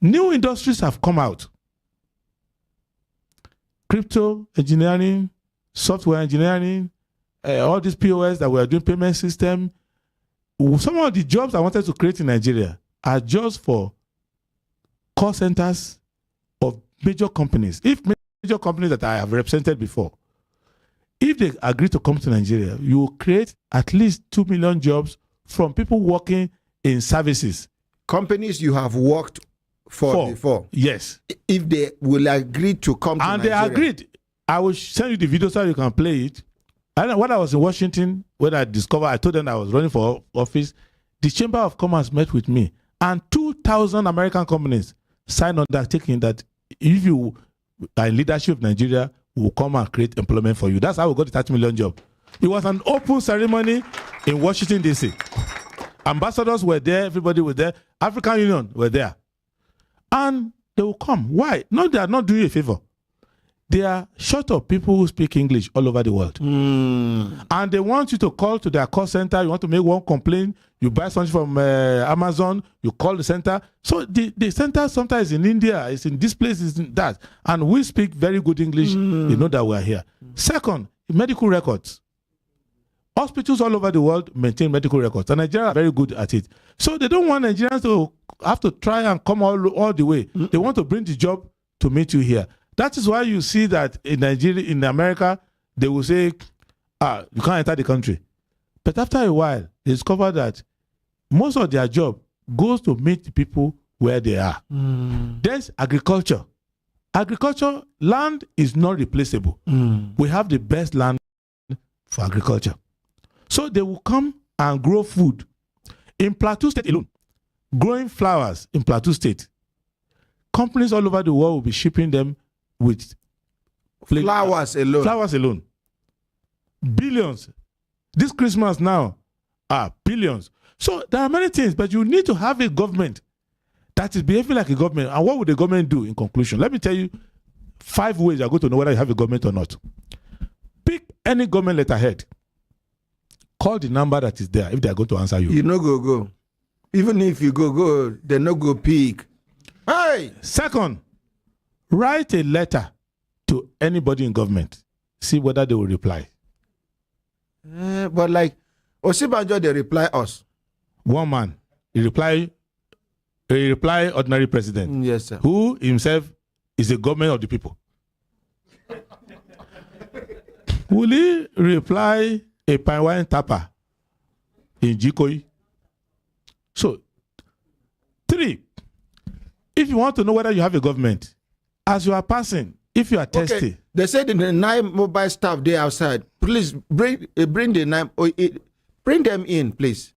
new industries have come out. Crypto engineering, software engineering, all these POS that we are doing, payment system. Some of the jobs I wanted to create in Nigeria are just for call centers of major companies. If major companies that I have represented before, if they agree to come to Nigeria, you will create at least 2 million jobs from people working in services. Companies you have worked for before. Yes. If they will agree to come to Nigeria. And they agreed. I will send you the video so you can play it. And when I was in Washington, when I told them I was running for office, the Chamber of Commerce met with me. And 2,000 American companies signed undertaking that if you are in leadership of Nigeria, will come and create employment for you. That's how we got the 30 million job. It was an open ceremony in Washington, D.C. Ambassadors were there, everybody was there, African Union were there. And they will come. Why? No, they are not doing you a favor. They are short of people who speak English all over the world. And they want you to call to their call center. You want to make one complaint. You buy something from Amazon. You call the center. So the center sometimes is in India. It's in this place. It's in that. And we speak very good English. You know that we are here. Second, medical records. Hospitals all over the world maintain medical records. And Nigeria are very good at it. So they don't want Nigerians to have to try and come all the way. They want to bring the job to meet you here. That is why you see that in Nigeria, in America, they will say, you can't enter the country. But after a while, they discover that most of their job goes to meet the people where they are. There's agriculture. Agriculture, land is not replaceable. We have the best land for agriculture. So they will come and grow food. In Plateau State alone, growing flowers in Plateau State, companies all over the world will be shipping them with flowers alone. Flowers alone. Billions. This Christmas now are billions. So there are many things, but you need to have a government that is behaving like a government. And what would the government do in conclusion? Let me tell you 5 ways you're going to know whether you have a government or not. Pick any government letterhead. Call the number that is there if they are going to answer you. You no go. Even if you go, they no go pick. Hey! Second, write a letter to anybody in government. See whether they will reply. But like, Osibanjo, they reply us. One man, he reply ordinary president. Yes, sir. Who himself is the government of the people. Will he reply a pine wine tapper in Jikoi? So, 3, if you want to know whether you have a government, as you are passing, if you are thirsty. Okay. They said the 9 mobile staff there outside. Please bring the 9. Bring them in, please.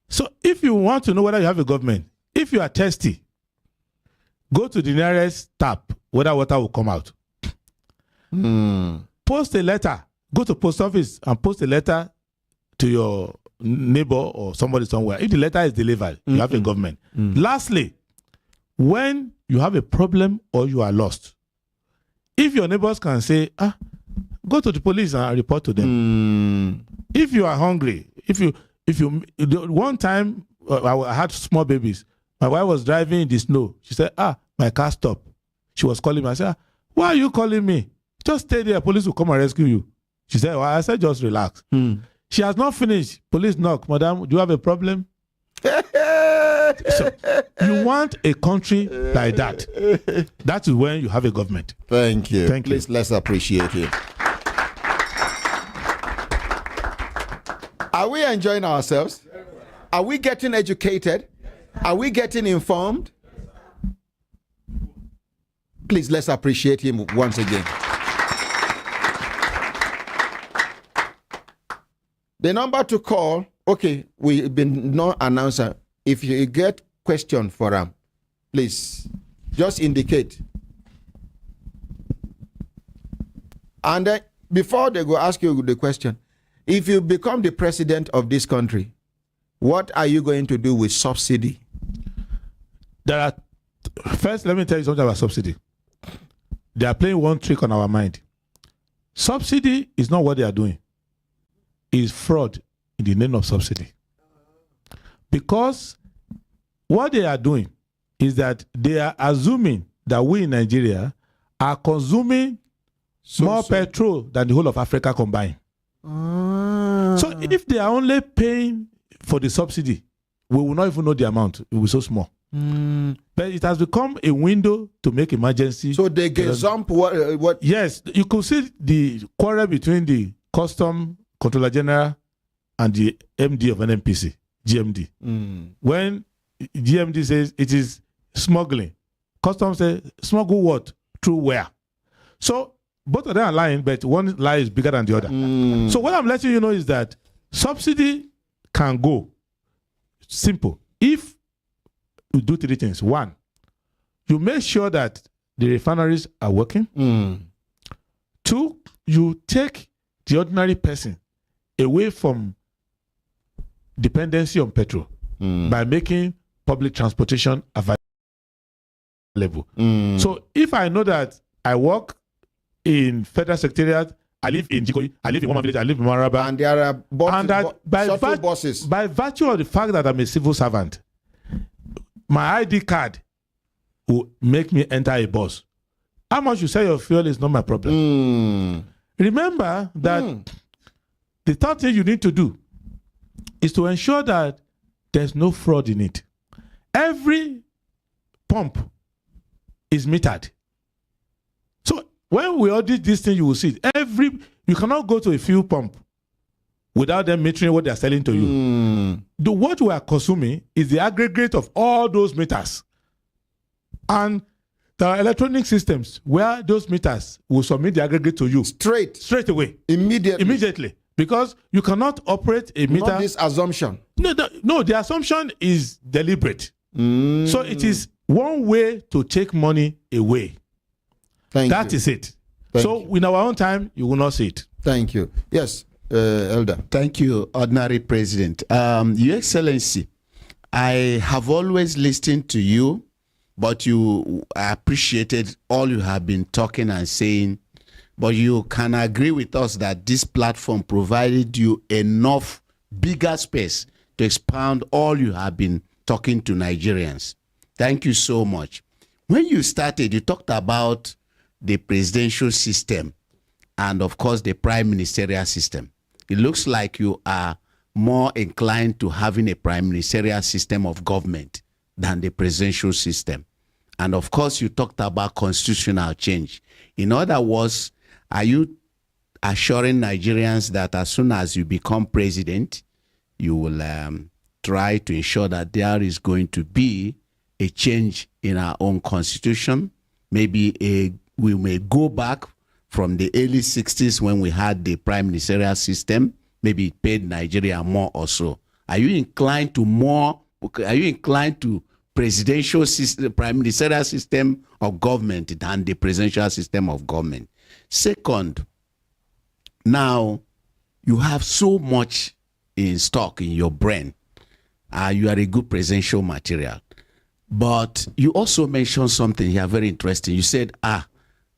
So if you want to know whether you have a government, if you are thirsty, go to the nearest tap, whether water will come out. Post a letter. Go to post office and post a letter to your neighbor or somebody somewhere. If the letter is delivered, you have a government. Lastly, when you have a problem or you are lost, if your neighbors can say, go to the police and report to them. If you are hungry, if you one time I had small babies. My wife was driving in the snow. She said, my car stopped. She was calling me. I said, why are you calling me? Just stay there. Police will come and rescue you. She said, I said, just relax. She has not finished. Police knock. Madam, do you have a problem? So, you want a country like that. That is when you have a government. Thank you. Thank you. Please, let's appreciate him. Are we enjoying ourselves? Are we getting educated? Are we getting informed? Please, let's appreciate him once again. The number to call, okay, we've been no announcer. If you get question for him, please just indicate. And then before they go ask you the question, if you become the president of this country, what are you going to do with subsidy? First, let me tell you something about subsidy. They are playing one trick on our mind. Subsidy is not what they are doing. It's fraud in the name of subsidy. Because what they are doing is that they are assuming that we in Nigeria are consuming more petrol than the whole of Africa combined. So if they are only paying for the subsidy, we will not even know the amount. It will be so small. But it has become a window to make emergency. So they get jump what? Yes, you could see the quarrel between the Custom Controller General and the MD of NNPC, GMD. When GMD says it is smuggling, Customs says smuggle what? Through where? So both of them are lying, but one lie is bigger than the other. So what I'm letting you know is that subsidy can go. Simple. If you do 3 things. 1, you make sure that the refineries are working. 2, you take the ordinary person away from dependency on petrol by making public transportation available. So if I know that I work in Federal Secretariat, I live in Jikoi, I live in one village, I live in Maraba, and there are buses, by virtue of the fact that I'm a civil servant, my ID card will make me enter a bus. How much you sell your fuel is not my problem. Remember that the third thing you need to do is to ensure that there's no fraud in it. Every pump is metered. So when we audit this thing, you will see it. You cannot go to a fuel pump without them metering what they are selling to you. What we are consuming is the aggregate of all those meters. And there are electronic systems where those meters will submit the aggregate to you. Straight away. Immediately. Because you cannot operate a meter. Not this assumption. No, the assumption is deliberate. So it is one way to take money away. That is it. So in our own time, you will not see it. Thank you. Yes. Elder. Thank you, Ordinary President. Your Excellency, I have always listened to you, but I appreciated all you have been talking and saying. But you can agree with us that this platform provided you enough bigger space to expound all you have been talking to Nigerians. Thank you so much. When you started, you talked about the presidential system and, of course, the prime ministerial system. It looks like you are more inclined to having a prime ministerial system of government than the presidential system. And, of course, you talked about constitutional change. In other words, are you assuring Nigerians that as soon as you become president, you will try to ensure that there is going to be a change in our own constitution? Maybe we may go back from the early 60s when we had the prime ministerial system. Maybe it paid Nigeria more or so. Are you inclined to presidential system, prime ministerial system of government than the presidential system of government? Second, now you have so much in stock in your brain. You are a good presidential material. But you also mentioned something here very interesting. You said,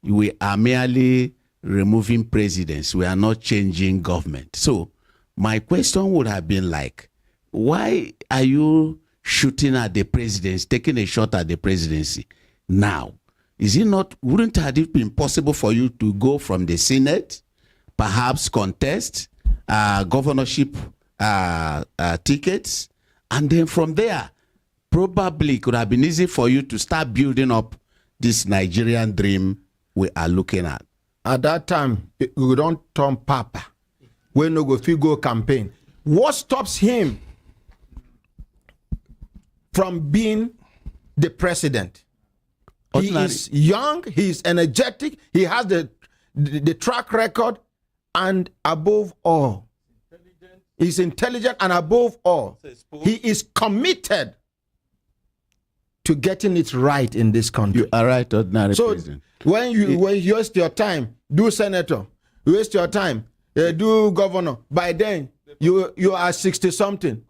we are merely removing presidents. We are not changing government. So my question would have been like, why are you shooting at the presidency, taking a shot at the presidency now? Wouldn't it have been possible for you to go from the Senate, perhaps contest governorship tickets, and then from there, probably it could have been easy for you to start building up this Nigerian dream we are looking at? At that time, we don't turn papa. We no go figure campaign. What stops him from being the president? He is young, he is energetic, he has the track record, and above all, he's intelligent, and above all, he is committed to getting it right in this country. You are right, Ordinary President. When you waste your time, do senator, waste your time, do governor, by then you are 60-something.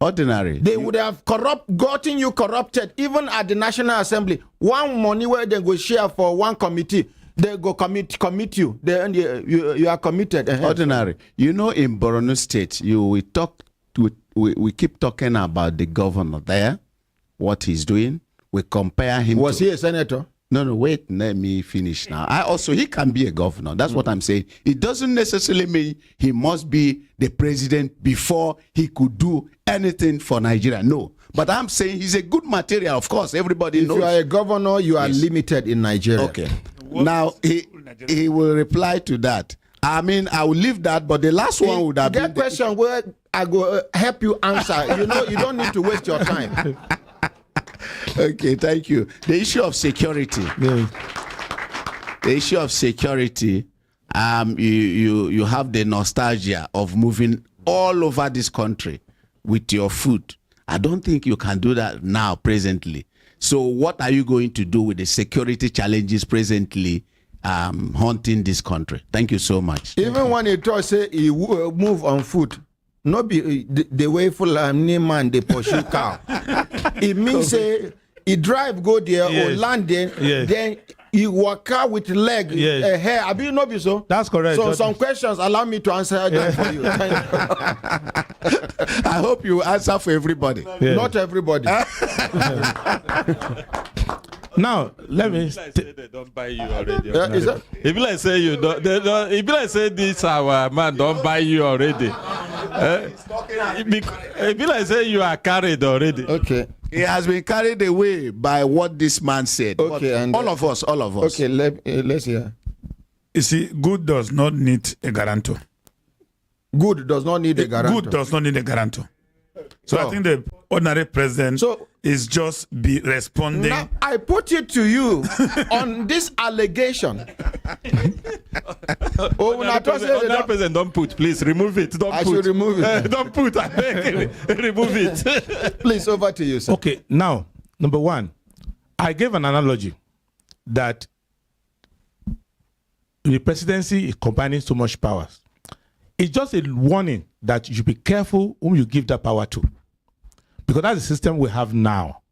Ordinary. They would have gotten you corrupted, even at the National Assembly. One money where they go share for one committee, they go commit you. You are committed. Ordinary. You know, in Borno State, we keep talking about the governor there, what he's doing. We compare him. Was he a senator? No, wait, let me finish now. He can be a governor. That's what I'm saying. It doesn't necessarily mean he must be the president before he could do anything for Nigeria. No. But I'm saying he's a good material, of course. Everybody knows. If you are a governor, you are limited in Nigeria. Okay. Now, he will reply to that. I mean, I will leave that, but the last one would have been... That question where I go help you answer. You don't need to waste your time. Okay, thank you. The issue of security. The issue of security, you have the nostalgia of moving all over this country with your food. I don't think you can do that now, presently. So what are you going to do with the security challenges presently haunting this country? Thank you so much. Even when he say he move on foot, not be the way for man they pursue cow. It means he drive go there or land there, then he walk out with leg, hair. I mean, not be so. That's correct. So some questions, allow me to answer them for you. I hope you answer for everybody. Not everybody. Now, let me. They don't buy you already. If you like say you don't, if you like say this our man don't buy you already. If you like say you are carried already. Okay. He has been carried away by what this man said. Okay, and all of us. Okay, let's hear. You see, good does not need a guarantor. Good does not need a guarantor. Good does not need a guarantor. So I think the ordinary president is just be responding. Now, I put it to you on this allegation. Ordinary president, don't put, please remove it. Don't I put. should remove it. Don't put. I beg, remove it. Please, over to you, sir. Okay, now, number one, I gave an analogy that the presidency is combining so much powers. It's just a warning that you should be careful whom you give that power to. Because that's the system we have now.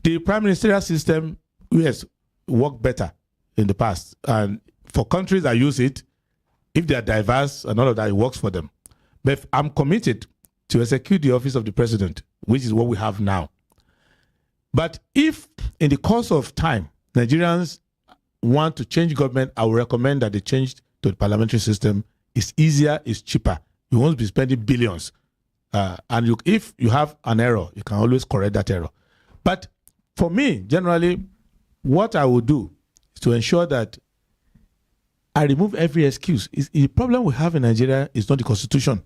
The prime ministerial system, yes, worked better in the past. And for countries that use it, if they are diverse and all of that, it works for them. But I'm committed to execute the office of the president, which is what we have now. But if in the course of time, Nigerians want to change government, I would recommend that they change to the parliamentary system. It's easier, it's cheaper. You won't be spending billions. And if you have an error, you can always correct that error. But for me, generally, what I would do is to ensure that I remove every excuse. The problem we have in Nigeria is not the constitution.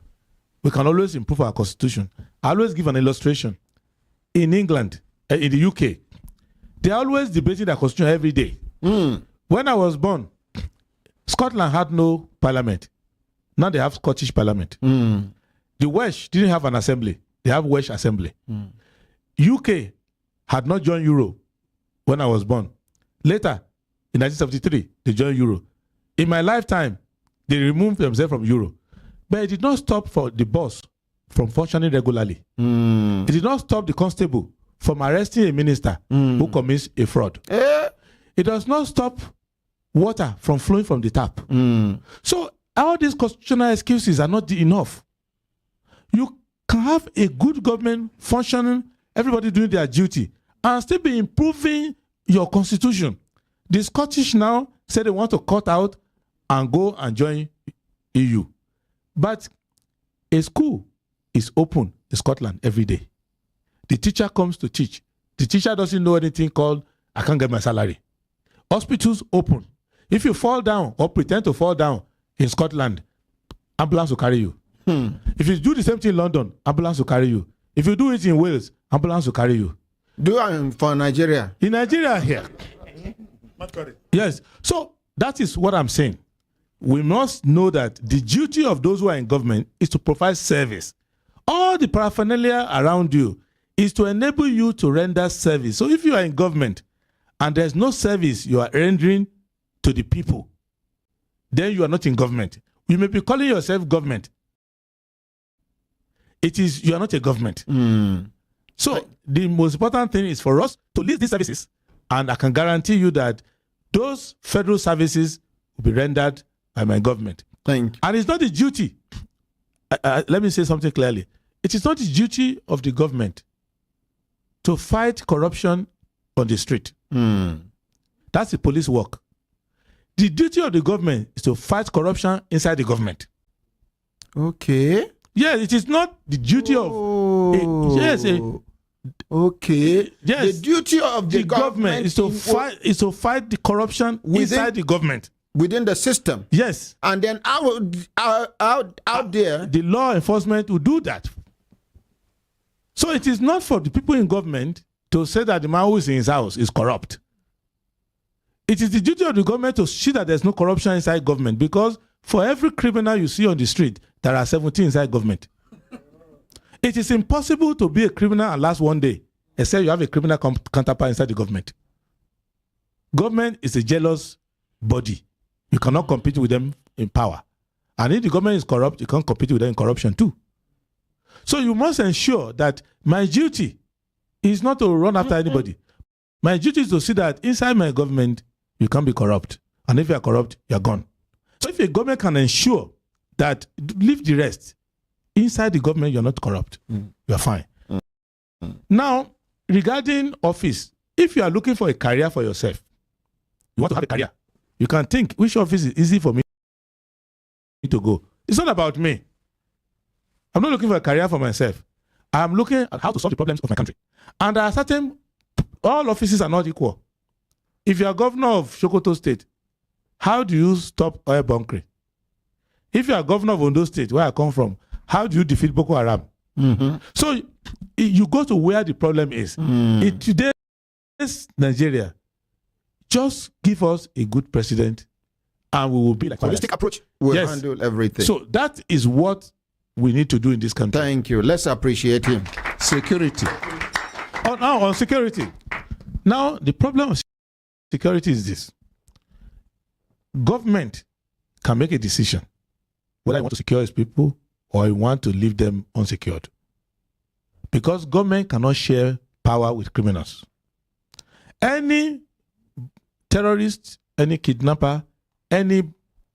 We can always improve our constitution. I always give an illustration. In England, in the UK, they're always debating the constitution every day. When I was born, Scotland had no parliament. Now they have Scottish parliament. The Welsh didn't have an assembly. They have Welsh assembly. UK had not joined Euro when I was born. Later, in 1973, they joined Euro. In my lifetime, they removed themselves from Euro. But it did not stop for the boss from functioning regularly. It did not stop the constable from arresting a minister who commits a fraud. It does not stop water from flowing from the tap. So all these constitutional excuses are not enough. You can have a good government functioning, everybody doing their duty, and still be improving your constitution. The Scottish now say they want to cut out and go and join EU. But a school is open in Scotland every day. The teacher comes to teach. The teacher doesn't know anything called, I can't get my salary. Hospitals open. If you fall down or pretend to fall down in Scotland, ambulance will carry you. If you do the same thing in London, ambulance will carry you. If you do it in Wales, ambulance will carry you. Do it for Nigeria? In Nigeria here. Yes. So that is what I'm saying. We must know that the duty of those who are in government is to provide service. All the paraphernalia around you is to enable you to render service. So if you are in government and there's no service you are rendering to the people, then you are not in government. You may be calling yourself government. You are not a government. So the most important thing is for us to list these services. And I can guarantee you that those federal services will be rendered by my government. Thank you. And it's not the duty. Let me say something clearly. It is not the duty of the government to fight corruption on the street. That's the police work. The duty of the government is to fight corruption inside the government. Okay. Yes, it is not the duty of... Okay. Yes. The duty of the government is to fight the corruption inside the government. Within the system. Yes. And then out there, the law enforcement will do that. So it is not for the people in government to say that the man who is in his house is corrupt. It is the duty of the government to see that there's no corruption inside government, because for every criminal you see on the street, there are 17 inside government. It is impossible to be a criminal and last one day, except you have a criminal counterpart inside the government. Government is a jealous body. You cannot compete with them in power. And if the government is corrupt, you can't compete with them in corruption too. So you must ensure that my duty is not to run after anybody. My duty is to see that inside my government, you can't be corrupt. And if you are corrupt, you are gone. So if a government can ensure that, leave the rest, inside the government, you're not corrupt. You're fine. Now, regarding office, if you are looking for a career for yourself, you want to have a career, you can think, which office is easy for me to go? It's not about me. I'm not looking for a career for myself. I'm looking at how to solve the problems of my country. And there are certain, all offices are not equal. If you are governor of Sokoto State, how do you stop oil bunkering? If you are governor of Ondo State, where I come from, how do you defeat Boko Haram? So you go to where the problem is. In today's Nigeria, just give us a good president and we will be like holistic approach will handle everything. So that is what we need to do in this country. Thank you. Let's appreciate him. Security. Now on security. Now the problem of security is this. Government can make a decision whether you want to secure his people or you want to leave them unsecured. Because government cannot share power with criminals. Any terrorist, any kidnapper, any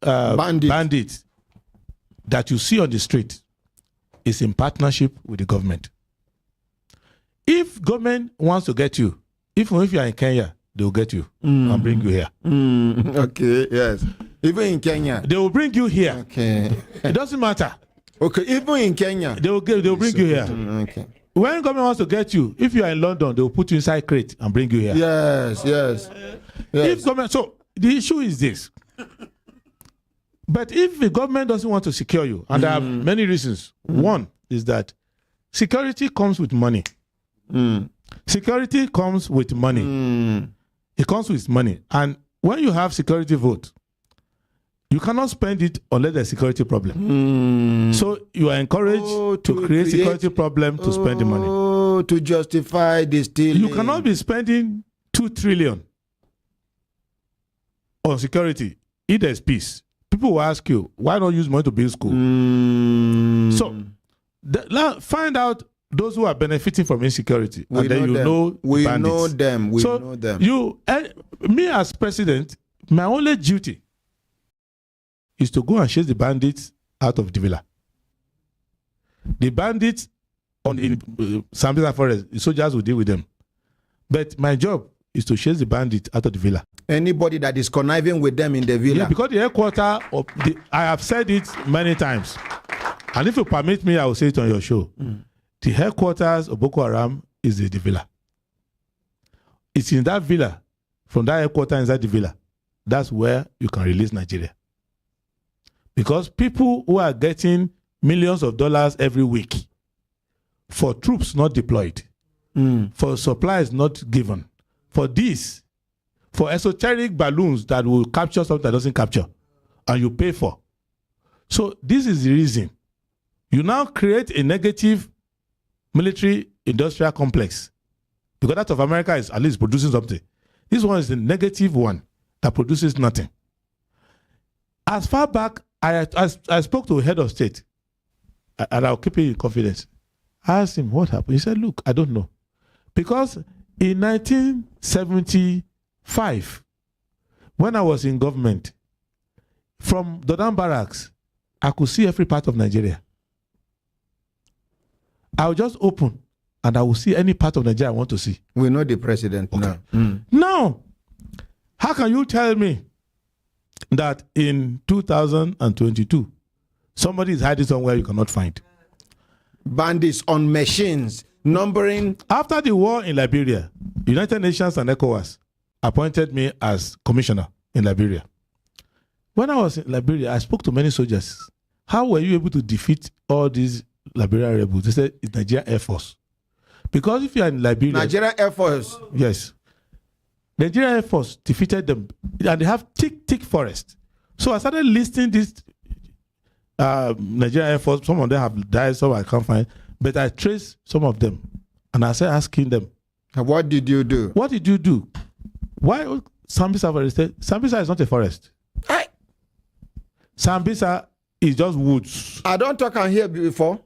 bandit that you see on the street is in partnership with the government. If government wants to get you, even if you are in Kenya, they will get you and bring you here. Okay, yes. Even in Kenya. They will bring you here. Okay. It doesn't matter. Okay, even in Kenya. They will bring you here. Okay. When government wants to get you, if you are in London, they will put you inside crate and bring you here. Yes. If government, so the issue is this. But if the government doesn't want to secure you, and there are many reasons. One is that security comes with money. Security comes with money. It comes with money. And when you have security vote, you cannot spend it unless there's a security problem. So you are encouraged to create security problem to spend the money. To justify this deal. You cannot be spending 2 trillion on security if there's peace. People will ask you, why not use money to build school? So find out those who are benefiting from insecurity. We and then know you them. know them. We so know them. Me as president, my only duty is to go and chase the bandits out of the villa. The bandits in Sambisa Forest, the soldiers will deal with them. But my job is to chase the bandits out of the villa. Anybody that is conniving with them in the villa. Yeah, because the headquarters I have said it many times. And if you permit me, I will say it on your show. The headquarters of Boko Haram is the villa. It's in that villa, from that headquarters inside the villa, that's where you can release Nigeria. Because people who are getting millions of dollars every week for troops not deployed, for supplies not given, for esoteric balloons that will capture something that doesn't capture, and you pay for. So this is the reason. You now create a negative military industrial complex, because that of America is at least producing something. This one is the negative one that produces nothing. As far back, I spoke to a head of state, and I'll keep it in confidence. I asked him what happened. He said, look, I don't know. Because in 1975, when I was in government, from Dodan Barracks, I could see every part of Nigeria. I will just open and I will see any part of Nigeria I want to see. We know the president now. Now, how can you tell me that in 2022, somebody is hiding somewhere you cannot find? Bandits on machines, numbering. After the war in Liberia, United Nations and ECOWAS appointed me as commissioner in Liberia. When I was in Liberia, I spoke to many soldiers. How were you able to defeat all these Liberian rebels? They said it's Nigerian Air Force. Because if you are in Liberia... Nigerian Air Force? Yes. Nigerian Air Force defeated them. And they have thick forest. So I started listing this Nigerian Air Force. Some of them have died, some I can't find. But I traced some of them. And I started asking them. What did you do? What did you do? Why Sambisa Forest? Sambisa is not a forest. Sambisa is just woods. I don't talk on here before.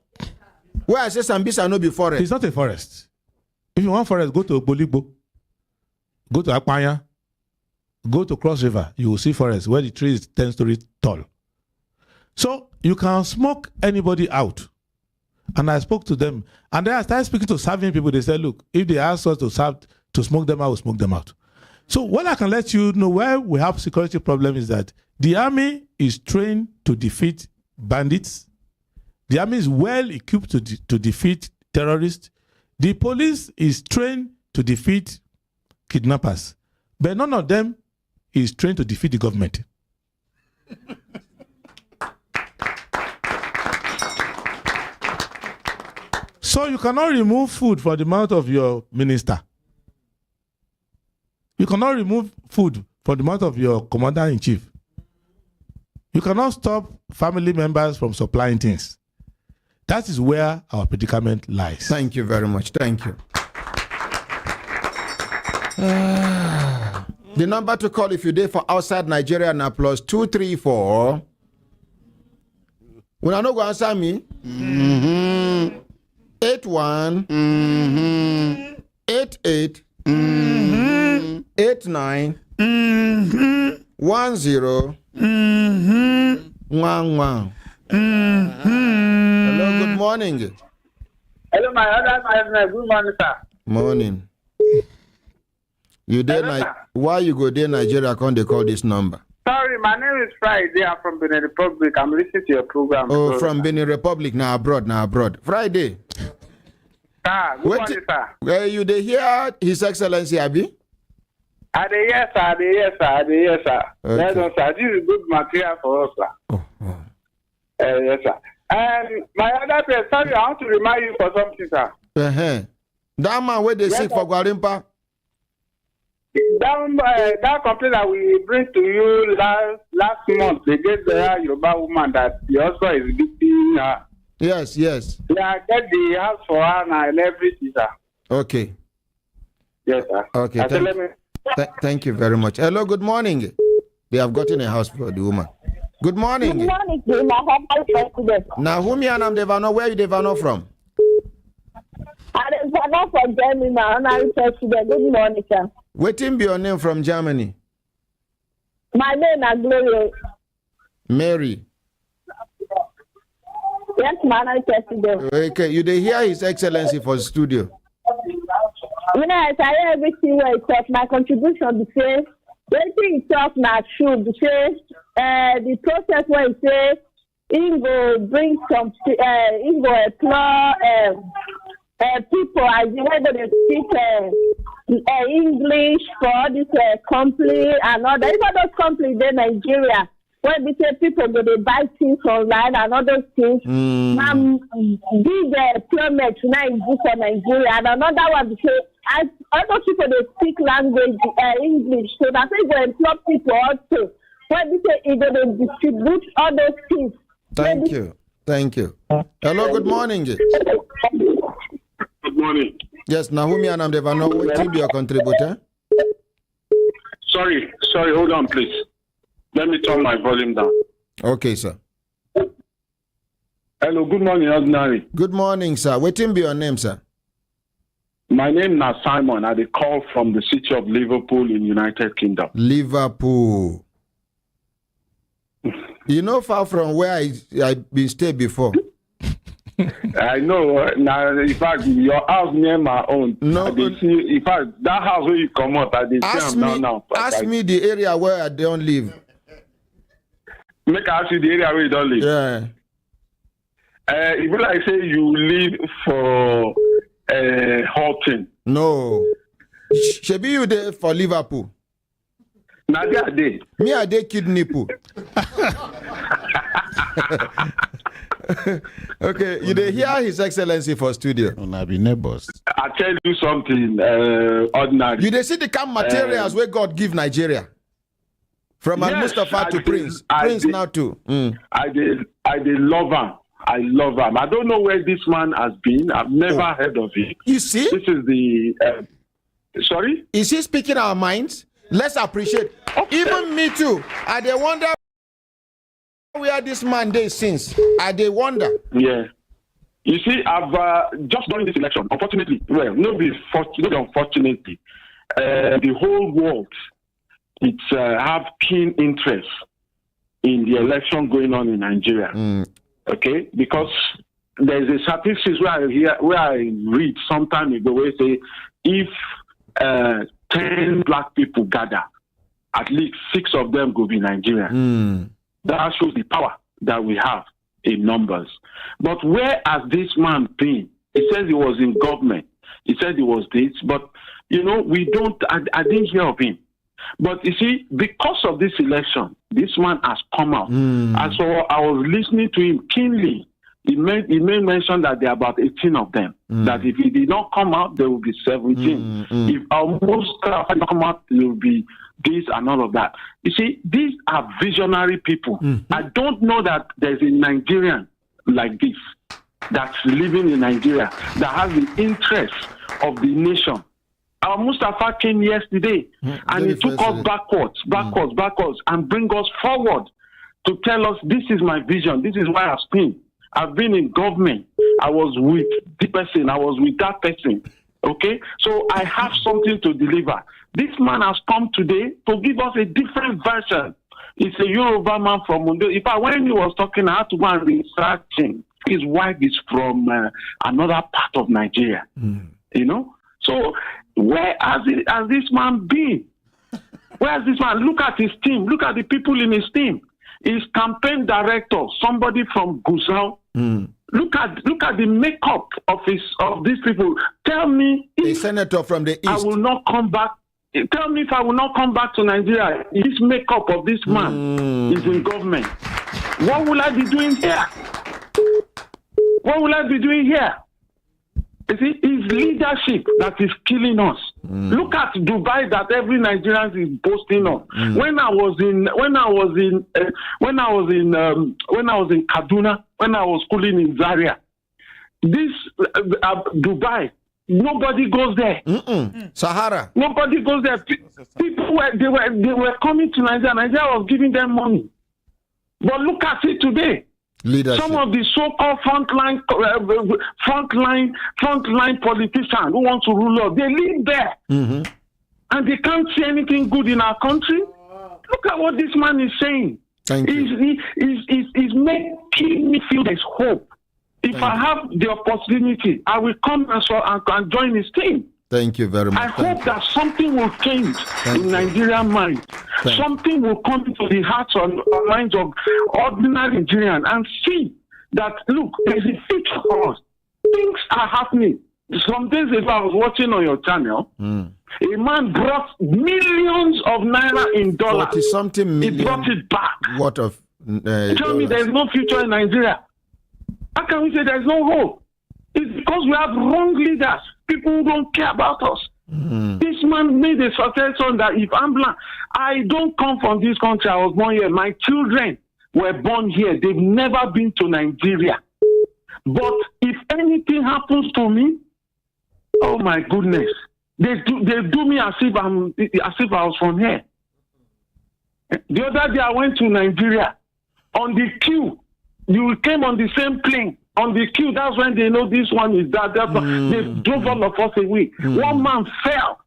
Where I say Sambisa no be forest. It's not a forest. If you want forest, go to Oboligbo. Go to Akpanya. Go to Cross River. You will see forest where the tree is 10 stories tall. So you can smoke anybody out. And I spoke to them. And then I started speaking to serving people. They said, look, if they ask us to smoke them out, we'll smoke them out. So what I can let you know where we have security problem is that the army is trained to defeat bandits. The army is well equipped to defeat terrorists. The police is trained to defeat kidnappers. But none of them is trained to defeat the government. So you cannot remove food from the mouth of your minister. You cannot remove food from the mouth of your commander-in-chief. You cannot stop family members from supplying things. That is where our predicament lies. Thank you very much. Thank you. The number to call if you're there for outside Nigeria now +234 When I no go answer me. 81 88 89 10 11. Hello, good morning. Hello, my other good morning, sir. Morning. You there? Why you go there, Nigeria? Can't they call this number? Sorry, my name is Friday. I'm from Benin Republic. I'm listening to your program. Oh, from Benin Republic. Now abroad. Friday. Sir, good morning, sir. You they hear His Excellency Abi? Yes, sir. Okay. Yes, sir. This is good material for us, sir. Yes, sir. And my other person, sorry, I want to remind you for something, sir. That man where they sick for Gwarimpa? That complaint that we bring to you last month, they get the Yoruba woman that the husband is beating her. Yes. Yeah, get the house for her now and everything, sir. Okay. Yes, sir. Okay. Thank you very much. Hello, good morning. They have gotten a house for the woman. Good morning. Good morning, President. Now, whom you and Devano? Where you Devano from? Adevano from Germany, my honorary president. Good morning, sir. Waiting be your name from Germany. My name is Gloria. Mary. Yes, my honorary president. Okay, you they hear His Excellency for the studio. You know, I hear everything where it talks. My contribution to say, everything talk now should say, the process where it says, it will bring some, it will employ people as the way they speak English for this company and all that. Even those companies in Nigeria, when we say people go they buy things online and other things, big employment now in for Nigeria. And another one because as other people they speak language English, so that's why they employ people also. When we say they distribute all those things. Thank you. Hello, good morning. Good morning. Yes, Nahumi and Amdevano, what will be your contributor? Sorry, hold on, please. Let me turn my volume down. Okay, sir. Hello, good morning, Ordinary. Good morning, sir. What will be your name, sir? My name is Simon. I call from the city of Liverpool in United Kingdom. Liverpool. You know, far from where I been stayed before. I know. Now, in fact, your house near my own. No, in fact, that house where you come out, I did see now. Ask me the area where I don't live. Make I ask you the area where you don't live. Yeah. If like say you live for Halton. No. Should be you there for Liverpool. Now they are there. Me are there kidney pool. Okay, you dey hear His Excellency for studio. Una be neighbors. I tell you something, Ordinary. You dey see the kind of materials where God give Nigeria. From Al-Mustafa to Prince. Prince now too. I did love him. I love him. I don't know where this man has been. I've never heard of him. You see? This is the... sorry? Is he speaking our minds? Let's appreciate. Okay. Even me too. I dey wonder where this man dey since. I dey wonder. Yeah. You see, I've just done this election. Unfortunately, well, not unfortunately, the whole world have keen interest in the election going on in Nigeria. Okay, because there's a statistics where I read some time ago where say if 10 black people gather, at least 6 of them will be Nigerian. That shows the power that we have in numbers. But where has this man been? He says he was in government. He said he was this, but you know, I didn't hear of him. But you see, because of this election, this man has come out. And so I was listening to him keenly. He made mention that there are about 18 of them. That if he did not come out, there will be 17. If almost come out, there will be this and all of that. You see, these are visionary people. I don't know that there's a Nigerian like this that's living in Nigeria that has the interest of the nation. Our Mustafa came yesterday and he took us backwards, and bring us forward. to tell us this is my vision, this is why I've been. I've been in government. I was with the person, I was with that person. Okay? So I have something to deliver. This man has come today to give us a different version. It's a Yoruba man from Mundo. In fact, when he was talking, I had to go and research him. His wife is from another part of Nigeria. You know? So where has this man been? Where has this man? Look at his team. Look at the people in his team. His campaign director, somebody from Gusau. Look at the makeup of these people. Tell me if a senator from the east. I will not come back. Tell me if I will not come back to Nigeria. This makeup of this man is in government. What will I be doing here? What will I be doing here? You see, it's leadership that is killing us. Look at Dubai that every Nigerian is boasting of. When I was in Kaduna, when I was schooling in Zaria, this Dubai, nobody goes there. Sahara. Nobody goes there. People were coming to Nigeria. Nigeria was giving them money. But look at it today. Leadership. Some of the so-called frontline politicians who want to rule us, they live there, and they can't see anything good in our country. Look at what this man is saying. He's making me feel there's hope. If I have the opportunity, I will come and join his team. Thank you very much. I hope that something will change in Nigerian mind. Something will come into the hearts and minds of ordinary Nigerians and see that, look, there's a future for us. Things are happening. Some days ago, I was watching on your channel. A man brought millions of naira in dollars. 40-something million. He brought it back. What of Tell me there's no future in Nigeria. How can we say there's no hope? It's because we have wrong leaders. People who don't care about us. This man made a suggestion that if I'm black, I don't come from this country. I was born here. My children were born here. They've never been to Nigeria. But if anything happens to me, oh my goodness, they do me as if I was from here. The other day I went to Nigeria. On the queue, you came on the same plane. On the queue, that's when they know this one is that. They drove all of us away. One man fell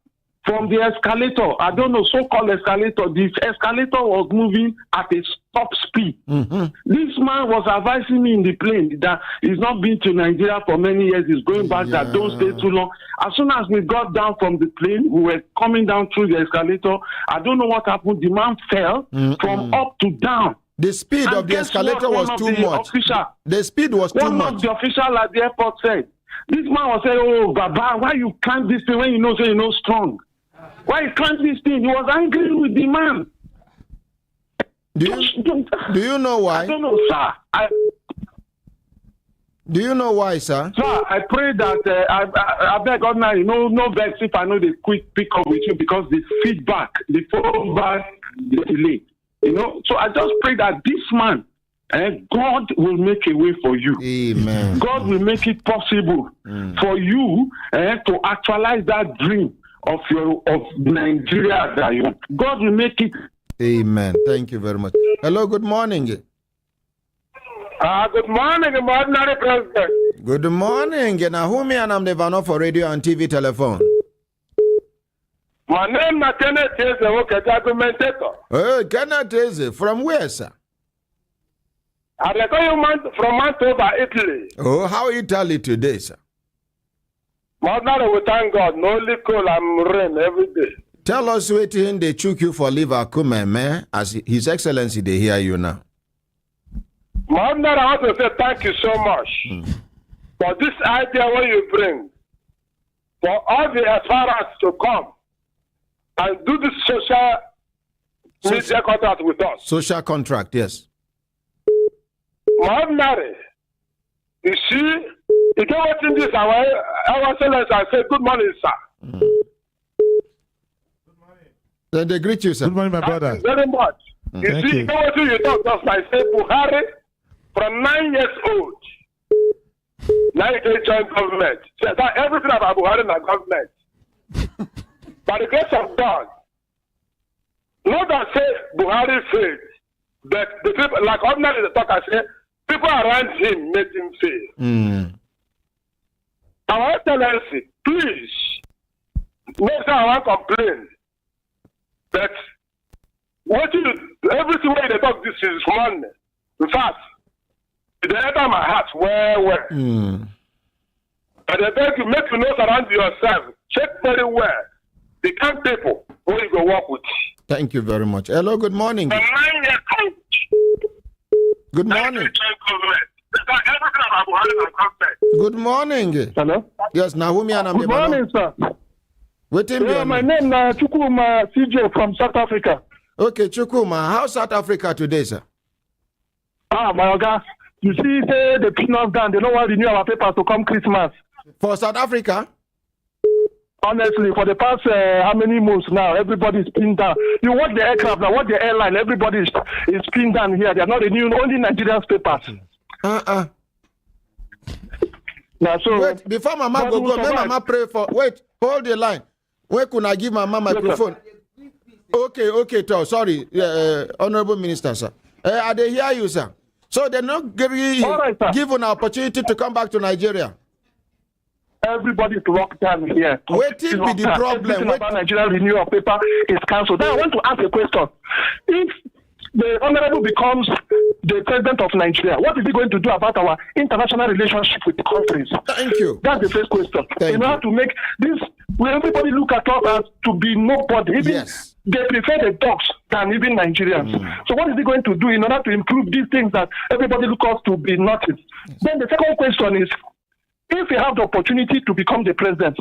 from the escalator. I don't know, so-called escalator. The escalator was moving at a top speed. This man was advising me in the plane that he's not been to Nigeria for many years. He's going back that don't stay too long. As soon as we got down from the plane, we were coming down through the escalator. I don't know what happened. The man fell from up to down. The speed of the escalator was too much. The speed was too much. One of the officials at the airport said, this man was saying, oh, Baba, why you climb this thing when you know you're not strong? Why you climb this thing? He was angry with the man. Do you know why? I don't know, sir. Do you know why, sir? Sir, I pray that I beg God now, no vex if I know they quick pick up with you because the feedback, the feedback, the delay. So I just pray that this man, God will make a way for you. Amen. God will make it possible for you to actualize that dream of Nigeria that you want. God will make it. Amen. Thank you very much. Hello, good morning. Good morning, ordinary president. Good morning. Nahumi and I'm the Vano for radio and TV telephone. My name is Kenneth Eze, commentator. Hey, Kenneth Eze, from where, sir? I reckon you from Mantua, Italy. Oh, how Italy today, sir? Ordinary, we thank God. No only cold and rain every day. Tell us waiting they chook you for liver kume, man, as His Excellency they hear you now. Ordinary, I want to say thank you so much for this idea what you bring. For all the aspirants to come and do this social media contract with us. Social contract, yes. Ordinary, you see, you don't watching this, our excellence, I say, good morning, sir. Then they greet you, sir. Good morning, my brother. Thank you very much. You see, you know what you talk, just like say, Buhari, from 9 years old, now he can join government. So that everything about Buhari in the government. By the grace of God, not that say Buhari failed, But the people, like ordinarily the talk, I say, people around him made him fail. Our Excellency, please, next time I want to complain that everything where they talk this is one. In fact, they enter my heart well. And I beg you, make you know around yourself. Check very well the kind of people who you go work with. Thank you very much. Hello, good morning. Good morning. Good morning. Hello? Yes, Nahumi and Good morning, sir. My name is Chukuma CJ from South Africa. Okay, Chukuma, how's South Africa today, sir? My God. You see, say the peanuts down, they don't want to renew our papers to come Christmas. For South Africa? Honestly, for the past how many months now, everybody's pinned down. You watch the aircraft, now watch the airline, everybody is pinned down here. They're not renewing only Nigerian's papers. Now, so wait, before Mama go, let Mama pray for. Wait, hold the line. Where could I give Mama microphone? Okay, sorry, Honorable Minister, sir. I they hear you, sir. So they're not given an opportunity to come back to Nigeria. Everybody's locked down here. Waiting be the problem. About Nigerian renewal of paper is cancelled. Then I want to ask a question. If the Honorable becomes the president of Nigeria, what is he going to do about our international relationship with the countries? Thank you. That's the first question. In order to make this, will everybody look at us as to be nobody? Even they prefer the dogs than even Nigerians. So what is he going to do in order to improve these things that everybody look us to be nothing? Then the second question is, if he have the opportunity to become the president,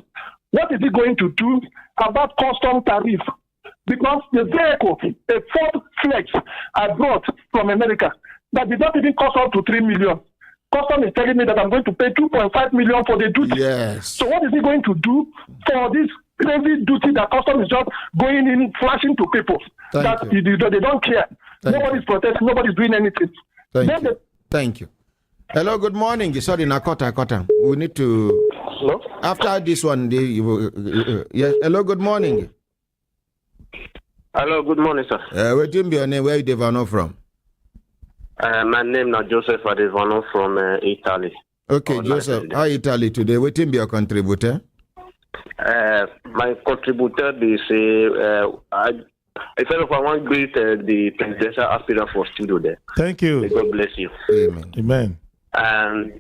what is he going to do about custom tariff? Because the vehicle, a Ford Flex I brought from America, that did not even cost up to 3 million. Custom is telling me that I'm going to pay 2.5 million for the duty. Yes. So what is he going to do for this crazy duty that custom is just going in, flashing to people? They don't care. Nobody's protesting, nobody's doing anything. Thank you. Hello, good morning. Sorry, Nakota. We need to. Hello? After this one, yes. Hello, good morning. Hello, good morning, sir. Where do your name? Where you Devano from? My name is Joseph Adewale from Italy. Okay, Joseph. How Italy today? What be your contributor? My contributor is I want to greet the presidential aspirant for studio there. Thank you. May God bless you. Amen. And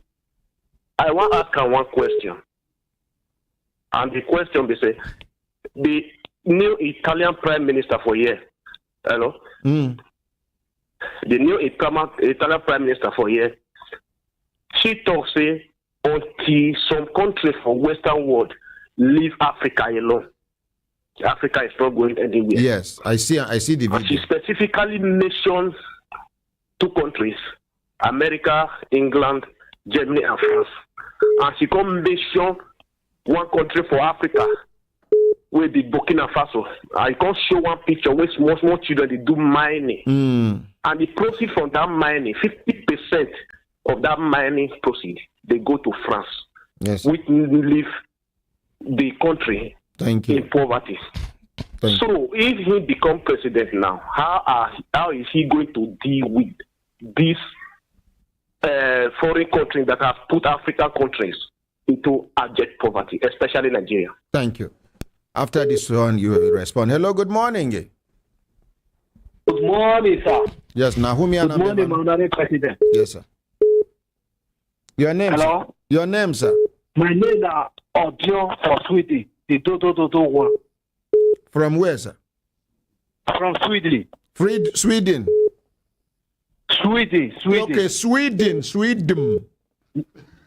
I want to ask one question. And the question is the new Italian Prime Minister for here. Hello? The new Italian Prime Minister for here. She talks until some countries from Western world leave Africa alone. Africa is not going anywhere. Yes, I see the video. And she specifically mentions two countries, America, England, Germany, and France. And she can mention one country for Africa, where the Burkina Faso. I can show one picture where small children they do mining. And the proceeds from that mining, 50% of that mining proceeds, they go to France. Yes. Which leave the country in poverty. So if he become president now, how is he going to deal with these foreign countries that have put African countries into abject poverty, especially Nigeria? Thank you. After this one, you will respond. Hello, good morning. Good morning, sir. Yes, Nahumi and Good morning, Honorable President. Yes, sir. Your name, Hello? sir? Your name, sir? My name is Audio for Sweden. The do one. From where, sir? From Sweden. Sweden. Okay, Sweden.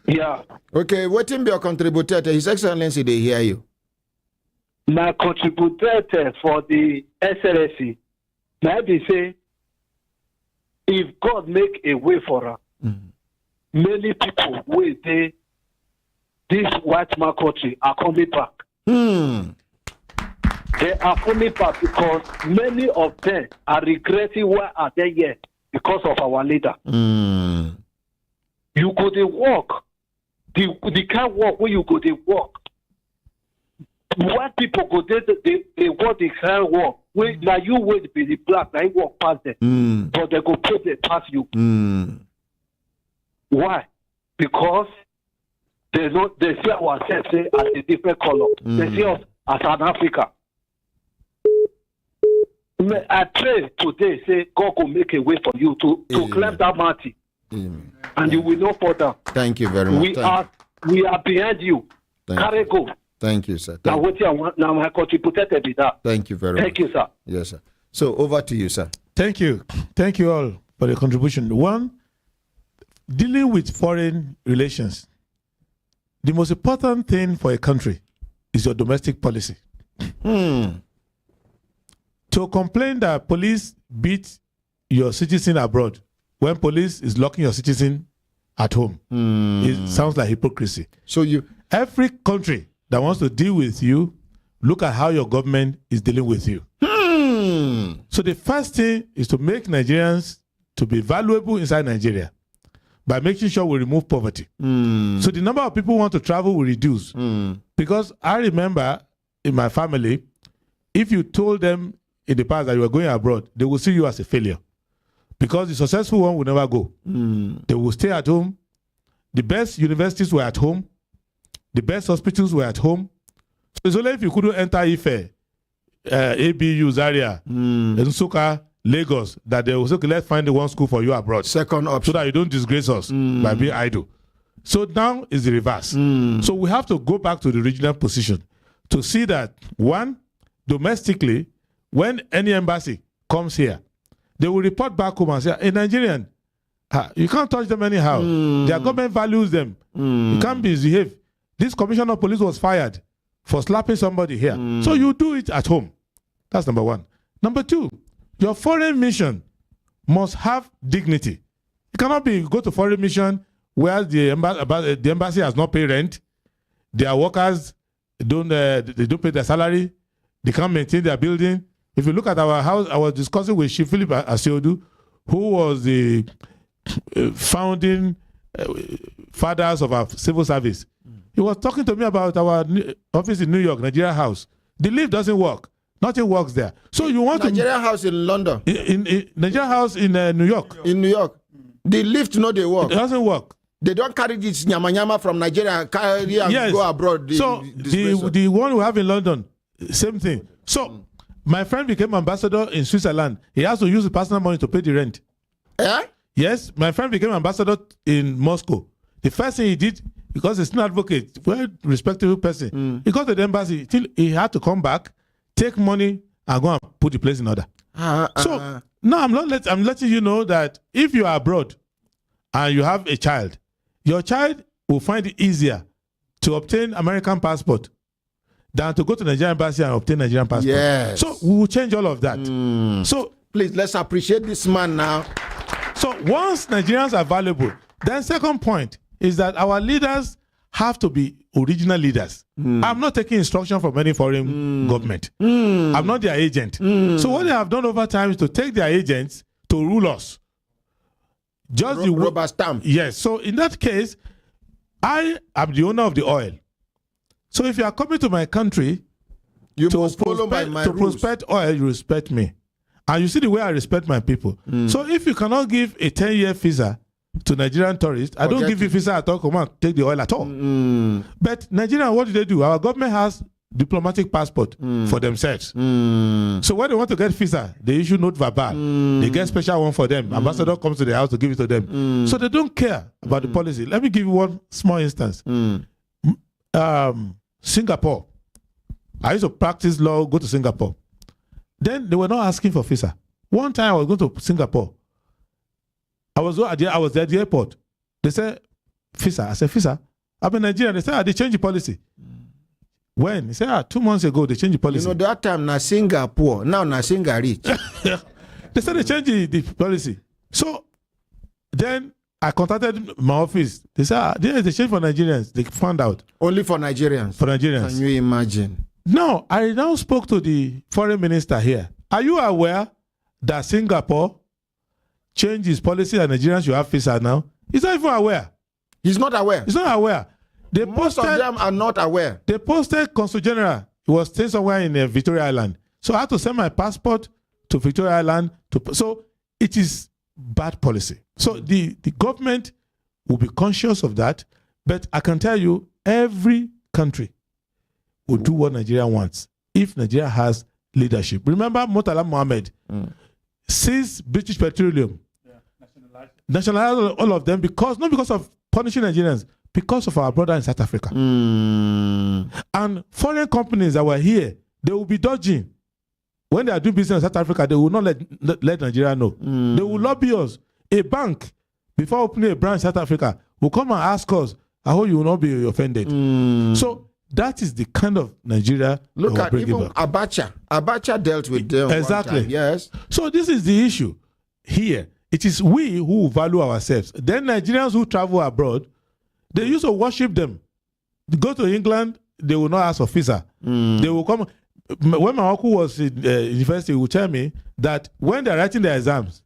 Yeah. Okay, what in your contributor? His Excellency, they hear you. My contributor for the SLSC, maybe say, if God make a way for us, many people will say, this white man country are coming back. They are coming back because many of them are regretting why are they here because of our leader. You go to walk. The kind of walk where you go to walk. White people go there, they walk the kind of walk now you will be the black, now you walk past them. But they go put it past you. Why? Because they see ourselves as a different color. They see us as an Africa. I pray today, say God will make a way for you to climb that mountain. And you will not fall down. Thank you very much. We are behind you. Carry go. Thank you, sir. Now, my contributed to that. Thank you very much. Thank you, sir. Yes, sir. So over to you, sir. Thank you. Thank you all for the contribution. One, dealing with foreign relations. The most important thing for a country is your domestic policy. To complain that police beat your citizen abroad when police is locking your citizen at home, it sounds like hypocrisy. So every country that wants to deal with you, look at how your government is dealing with you. So the first thing is to make Nigerians to be valuable inside Nigeria by making sure we remove poverty. So the number of people who want to travel will reduce. Because I remember in my family, if you told them in the past that you were going abroad, they will see you as a failure. Because the successful one will never go. They will stay at home. The best universities were at home. The best hospitals were at home. So it's only if you couldn't enter Ife, ABU, Zaria, Nsukka, Lagos, that they will say, okay, let's find the one school for you abroad. Second option. So that you don't disgrace us by being idle. So now is the reverse. So we have to go back to the original position to see that, one, domestically, when any embassy comes here, they will report back home and say, a Nigerian, you can't touch them anyhow. Their government values them. You can't misbehave. This commissioner of police was fired for slapping somebody here. So you do it at home. That's number one. Number two, your foreign mission must have dignity. It cannot be go to foreign mission where the embassy has not paid rent, their workers don't pay their salary, they can't maintain their building. If you look at our house, I was discussing with Chief Philip Asiodu, who was the founding fathers of our civil service. He was talking to me about our office in New York, Nigeria House. The lift doesn't work. Nothing works there. So you want Nigeria House in London. In Nigeria House in New York. In New York. The lift, they work. It doesn't work. They don't carry this nyama from Nigeria and carry and go abroad. The one we have in London, same thing. So my friend became ambassador in Switzerland. He has to use his personal money to pay the rent. Yes, my friend became ambassador in Moscow. The first thing he did, because he's an advocate, very respectable person, he got to the embassy. He had to come back, take money, and go and put the place in order. So now I'm letting you know that if you are abroad and you have a child, your child will find it easier to obtain American passport than to go to the Nigerian embassy and obtain Nigerian passport. Yes. So we will change all of that. So please, let's appreciate this man now. So once Nigerians are valuable, then second point is that our leaders have to be original leaders. I'm not taking instruction from any foreign government. I'm not their agent. So what they have done over time is to take their agents to rule us. Just the rubber stamp. Yes. So in that case, I am the owner of the oil. So if you are coming to my country, you must follow my rules. Prospect oil, you respect me. And you see the way I respect my people. So if you cannot give a 10-year visa to Nigerian tourists, I don't give you visa at all. Come on, take the oil at all. But Nigeria, what do they do? Our government has diplomatic passport for themselves. So when they want to get visa, they issue note verbal. They get special one for them. Ambassador comes to the house to give it to them. So they don't care about the policy. Let me give you one small instance. Singapore. I used to practice law, go to Singapore. Then they were not asking for visa. One time I was going to Singapore. I was there at the airport. They said, visa. I said, visa? I'm in Nigeria. They said, they changed the policy. When? He said, 2 months ago, they changed the policy. That time, na Singapore. Now, na Singapore rich. They said they changed the policy. So, then I contacted my office. They said, they changed for Nigerians. They found out. Only for Nigerians? For Nigerians. Can you imagine? No, I now spoke to the foreign minister here. Are you aware that Singapore changed his policy and Nigerians should have visa now? He's not even aware. He's not aware? He's not aware. Most of them are not aware. They posted Consul General. He was staying somewhere in Victoria Island. So I had to send my passport to Victoria Island. So it is bad policy. So the government will be conscious of that. But I can tell you, every country will do what Nigeria wants if Nigeria has leadership. Remember Murtala Mohammed seized British Petroleum, nationalized all of them not because of punishing Nigerians, because of our brother in South Africa. And foreign companies that were here, they will be dodging. When they are doing business in South Africa, they will not let Nigeria know. They will lobby us. A bank, before opening a branch in South Africa, will come and ask us, I hope you will not be offended. So that is the kind of Nigeria. Look at even Abacha. Abacha dealt with them. Exactly. One time. Yes. So this is the issue here. It is we who value ourselves. Then Nigerians who travel abroad, they used to worship them. They go to England, they will not ask for visa. They will come. When my uncle was in university, he would tell me that when they're writing their exams,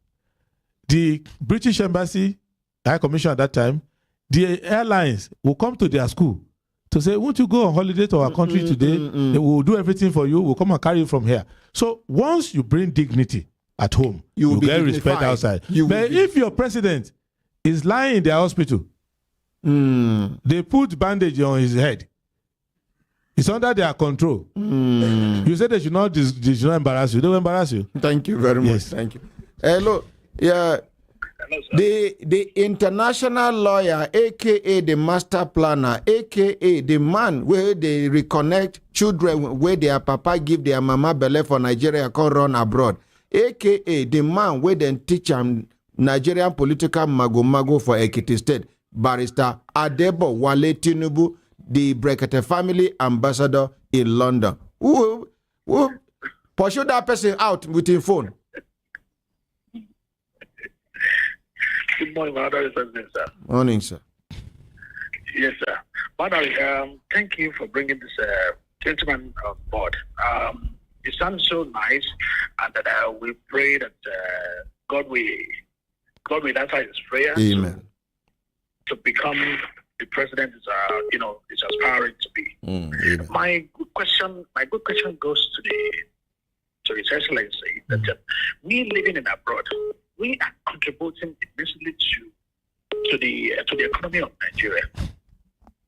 the British Embassy, High Commission at that time, the airlines will come to their school to say, won't you go on holiday to our country today? They will do everything for you. We'll come and carry you from here. So once you bring dignity at home, you get respect outside. But if your president is lying in the hospital, they put bandage on his head. It's under their control. You said they should not embarrass you. They will embarrass you. Thank you very much. Thank you. Hello. Yeah. The international lawyer, aka the master planner, aka the man where they reconnect children where their papa give their mama belle for Nigeria can run abroad, aka the man where then teach them Nigerian political mago for Ekiti State, Barrister Adewale Tinubu, the Brekete family ambassador in London. Who pursue that person out with his phone? Good morning, Honorary President, sir. Morning, sir. Yes, sir. Honorary, thank you for bringing this gentleman on board. It sounds so nice, and that we pray that God will answer his prayers. Amen. To become the president is aspiring to be. Amen. My good question goes to His Excellency that we living in abroad, we are contributing immensely to the economy of Nigeria,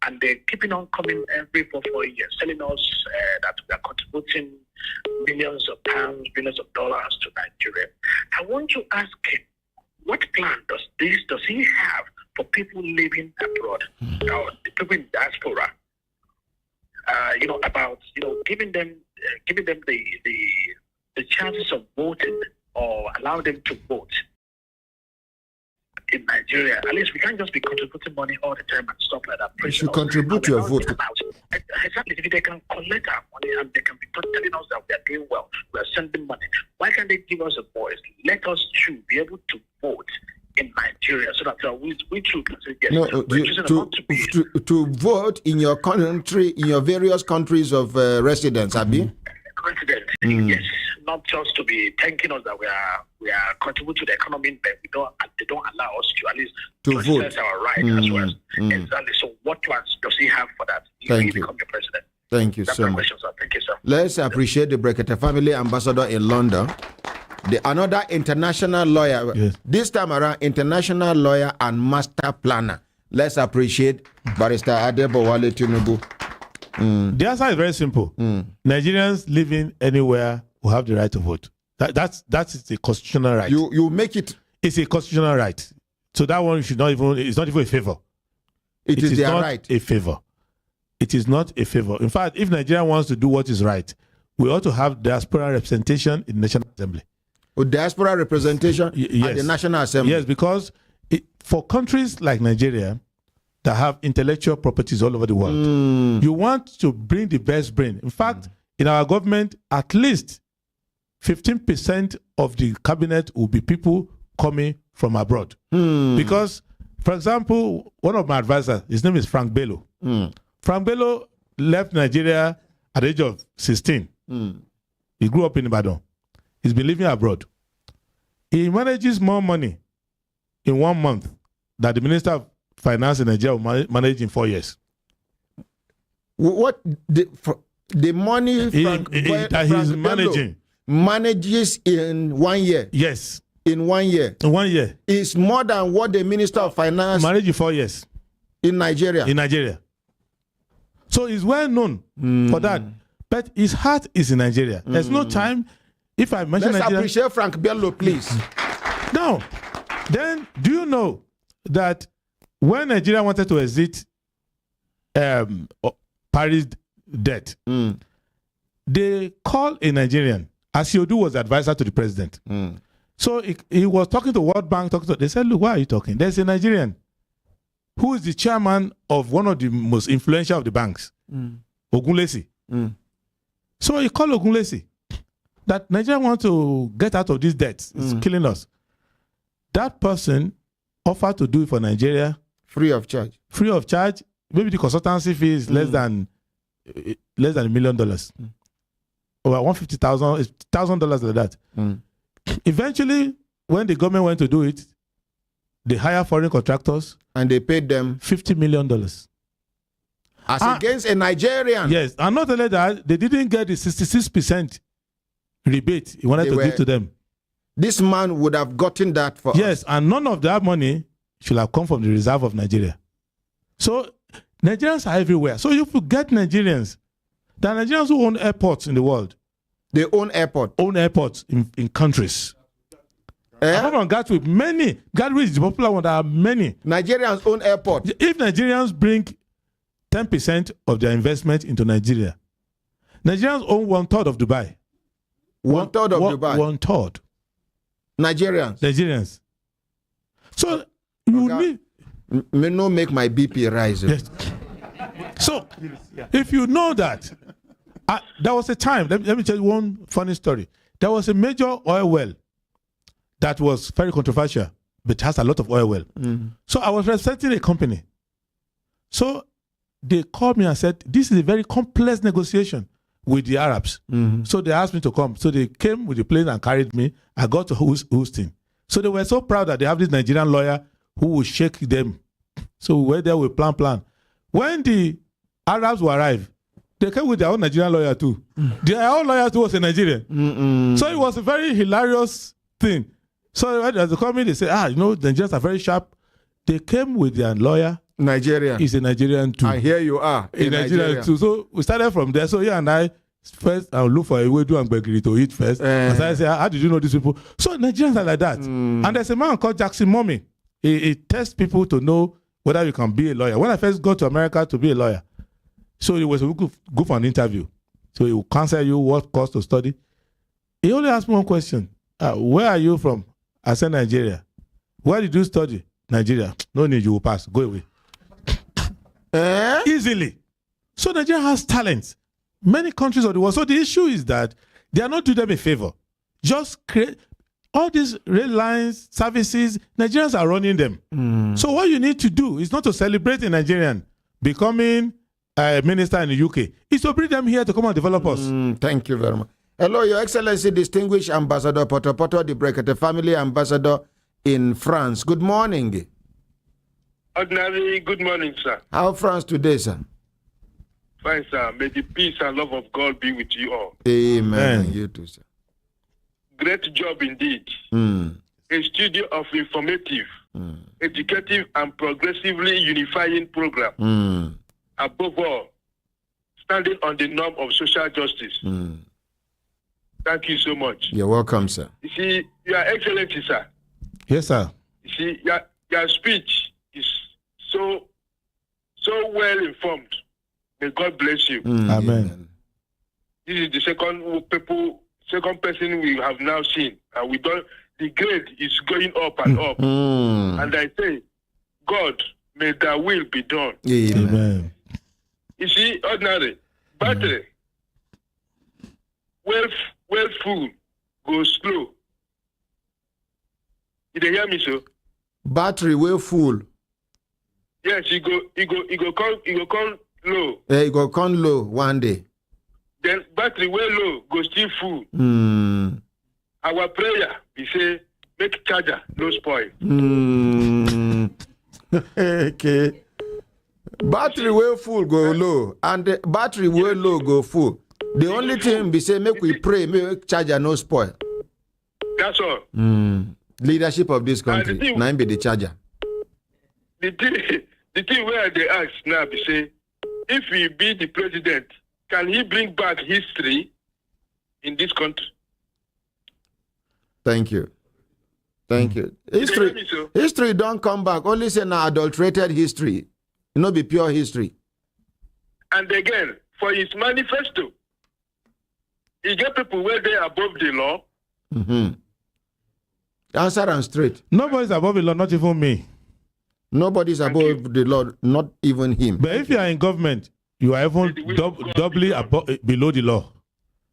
and they're keeping on coming every 4 years, telling us that we are contributing millions of pounds, billions of dollars to Nigeria. I want to ask him, what plan does he have for people living abroad, or the people in diaspora? About giving them the chances of voting, or allow them to vote in Nigeria. At least we can't just be contributing money all the time and stuff like that. You should contribute your vote. Exactly. If they can collect our money and they can be telling us that we are doing well, we are sending money, why can't they give us a voice? Let us too be able to vote in Nigeria, so that we too can say yes. No, to vote in your country, in your various countries of residence, Abi? Resident, yes. Not just to be thanking us that we are contributing to the economy, but they don't allow us to at least to exercise our right as well. Exactly. So what plans does he have for that? Thank you. Become the president. Thank you That's so my much. question, sir. Thank you, sir. Let's appreciate the Brekete family ambassador in London. Another international lawyer, this time around, international lawyer and master planner. Let's appreciate Barrister Adewale Tinubu. The answer is very simple. Nigerians living anywhere will have the right to vote. That is a constitutional right. You make it. It's a constitutional right. So that one should not even. It's not even a favor. It is their not right. A favor. It is not a favor. In fact, if Nigeria wants to do what is right, we ought to have diaspora representation in the National Assembly. With diaspora representation at the National Assembly. Yes, because for countries like Nigeria that have intellectual properties all over the world, you want to bring the best brain. In fact, in our government, at least 15% of the cabinet will be people coming from abroad. Because, for example, one of my advisors, his name is Frank Bello. Frank Bello left Nigeria at the age of 16. He grew up in Ibadan. He's been living abroad. He manages more money in 1 month than the Minister of Finance in Nigeria will manage in 4 years. The money Frank that he's managing manages in 1 year. Yes. In 1 year. In 1 year. Is more than what the Minister of Finance managed in 4 years. In Nigeria. In Nigeria. So he's well known for that. But his heart is in Nigeria. There's no time. If I mention Let's Nigeria, appreciate Frank Bello, please. Now, then, do you know that when Nigeria wanted to exit Paris debt, they called a Nigerian. Asiodu was the advisor to the president. So he was talking to World Bank. They said, look, why are you talking? There's a Nigerian who is the chairman of one of the most influential of the banks, Ogunlesi. So he called Ogunlesi that Nigeria wants to get out of this debt. It's killing us. That person offered to do it for Nigeria. Free of charge. Free of charge. Maybe the consultancy fee is less than $1 million. Over $150,000 like that. Eventually, when the government went to do it, they hire foreign contractors. And they paid them $50 million. As against a Nigerian. Yes. And not only that, they didn't get the 66% rebate he wanted to give to them. This man would have gotten that for Yes, and none of that money should have come from the reserve of Nigeria. So Nigerians are everywhere. So if you get Nigerians, there are Nigerians who own airports in the world. They own airports. Own airports in countries. Apart from Gatwick, many. Gatwick is the popular one. There are many. Nigerians own airports. If Nigerians bring 10% of their investment into Nigeria, Nigerians own 1/3 of Dubai. 1/3 of Dubai. 1/3. Nigerians. So you need. May not make my BP rise. Yes. So if you know that, there was a time. Let me tell you one funny story. There was a major oil well that was very controversial, but has a lot of oil well. So I was representing a company. So they called me and said, this is a very complex negotiation with the Arabs. So they asked me to come. So they came with the plane and carried me. I got to Houston. So they were so proud that they have this Nigerian lawyer who would shake them. So we were there with plan. When the Arabs will arrive, they came with their own Nigerian lawyer too. Their own lawyer too was a Nigerian. So it was a very hilarious thing. So as they called me, they said, the Nigerians are very sharp. They came with their lawyer. Nigerian. He's a Nigerian too. And here you are. A Nigerian too. So we started from there. So and I first I'll look for a way to Gbegiri to eat first. And so I said, how did you know these people? So Nigerians are like that. And there's a man called Jackson Mommy. He tests people to know whether you can be a lawyer. When I first got to America to be a lawyer, so it was a go for an interview. So he will counsel you what course to study. He only asked me one question. Where are you from? I said Nigeria. Where did you study? Nigeria. No need, you will pass. Go away. Easily. So Nigeria has talent. Many countries of the world. So the issue is that they are not doing them a favor. Just create all these rail lines, services, Nigerians are running them. So what you need to do is not to celebrate a Nigerian becoming a minister in the UK. It's to bring them here to come and develop us. Thank you very much. Hello, Your Excellency, Distinguished Ambassador Potopoto, the Brekete family ambassador in France. Good morning. Ordinary, good morning, sir. How France today, sir? Fine, sir. May the peace and love of God be with you all. Amen. You too, sir. Great job indeed. A studio of informative, educative, and progressively unifying program. Above all, standing on the norm of social justice. Thank you so much. You're welcome, sir. You see, Your Excellency, sir. Yes, sir. You see, your speech is so well informed. May God bless you. Amen. This is the second person we have now seen, and the grade is going up and up. And I say, God, may thy will be done. Amen. You see, ordinary battery, well full, go slow. You dey hear me, sir? Battery well full. Yes, you go come low. It go come low one day. Then battery well low, go still full. Our prayer, we say, make charger no spoil. Okay. Battery well full go low, and the battery well low go full. The only thing we say, make we pray, make charger no spoil. That's all. Leadership of this country, now be the charger. The thing where they ask now, we say, if he be the president, can he bring back history in this country? Thank you. Thank you. History don't come back. Only say now adulterated history. It not be pure history. And again, for his manifesto, he get people where they are above the law. Answer and straight. Nobody's above the law, not even me. Nobody's above the law, not even him. But if you are in government, you are even doubly below the law.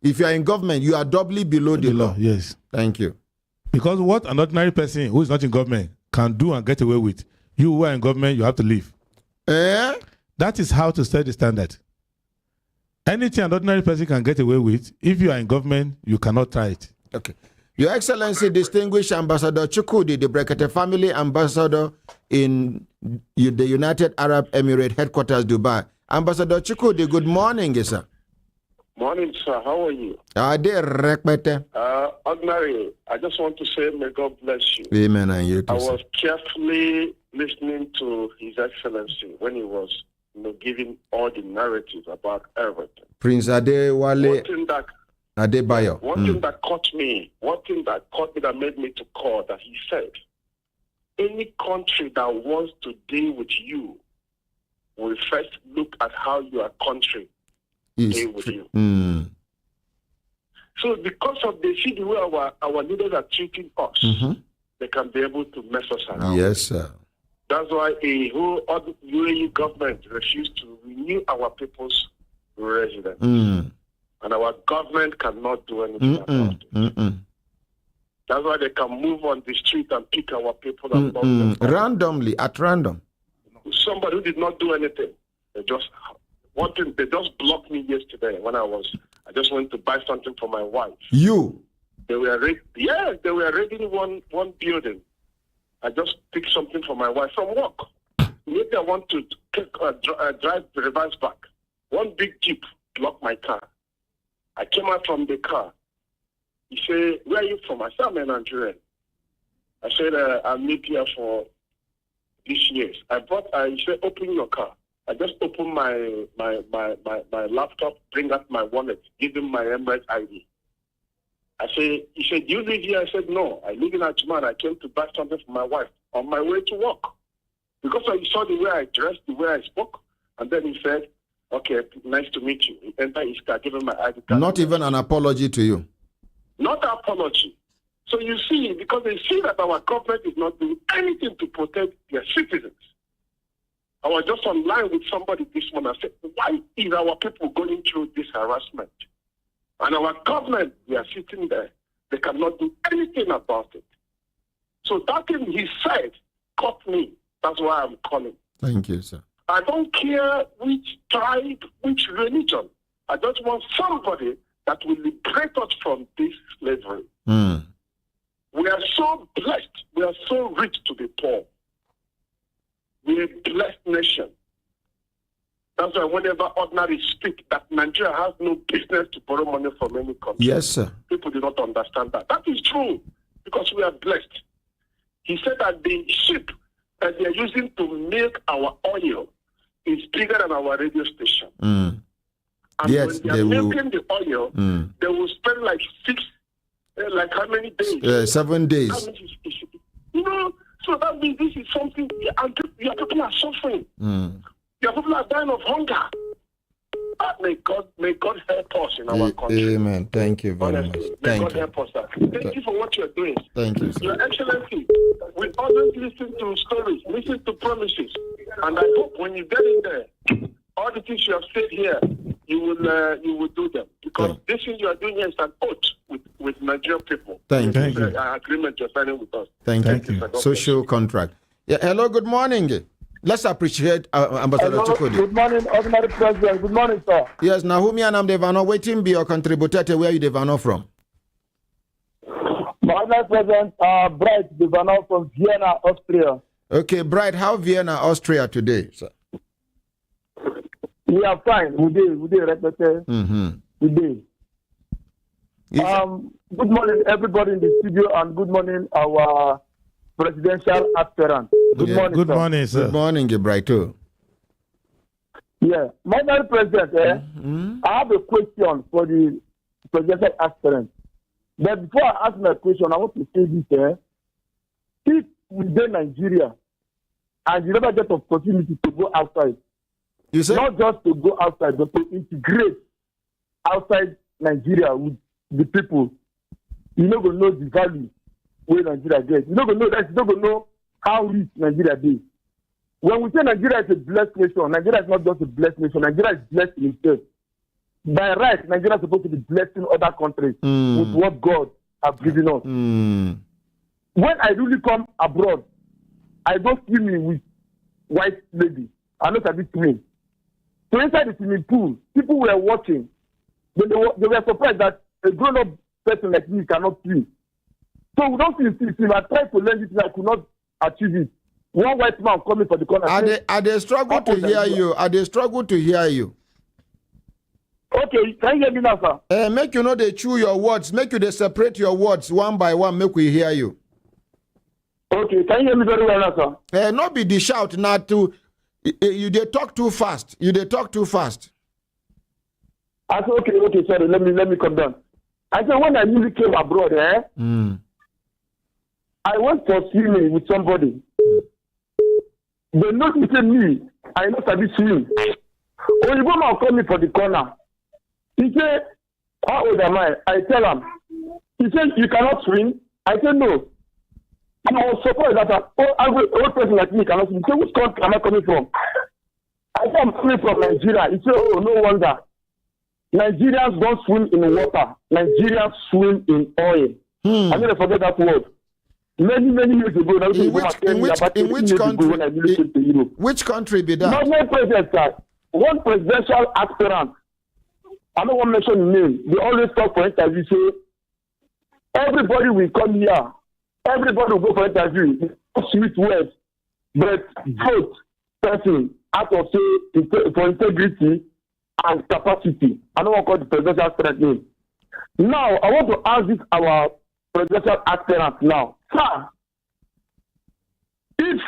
If you are in government, you are doubly below the law. Yes. Thank you. Because what an ordinary person who is not in government can do and get away with, you who are in government, you have to leave. That is how to set the standard. Anything an ordinary person can get away with, if you are in government, you cannot try it. Okay. Your Excellency, distinguished Ambassador Chukwudi, the Brekete family ambassador in the United Arab Emirates headquarters, Dubai. Ambassador Chukwudi, good morning, sir. Morning, sir. How are you? Ordinary, I just want to say, may God bless you. Amen, and you too, I was carefully listening to His Excellency when he was giving all the narratives about everything. Prince Adewale Adebayo. One thing that caught me that made me to call, that he said, any country that wants to deal with you will first look at how your country deal with you. So because of the see the way our leaders are treating us, they can be able to mess us around. Yes, sir. That's why a whole UAE government refused to renew our people's residence. And our government cannot do anything about it. That's why they can move on the street and pick our people and bomb them. Randomly, at random. Somebody who did not do anything. They just blocked me yesterday when I just went to buy something for my wife. You? They were raiding one building. I just picked something for my wife from work. Maybe I want to drive the reverse back. One big jeep blocked my car. I came out from the car. He said, "Where are you from?" I said, "I'm a Nigerian." I said, "I'm new here for this year." He said, "Open your car." I just opened my laptop, bring out my wallet, give him my Emirates ID. He said, "Do you live here?" I said, "No, I live in Ajman. I came to buy something for my wife on my way to work." Because he saw the way I dressed, the way I spoke, and then he said, "Okay, nice to meet you." He entered his car, gave him my ID card. Not even an apology to you. Not an apology. So you see, because they see that our government is not doing anything to protect their citizens. I was just online with somebody this morning. I said, why is our people going through this harassment? And our government, we are sitting there. They cannot do anything about it. So that thing he said caught me. That's why I'm calling. Thank you, sir. I don't care which tribe, which religion. I just want somebody that will liberate us from this slavery. We are so blessed. We are so rich to be poor. We are a blessed nation. That's why whenever ordinary speak that Nigeria has no business to borrow money from any country. Yes, sir. People do not understand that. That is true because we are blessed. He said that the ship that they are using to milk our oil is bigger than our radio station. And yes, when they are milking the oil, they will spend like how many days? 7 days. So that means this is something, and your people are suffering. Your people are dying of hunger. May God help us in our country. Amen. Thank you very much. May God help us. Thank you for what you're doing. Thank you, sir. Your Excellency, we always listen to stories, listen to promises. And I hope when you get in there, all the things you have said here, you will do them. Because this thing you are doing here is an oath with Nigerian people. Thank you. An agreement you're signing with us. Thank you. Social contract. Yeah. Hello, good morning. Let's appreciate Ambassador Chukwudi. Good morning, Ordinary President. Good morning, sir. Yes, Nahumi and Devano, waiting be your contributor to where you Devano from? Ordinary President, Bright Devano from Vienna, Austria. Okay, Bright, how Vienna, Austria today, sir? We are fine. We did Brekete. today. Good morning, everybody in the studio, and good morning, our presidential aspirant. Good morning, Good sir. morning, sir. Good morning, Gibraito. Yeah, Madam President, I have a question for the presidential aspirant. But before I ask my question, I want to say this. If we go Nigeria and you never get opportunity to go outside, you say not just to go outside, but to integrate outside Nigeria with the people, you not gonna know the value where Nigeria gets. You not gonna know that. You not gonna know how rich Nigeria is. When we say Nigeria is a blessed nation, Nigeria is not just a blessed nation. Nigeria is blessed in itself. By right, Nigeria is supposed to be blessing other countries with what God has given us. When I really come abroad, I go swimming with white ladies. I know that it's swimming. So inside the swimming pool, people were watching. They were surprised that a grown-up person like me cannot swim. So we don't swim. I tried to learn this, and I could not achieve it. One white man coming for the corner. Are they struggle to hear you? Are they struggle to hear you? Okay, can you hear me now, sir? Make you know they chew your words. Make you they separate your words one by one. Make we hear you. Okay, can you hear me very well now, sir? Not be the shout not to. You they talk too fast. You they talk too fast. I said, okay, sorry. Let me come down. I said when I newly came abroad, I went for swimming with somebody. They noticed me. I know that this swim. Oyibo man call me for the corner. He said, "How old am I?" I tell him. He said, "You cannot swim." I said, "No." And I was surprised that an old person like me cannot swim. He said, "Which country am I coming from?" I said, "I'm coming from Nigeria." He said, "Oh, no wonder. Nigerians don't swim in water. Nigerians swim in oil." I never forget that word. Many years ago, which country be that? Not my president, sir. One presidential aspirant. I don't want to mention the name. They always talk for interview. Say everybody will come here. Everybody will go for interview. Sweet words, but vote person out of say for integrity and capacity. I don't want to call the presidential aspirant name. Now I want to ask this our presidential aspirant now. Sir, if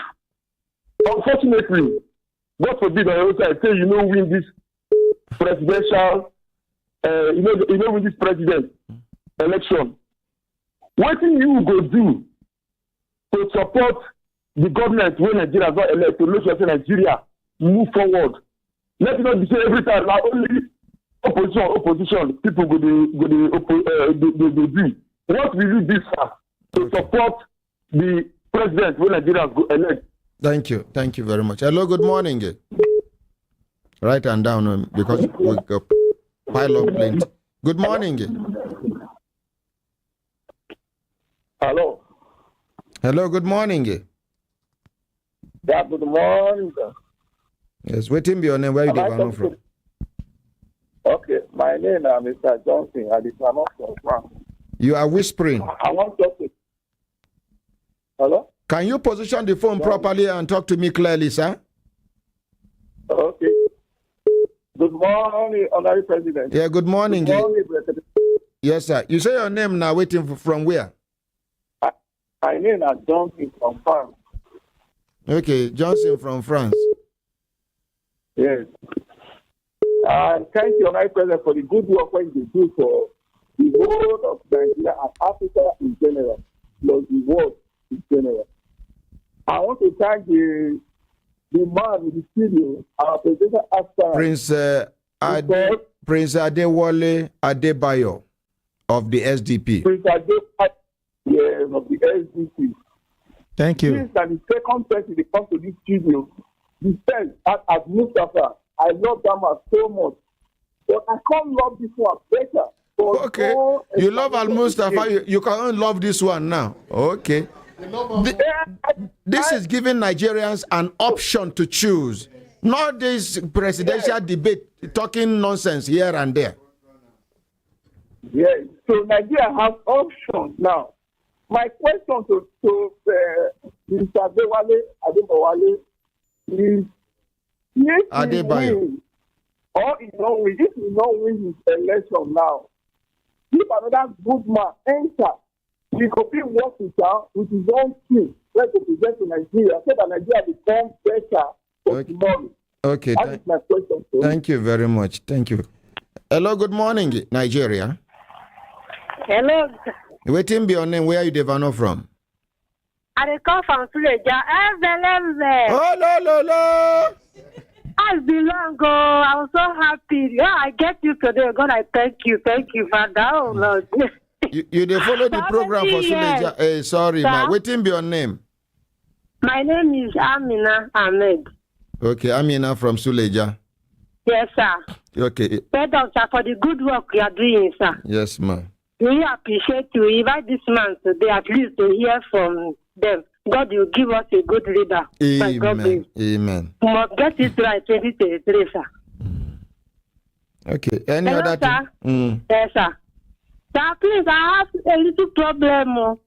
unfortunately, God forbid, I also say you know win this presidential, you know win this president election, what do you go do to support the government when Nigeria is not elected to make sure Nigeria move forward? Let it not be say every time now only opposition people go do. What will you do, sir, to support the president when Nigeria go elect? Thank you very much. Hello, good morning. Write and down because we got pile up plenty. Good morning. Hello. Hello, good morning. Yeah, good morning, sir. Yes, waiting be your name. Where you get from? Okay, my name is Mr. Johnson. I did not from France. You are whispering. I want to talk to. Hello? Can you position the phone properly and talk to me clearly, sir? Okay. Good morning, Honorary President. Yeah, good morning. Good morning, President. Yes, sir. You say your name now, waiting from where? My name is Johnson from France. Okay, Johnson from France. Yes. Thank you, Honorary President, for the good work when you do for the whole of Nigeria and Africa in general, plus the world in general. I want to thank the man in the studio, our presidential aspirant, Prince Adewale Adebayo of the SDP. Prince Adewale, yes, of the SDP. Thank you. Since that the second person that comes to this studio, he said, as Mustafa, I love that man so much, but I can't love this one better. Okay, you love Al Mustafa, you can only love this one now. Okay. This is giving Nigerians an option to choose, not this presidential debate talking nonsense here and there. Yes, so Nigeria has options now. My question to Mr. Adewale Adewale is, Adebayo. or he not win, if he not win his election now, if another good man enter, he could be work with his own team, try to present to Nigeria, so that Nigeria becomes better for tomorrow. Okay. That is my question. Thank you very much. Thank you. Hello, good morning, Nigeria. Hello. Waiting be your name. Where are you developing from? I come from Suleja. Oh, no. I belong. I was so happy. Yeah, I get you today. God, I thank you. Thank you, Father. Oh, Lord. You they follow the program for Suleja. Hey, sorry, ma. Waiting be your name. My name is Amina Ahmed. Okay, Amina from Suleja. Yes, sir. Okay. Thank you, sir, for the good work you are doing, sir. Yes, ma'am. We appreciate you. Invite this man today, at least to hear from them. God will give us a good leader. Amen. Amen. We must get it right 2023, sir. Okay. Any Hello, other sir? thing? Yes, sir. Sir, please, I have a little problem.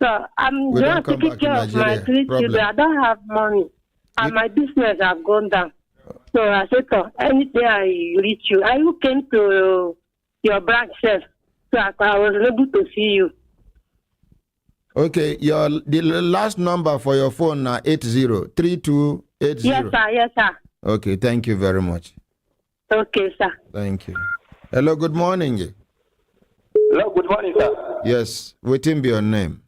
So I'm We don't just come taking back to care of my Nigeria. three Problem. children. I don't have money. And my business have gone down. So I said, anything I reach you, I came to your branch, sir. So I was able to see you. Okay, the last number for your phone now 803280. Yes, sir. Yes, sir. Okay, thank you very much. Okay, sir. Thank you. Hello, good morning. Hello, good morning, sir. Yes, waiting be your name.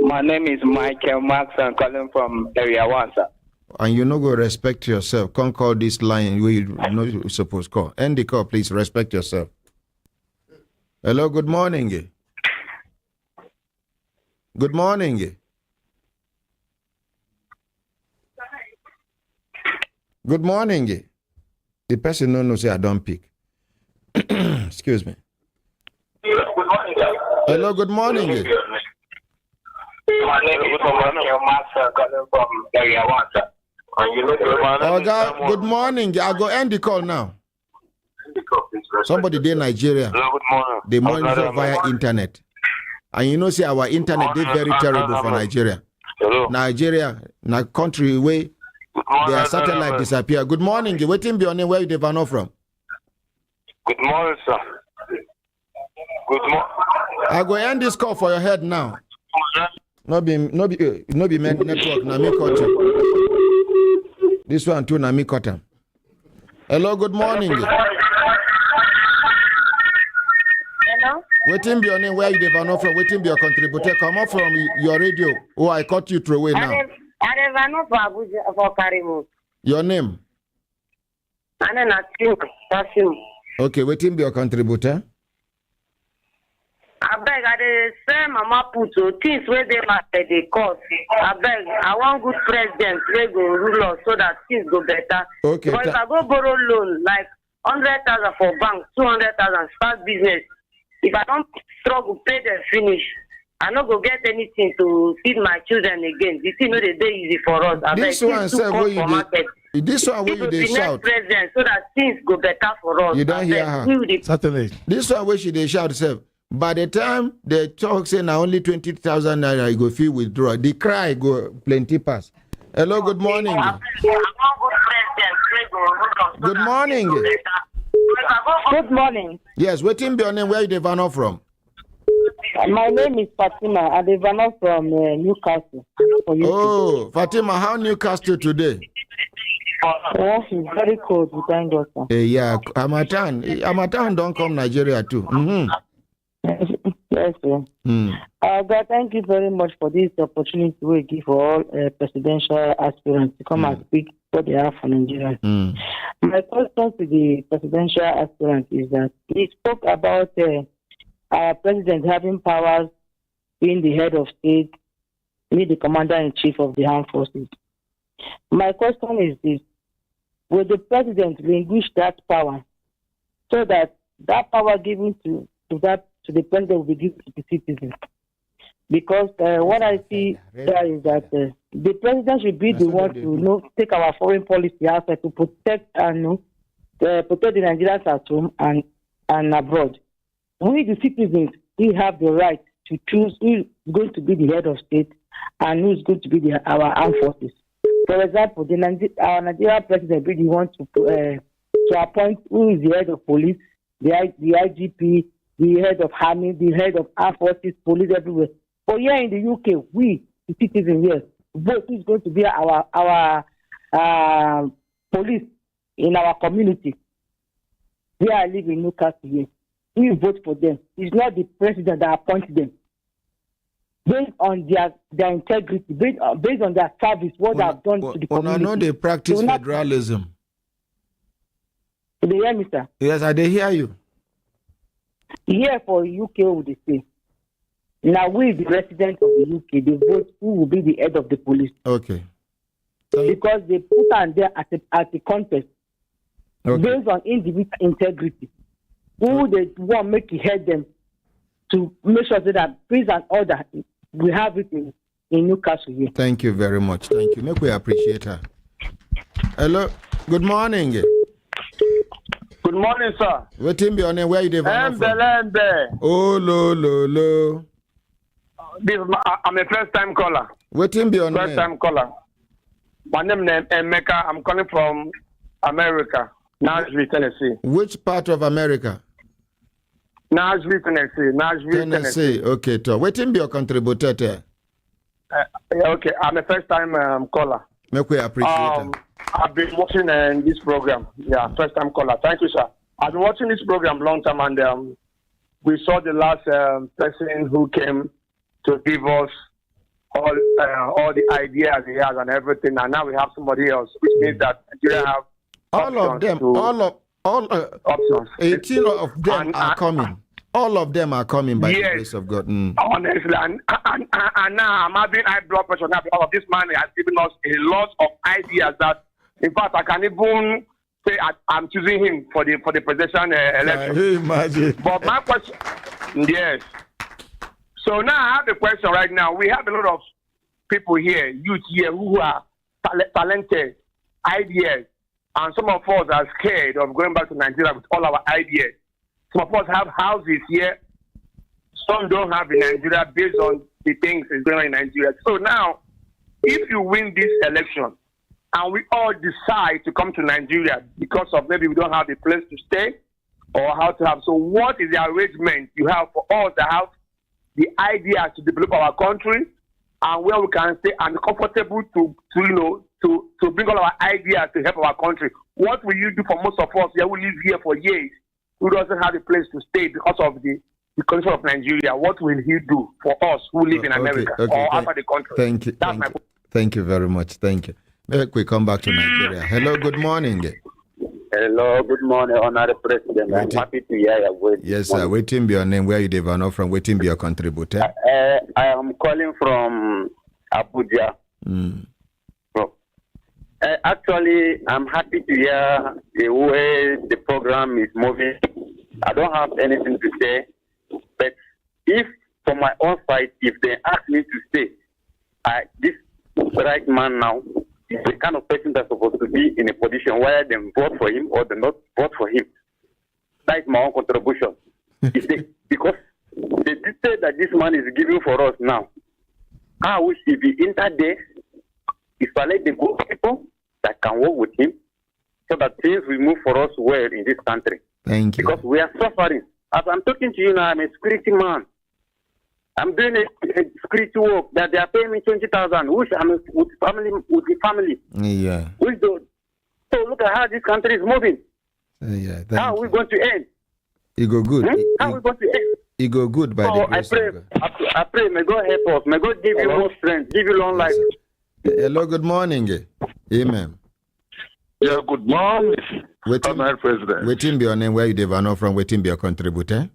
My name is Michael Max. I'm calling from Area 1, sir. And you no go respect yourself. Can't call this line where you know you're supposed to call. End the call, please. Respect yourself. Hello, good morning. Good morning. Good morning. The person no know say I don't pick. Excuse me. Good morning, sir. Hello, good morning. My name is Michael Max. I'm calling from Area 1, sir. And you know Oga, good morning. I go end the call now. Somebody there in Nigeria. Hello, good morning. They monitor via internet. And you know, say our internet is very terrible for Nigeria. Hello. Nigeria, na country where their satellite disappear. Good morning. Waiting be your name. Where you develop from? Good morning, sir. Good morning. I go end this call for your head now. No be network. Na me cut you. This one too. Na me cut him. Hello. Good morning. Hello. Waiting be your name. Where you develop from? Waiting be your contributor. Come up from your radio. Oh, I cut you through away now. I don't for Abuja for Karimu. Your name? And then I think Okay, waiting be your contributor. I beg, I say Mama put things where they matter they cost. I beg, I want good president where go rule us so that things go better. Okay. But if I go borrow loan like 100,000 for bank, 200,000 start business, if I don't struggle pay them finish, I not go get anything to feed my children again. This thing no dey easy for us. I This beg, one say where you dey. This one where you dey shout. President so that things go better for us. You don't hear her. Certainly. This one where she dey shout self. By the time they talk say na only 20,000 naira you go feel withdraw. The cry go plenty pass. Hello, good morning. Good morning. Good morning. Yes, waiting be your name. Where you dey from? My name is Fatima Adewale from Newcastle. Oh, Fatima, how Newcastle today? Yes, it's very cold. We thank God, sir. Yeah, Hamatan don't come Nigeria too. Yes, sir. God, thank you very much for this opportunity we give for all presidential aspirants to come and speak what they have for Nigeria. My question to the presidential aspirant is that he spoke about our president having powers, being the head of state, being the commander-in-chief of the armed forces. My question is this: will the president relinquish that power so that that power given to the president will be given to the citizens? Because what I see there is that the president should be the one to take our foreign policy outside to protect and protect the Nigerians at home and abroad. We, the citizens, we have the right to choose who is going to be the head of state and who is going to be our armed forces. For example, our Nigerian president really wants to appoint who is the head of police, the IGP, the head of army, the head of armed forces, police everywhere. But here in the UK, we, the citizens here, vote who is going to be our police in our community. Where I live in Newcastle here, we vote for them. It's not the president that appoints them. Based on their integrity, based on their service, what they have done to the community. No, they practice federalism. Do you hear me, sir? Yes, I did hear you. Here for UK, would they say? Now, we, the residents of the UK, they vote who will be the head of the police. Okay. Because they put on there at a contest based on individual integrity. Who they want make it head them to make sure that peace and order, we have it in Newcastle here. Thank you very much. Thank you. Make we appreciate her. Hello. Good morning. Good morning, sir. What team be on there? Where you from? Embe. Oh, lo. I'm a first-time caller. What team be on First-time caller. My name is Emeka. I'm calling from America, Nashville, Tennessee. Which part of America? Nashville, Tennessee. Okay, so what team be your contributor there? Okay, I'm a first-time caller. Make we appreciate it. I've been watching this program. Yeah, first-time caller. Thank you, sir. I've been watching this program a long time, and we saw the last person who came to give us all the ideas he has and everything, and now we have somebody else, which means that Nigeria have all of them, options. 18 of them are coming. All of them are coming by the grace of God. Honestly, and now I'm having high blood pressure now because of this man has given us a lot of ideas that, in fact, I can even say I'm choosing him for the presidential election. Can you imagine? But my question, yes. So now I have a question right now. We have a lot of people here, youth here, who are talented, ideas, and some of us are scared of going back to Nigeria with all our ideas. Some of us have houses here. Some don't have in Nigeria based on the things that's going on in Nigeria. So now, if you win this election and we all decide to come to Nigeria because of maybe we don't have a place to stay or how to have, so what is the arrangement you have for us to have the idea to develop our country and where we can stay and comfortable to bring all our ideas to help our country? What will you do for most of us here who live here for years, who doesn't have a place to stay because of the condition of Nigeria? What will he do for us who live in America or outside the country? Thank you. Thank you very much. Thank you. We come back to Nigeria. Hello, good morning. Hello, good morning, Honorable President. I'm happy to hear your voice. Yes, sir. Waiting be your name. Where you develop from? Waiting be your contributor. I am calling from Abuja. Actually, I'm happy to hear the way the program is moving. I don't have anything to say, but if from my own side, if they ask me to stay, this right man now is the kind of person that's supposed to be in a position where they vote for him or they not vote for him. That's my own contribution. Because they did say that this man is giving for us now. I wish if he entered there, if I let the good people that can work with him so that things will move for us well in this country. Thank you. Because we are suffering. As I'm talking to you now, I'm a security man. I'm doing a security work that they are paying me 20,000, which I'm with the family. Yeah. So look at how this country is moving. Yeah. How are we going to end? You go good. How are we going to end? You go good by the grace of God. I pray, may God help us. May God give you more strength, give you long life. Hello, good morning. Amen. Yeah, good morning, Honorable President. Waiting be your name, where you develop from, waiting be your contributor.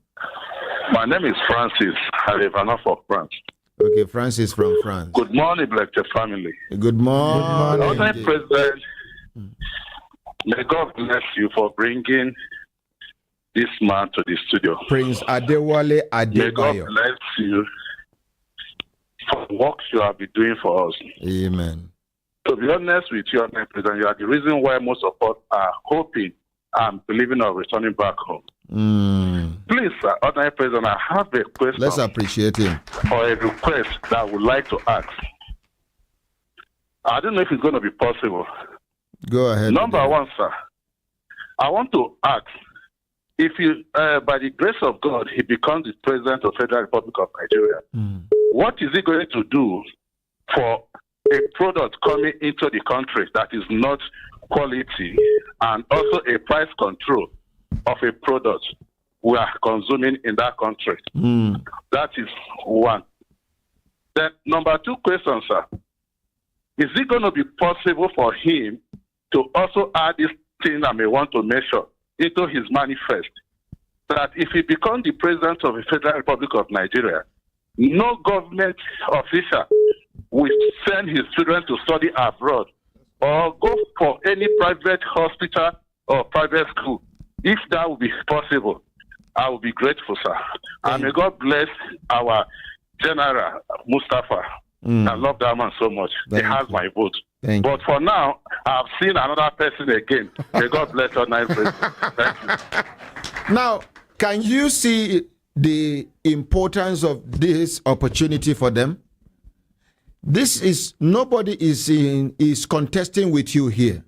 My name is Francis. I live from France. Okay, Francis from France. Good morning, Brekete family. Good morning. Honorable President, may God bless you for bringing this man to the studio. Prince Adewale Adebayo. May God bless you for the work you have been doing for us. Amen. To be honest with you, Honorable President, you are the reason why most of us are hoping and believing of returning back home. Please, sir, Honorable President, I have a question. Let's appreciate him. Or a request that I would like to ask. I don't know if it's going to be possible. Go ahead. Number one, sir, I want to ask, if you, by the grace of God, he becomes the president of the Federal Republic of Nigeria, what is he going to do for a product coming into the country that is not quality, and also a price control of a product we are consuming in that country? That is one. Then number two question, sir. Is it going to be possible for him to also add this thing I may want to mention into his manifest, that if he becomes the president of the Federal Republic of Nigeria, no government official will send his children to study abroad or go for any private hospital or private school? If that would be possible, I would be grateful, sir. And may God bless our General Mustafa. I love that man so much. He has my vote. But for now, I've seen another person again. May God bless your nice president. Thank you. Now, can you see the importance of this opportunity for them? This is, nobody is contesting with you here.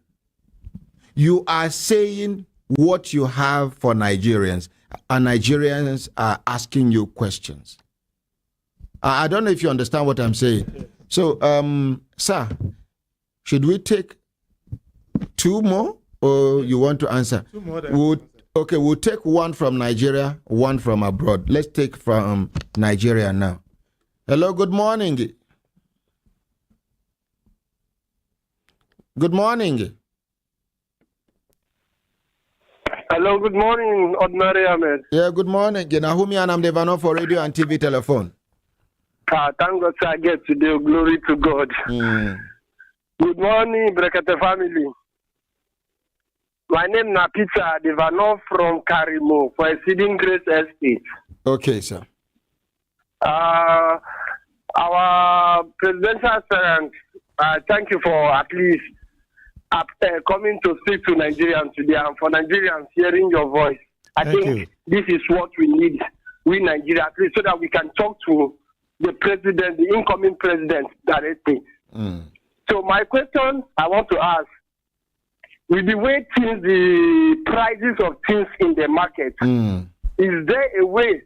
You are saying what you have for Nigerians, and Nigerians are asking you questions. I don't know if you understand what I'm saying. So, sir, should we take two more, or you want to answer? Two more. Okay, we'll take one from Nigeria, one from abroad. Let's take from Nigeria now. Hello, good morning. Good morning. Hello, good morning, Ordinary Ahmed. Yeah, good morning. Nahumi Anamdevano for radio and TV telephone. Thank God I get today. Glory to God. Good morning, Brekete family. My name is Peter Adewale from Karimo for Exceeding Grace Estate. Okay, sir. Our presidential aspirant, thank you for at least coming to speak to Nigerians today, and for Nigerians hearing your voice. I think this is what we need, we Nigeria, at least so that we can talk to the president, the incoming president directly. So my question I want to ask, with the way things, the prices of things in the market, is there a way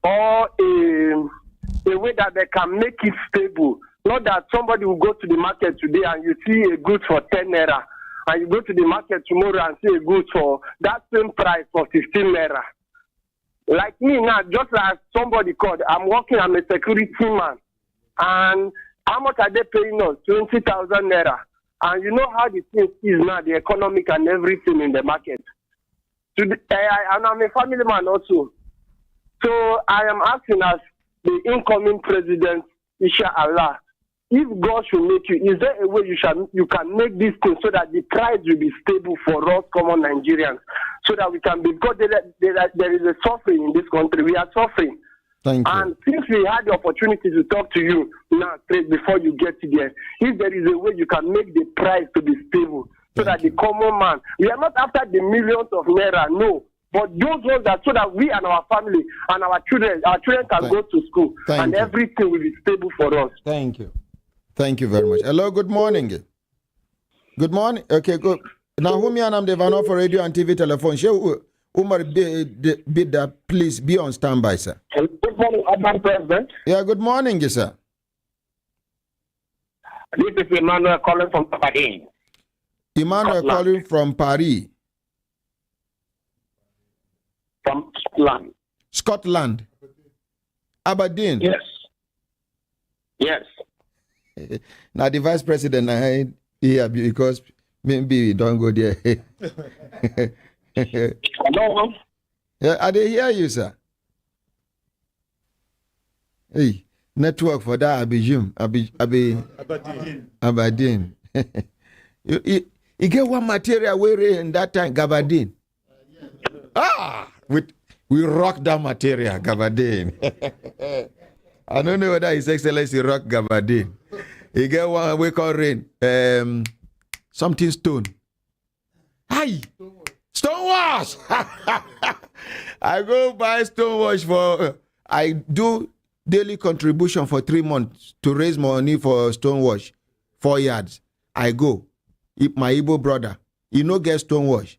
or a way that they can make it stable? Not that somebody will go to the market today and you see a good for 10 naira, and you go to the market tomorrow and see a good for that same price for 15 naira. Like me now, just like somebody called, I'm working, I'm a security man. And how much are they paying us? 20,000 naira. And you know how the thing is now, the economic and everything in the market. And I'm a family man also. So I am asking as the incoming president, Inshallah, if God should make you, is there a way you can make this thing so that the price will be stable for us common Nigerians, so that we can be, because there is a suffering in this country. We are suffering. Thank you. And since we had the opportunity to talk to you now, before you get there, if there is a way you can make the price to be stable, so that the common man, we are not after the millions of naira, no, but those ones that, so that we and our family and our children can go to school, and everything will be stable for us. Thank you. Thank you very much. Hello, good morning. Good morning. Okay, good. Now, I'm Devano for radio and TV telephone. Umar Bida, please be on standby, sir. Good morning, Madam President. Yeah, good morning, sir. This is Emmanuel calling from Paris. Emmanuel calling from Paris. From Scotland. Scotland. Aberdeen. Yes. Yes. Now the vice president here because maybe we don't go there. Hello. Yeah, I did hear you, sir. Hey, network for that Aberdeen. You get one material we in that time, Gabardine. We rock that material, Gabardine. I don't know whether His Excellency rock Gabardine. You get one we call rain. Something stone. Hi! Stonewash! I go buy stonewash for, I do daily contribution for 3 months to raise money for stonewash, 4 yards. I go. My Igbo brother, you know, get stonewash.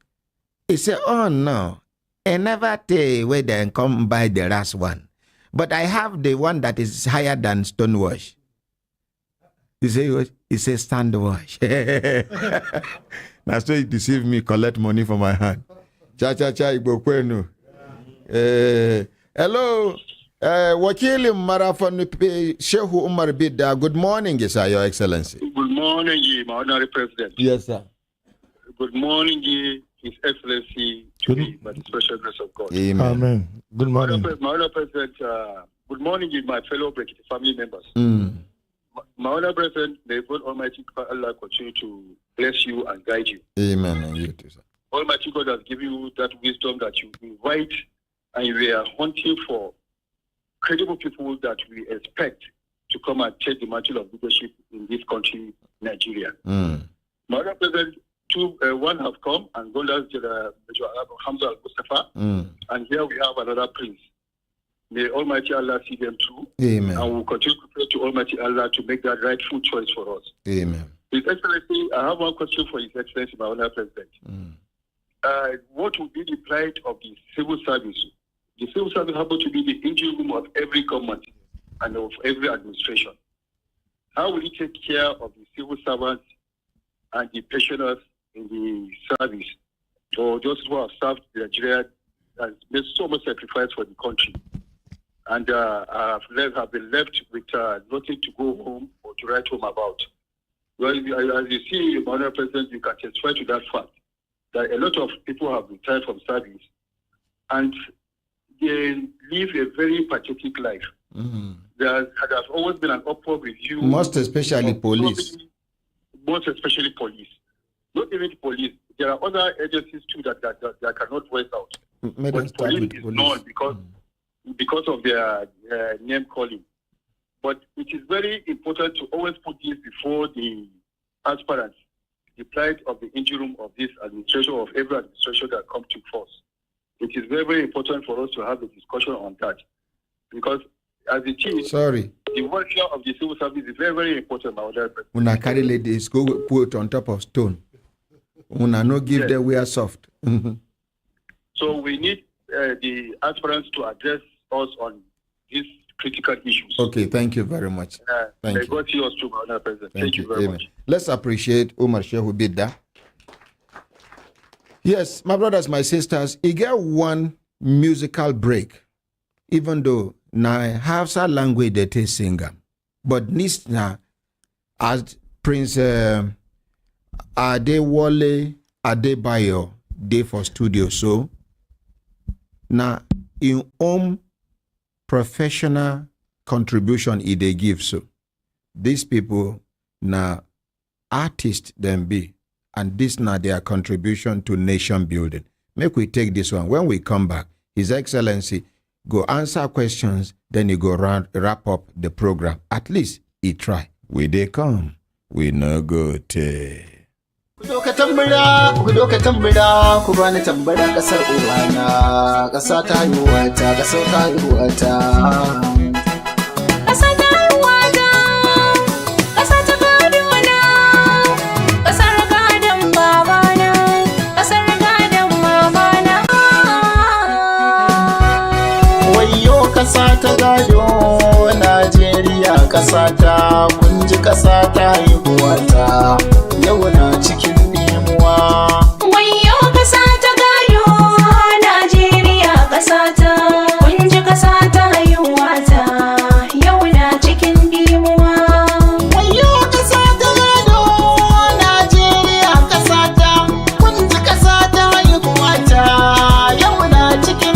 He said, oh no, I never tell where they come buy the last one. But I have the one that is higher than stonewash. He said stand wash. Now so he deceived me, collect money from my hand. Cha Igbo kwenu. Hello. Wakili Marafan Shehu Umar Bida. Good morning, sir, Your Excellency. Good morning, my Honorary President. Yes, sir. Good morning, His Excellency, to me, by the special grace of God. Amen. Good morning. My Honorary President, good morning, my fellow Brekete family members. My Honorary President, may God Almighty Allah continue to bless you and guide you. Amen. And you too, sir. Almighty God has given you that wisdom that you invite, and we are hunting for credible people that we expect to come and take the mantle of leadership in this country, Nigeria. Madam President, one have come and gone as Major Hamza Al-Mustafa, and here we have another prince. May Almighty Allah see them through. Amen. And we'll continue to pray to Almighty Allah to make that rightful choice for us. Amen. His Excellency, I have one question for His Excellency, my Honorary President. What would be the plight of the civil service? The civil service happens to be the engine room of every government and of every administration. How will it take care of the civil servants and the pensioners in the service, or those who have served Nigeria and made so much sacrifice for the country, and have been left with nothing to go home or to write home about? Well, as you see, Honorable President, you can testify to that fact that a lot of people have retired from service and they live a very pathetic life. There has always been an upward review. Most especially police. Most especially police. Not even police. There are other agencies too that cannot voice out. But police is known because of their name calling. But it is very important to always put this before the aspirants, the plight of the engine room of this administration, of every administration that comes to force. It is very, very important for us to have a discussion on that. Because as it is, the welfare of the civil service is very, very important. When I carry ladies, go put on top of stone. When I no give them, we are soft. So we need the aspirants to address us on these critical issues. Okay, thank you very much. Thank you. God see us too, Madam President. Thank you very much. Let's appreciate Umar Shehu Bida. Yes, my brothers, my sisters, he get one musical break, even though now Hausa language they take singer, but Nisna as Prince Adewale Adebayo day for studio, so now in own professional contribution they give, so these people now artists them be. And this now their contribution to nation building. Make we take this one. When we come back, His Excellency go answer questions, then he go wrap up the program. At least he try. We they come. We no go take. Kudoka tambura, ku bani tambara kasar uwana, kasa ta haihuwata, kasar ta haihuwata. Kasa ta gado Najeriya, kasa ta kunji, kasa ta haihuwata, yau na cikin nemuwa. Wayo kasa ta gado Najeriya, kasa ta kunji, kasa ta haihuwata, yau na cikin nemuwa. Wayo kasa ta gado Najeriya, kasa ta kunji, kasa ta haihuwata, yau na cikin nemuwa.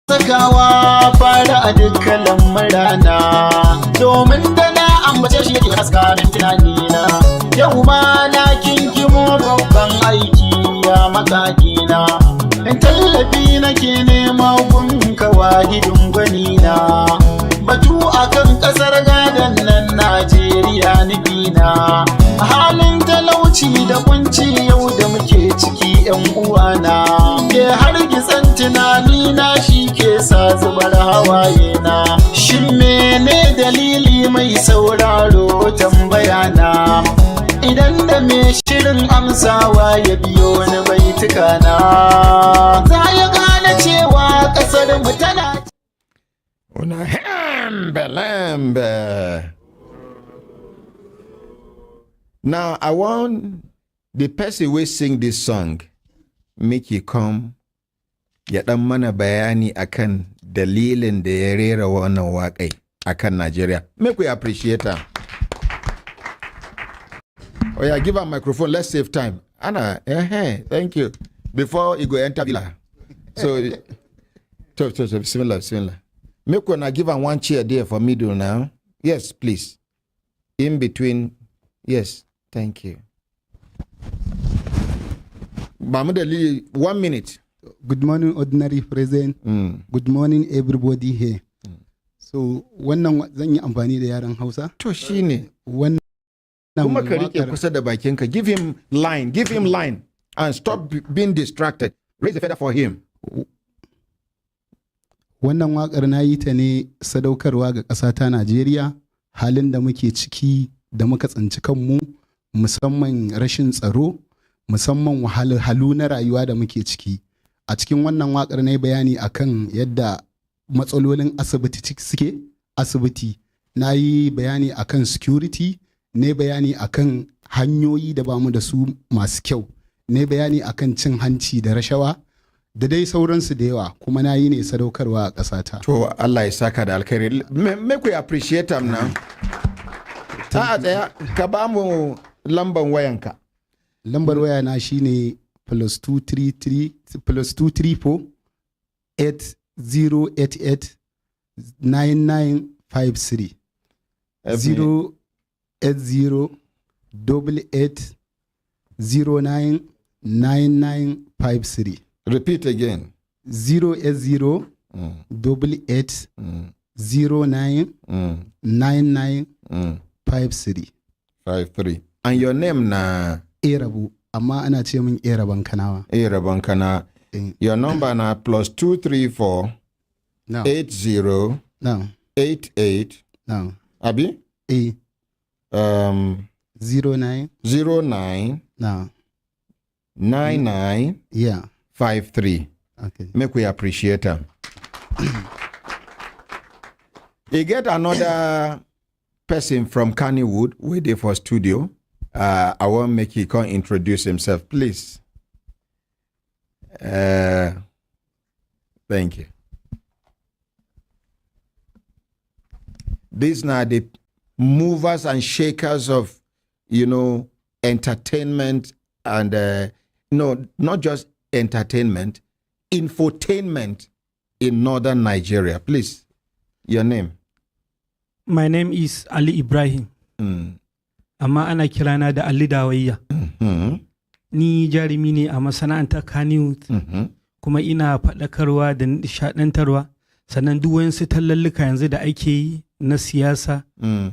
Sakawa fara a dukkan lamurana, domin da na ambace shi yake haska min tunanina. Yau ma na kinkimo babban aiki ya makakina, in tallafi nake nema gun kawahidin gwanina. Batu akan kasar gadon nan Najeriya nufina, halin talauci da kunci yau 'yan uwana. Ke har gitsan tunani na shi ke sa zubar hawaye na. Shin mene dalili mai sauraro tambaya na? Idan da me shirin amsawa ya biyo ni baituka na, za ya gane cewa kasar mu tana. Una lambe. Now I want the person who sing this song make you come ya dan mana bayani akan dalilin da ya rera wannan waƙai akan Nigeria. Make we appreciate her. Oh yeah, give her microphone. Let's save time. Anna, thank you. Before you go enter villa. So, similar. Make we give her one chair there for middle now. Yes, please. In between. Yes, thank you. Mahmoud, 1 minute. Good morning, ordinary president. Good morning, everybody here. So, wannan zan yi amfani da yaran Hausa? To shine. Wannan kuma ka rike kusa da bakinka. Give him line and stop being distracted. Raise the feather for him. Wannan waƙar na yi ta ne sadaukarwa ga ƙasa ta Najeriya, halin da muke ciki da muka tsinci kanmu, musamman rashin tsaro, musamman wahalhalu na rayuwa da muke ciki. A cikin wannan waƙar na yi bayani akan yadda matsalolin asibiti. Na yi bayani akan security, ne bayani akan hanyoyi da bamu da su masu kyau, ne bayani akan cin hanci da rashawa da dai sauransu da yawa, kuma na yi ne sadaukarwa a ƙasata. To Allah ya saka da alkhairi. Make we appreciate him now. Tsaya ka ba mu lamban wayanka. Lambar waya na shine +234 8088 9953 08088099953. Repeat again. 08088099953. And your name na? Erabu, amma ana ce min Eraban Kanawa. Eraban Kana. Your number na +234 80 88 Abi? 09 99 53. Okay. Make we appreciate them. You get another person from Kannywood waiting for studio. I want make he come introduce himself, please. Thank you. These are the movers and shakers of, entertainment and no, not just entertainment, infotainment in northern Nigeria. Please, your name. My name is Ali Ibrahim. Amma ana kirana da Ali Dawayya. Ni jarumi ne a masana'antar Kannywood. Kuma ina faɗakarwa da nishaɗantarwa. Sannan duk wayansu tallalluka yanzu da ake yi na siyasa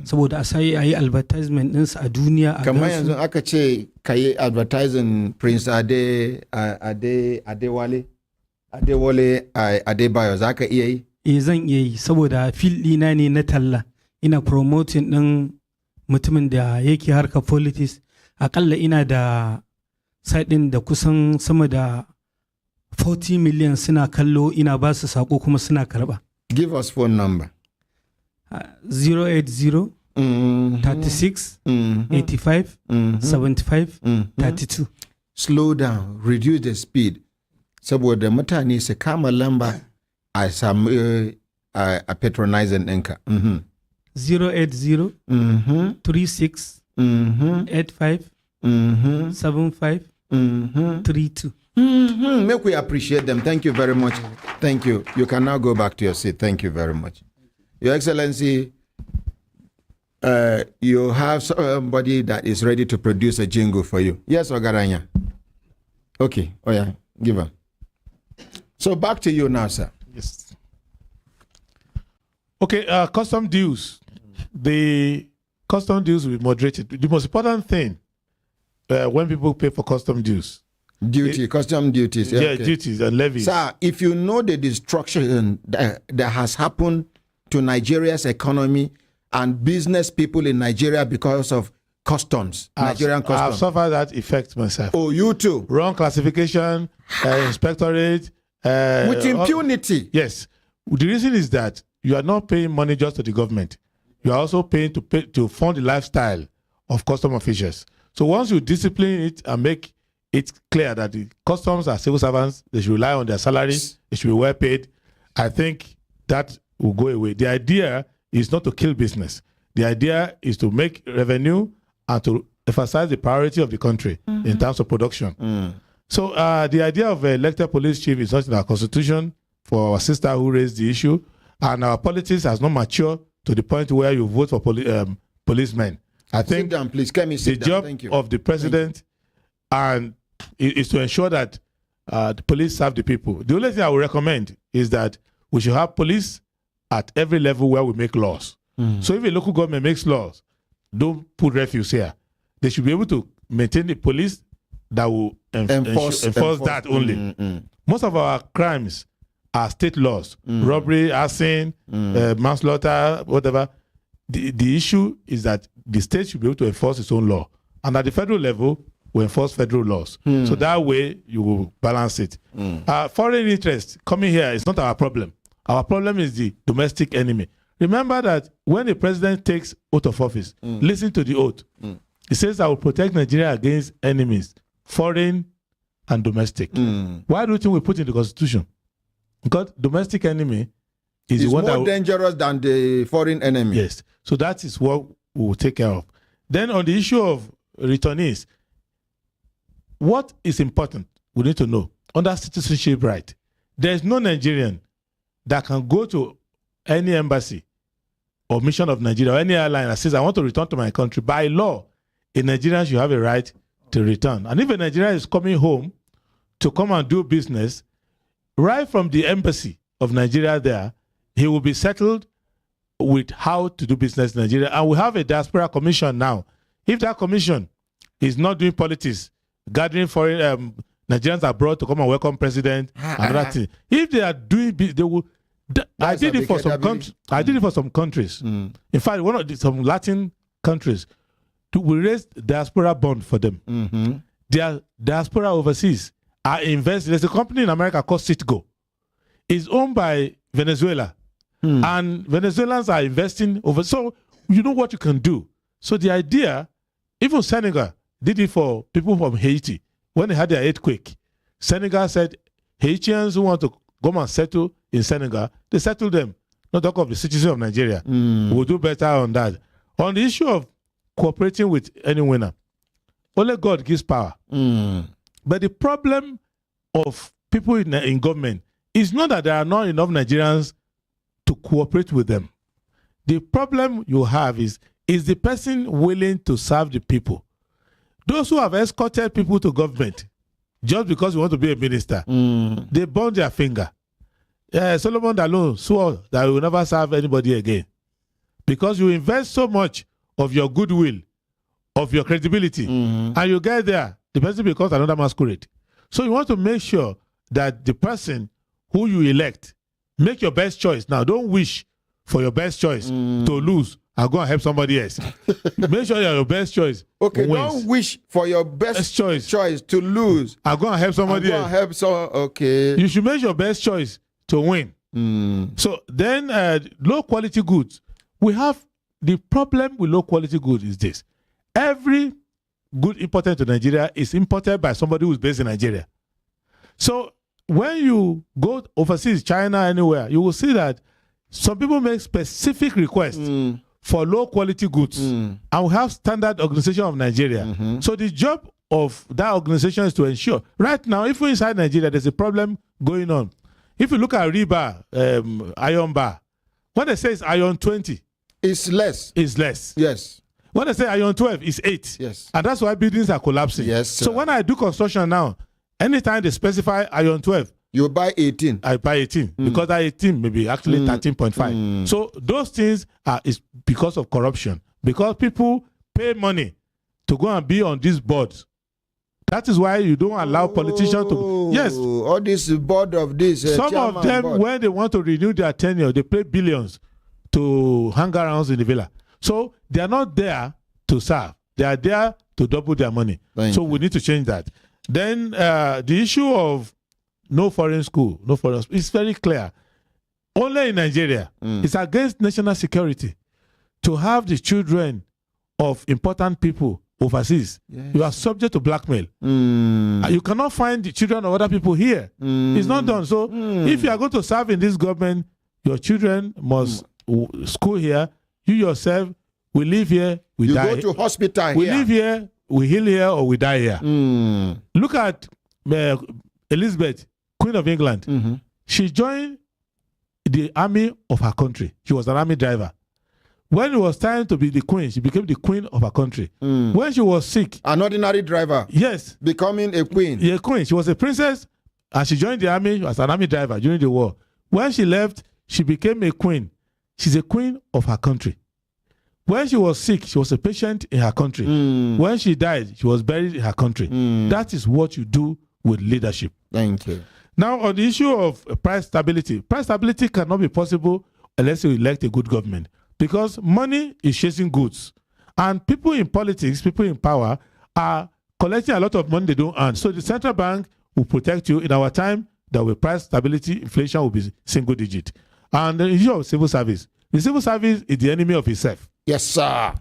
saboda a sai a yi advertisement ɗinsu a duniya. Kamar yanzu aka ce ka yi advertising Prince Adewale Adebayo, za ka iya yi? Zan iya yi saboda fil ɗina ne na talla. Ina promoting ɗin mutumin da yake harkar politics. Akalla ina da site ɗin da kusan sama da 40 million suna kallo, ina ba su sako kuma suna karɓa. Give us phone number. 080 36 85 75 32. Slow down, reduce the speed. Saboda mutane su kama lamba a samu a patronizing ɗinka. 080 36 85 75 32. Make we appreciate them. Thank you very much. Thank you. You can now go back to your seat. Thank you very much. Your Excellency, you have somebody that is ready to produce a jingle for you. Yes, Ogaranya? Okay. Oh, yeah. Give her. So back to you now, sir. Yes. Okay, custom dues. The custom dues will be moderated. The most important thing when people pay for custom dues Custom duties. Yeah, duties and levies. Sir, if you know the destruction that has happened to Nigeria's economy and business people in Nigeria because of customs, Nigerian customs. I've suffered that effect myself. Oh, you too? Wrong classification, inspectorate. With impunity. Yes. The reason is that you are not paying money just to the government. You are also paying to fund the lifestyle of custom officials. So once you discipline it and make it clear that the customs are civil servants, they should rely on their salaries, they should be well paid, I think that will go away. The idea is not to kill business. The idea is to make revenue and to emphasize the priority of the country in terms of production. So the idea of elected police chief is not in our constitution for our sister who raised the issue, and our politics has not matured to the point where you vote for policemen. I think sit down, please. The job of the president and is to ensure that the police serve the people. The only thing I would recommend is that we should have police at every level where we make laws. So if a local government makes laws, don't put refuse here. They should be able to maintain the police that will enforce that only. Most of our crimes are state laws. Robbery, arson, manslaughter, whatever. The issue is that the state should be able to enforce its own law. And at the federal level, we enforce federal laws. So that way, you will balance it. Foreign interest coming here is not our problem. Our problem is the domestic enemy. Remember that when the president takes oath of office, listen to the oath. He says, I will protect Nigeria against enemies, foreign and domestic. Why do you think we put in the constitution? Because domestic enemy is the one more that dangerous than the foreign enemy. Yes. So that is what we will take care of. Then on the issue of returnees, what is important, we need to know. Under citizenship right, there is no Nigerian that can go to any embassy or mission of Nigeria or any airline that says, I want to return to my country. By law, a Nigerian should have a right to return. And if a Nigerian is coming home to come and do business, right from the embassy of Nigeria there, he will be settled with how to do business in Nigeria. And we have a diaspora commission now. If that commission is not doing politics, gathering foreign Nigerians abroad to come and welcome president and other things, if they are doing, they will. I did it for some countries. I did it for some countries. In fact, one of some Latin countries, we raised diaspora bond for them. Their diaspora overseas are invested. There's a company in America called Citgo. It's owned by Venezuela. And Venezuelans are investing over. So you know what you can do. So the idea, even Senegal did it for people from Haiti. When they had their earthquake, Senegal said, Haitians who want to come and settle in Senegal, they settle them. Not talk of the citizens of Nigeria. We'll do better on that. On the issue of cooperating with any winner, only God gives power. But the problem of people in government is not that there are not enough Nigerians to cooperate with them. The problem you have is the person willing to serve the people? Those who have escorted people to government just because you want to be a minister, they burn their finger. Solomon Dalun swore that he will never serve anybody again. Because you invest so much of your goodwill, of your credibility, and you get there, the person becomes another masquerade. So you want to make sure that the person who you elect, make your best choice. Now, don't wish for your best choice to lose and go and help somebody else. Make sure your best choice wins. Don't wish for your best choice to lose. I'll go and help somebody else. You should make your best choice to win. So then low quality goods. We have the problem with low quality goods is this. Every good imported to Nigeria is imported by somebody who's based in Nigeria. So when you go overseas, China, anywhere, you will see that some people make specific requests for low quality goods. And we have Standard Organization of Nigeria. So the job of that organization is to ensure. Right now, if we're inside Nigeria, there's a problem going on. If you look at rebar, iron bar, when they say it's iron 20, it's less. It's less. Yes. When they say iron 12, it's 8. Yes. And that's why buildings are collapsing. Yes. So when I do construction now, anytime they specify iron 12, you buy 18. I buy 18 because that 18 may be actually 13.5. So those things is because of corruption. Because people pay money to go and be on these boards. That is why you don't allow politicians to. Yes. All this board of this. Some of them, board. when they want to renew their tenure, they pay billions to hang around in the villa. So they are not there to serve. They are there to double their money. So we need to change that. Then the issue of no foreign school, it's very clear. Only in Nigeria, it's against national security to have the children of important people overseas. Yes. You are subject to blackmail. You cannot find the children of other people here. It's not done. So if you are going to serve in this government, your children must school here. You yourself will live here, we die. You go to hospital we here. live here, we heal here, or we die here. Look at Elizabeth, Queen of England. She joined the army of her country. She was an army driver. When it was time to be the queen, she became the queen of her country. When she was sick. An ordinary driver. Yes. Becoming a queen. Yeah, queen. She was a princess and she joined the army as an army driver during the war. When she left, she became a queen. She's a queen of her country. When she was sick, she was a patient in her country. When she died, she was buried in her country. That is what you do with leadership. Thank you. Now, on the issue of price stability cannot be possible unless you elect a good government. Because money is chasing goods. And people in politics, people in power, are collecting a lot of money they don't earn. So the central bank will protect you. In our time, there will be price stability, inflation will be single digit. And the issue of civil service. The civil service is the enemy of itself. Yes, sir.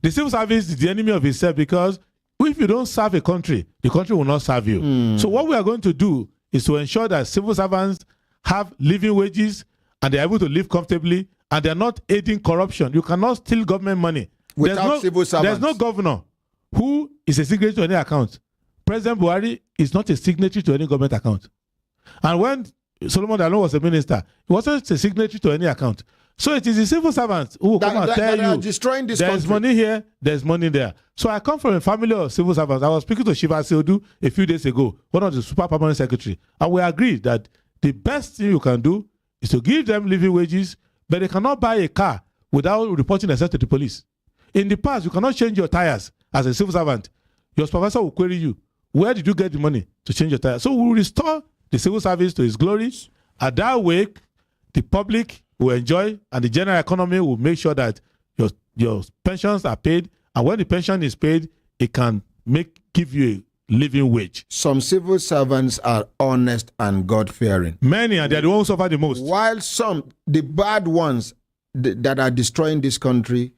The civil service is the enemy of itself because if you don't serve a country, the country will not serve you. So what we are going to do is to ensure that civil servants have living wages and they're able to live comfortably and they're not aiding corruption. You cannot steal government money. Without civil servants. There's no governor who is a signatory to any account. President Buhari is not a signatory to any government account. And when Solomon Dalon was a minister, he wasn't a signatory to any account. So it is the civil servants who will come and tell you destroying this there's country. money here, there's money there. So I come from a family of civil servants. I was speaking to Shiva Seodu a few days ago, one of the super permanent secretary, and we agreed that the best thing you can do is to give them living wages, but they cannot buy a car without reporting themselves to the police. In the past, you cannot change your tires as a civil servant. Your supervisor will query you. Where did you get the money to change your tires? So we will restore the civil service to its glory. At that way, the public will enjoy and the general economy will make sure that your pensions are paid. And when the pension is paid, it can give you a living wage. Some civil servants are honest and God-fearing. Many, and they're the ones who suffer the most. While some, the bad ones that are destroying this country,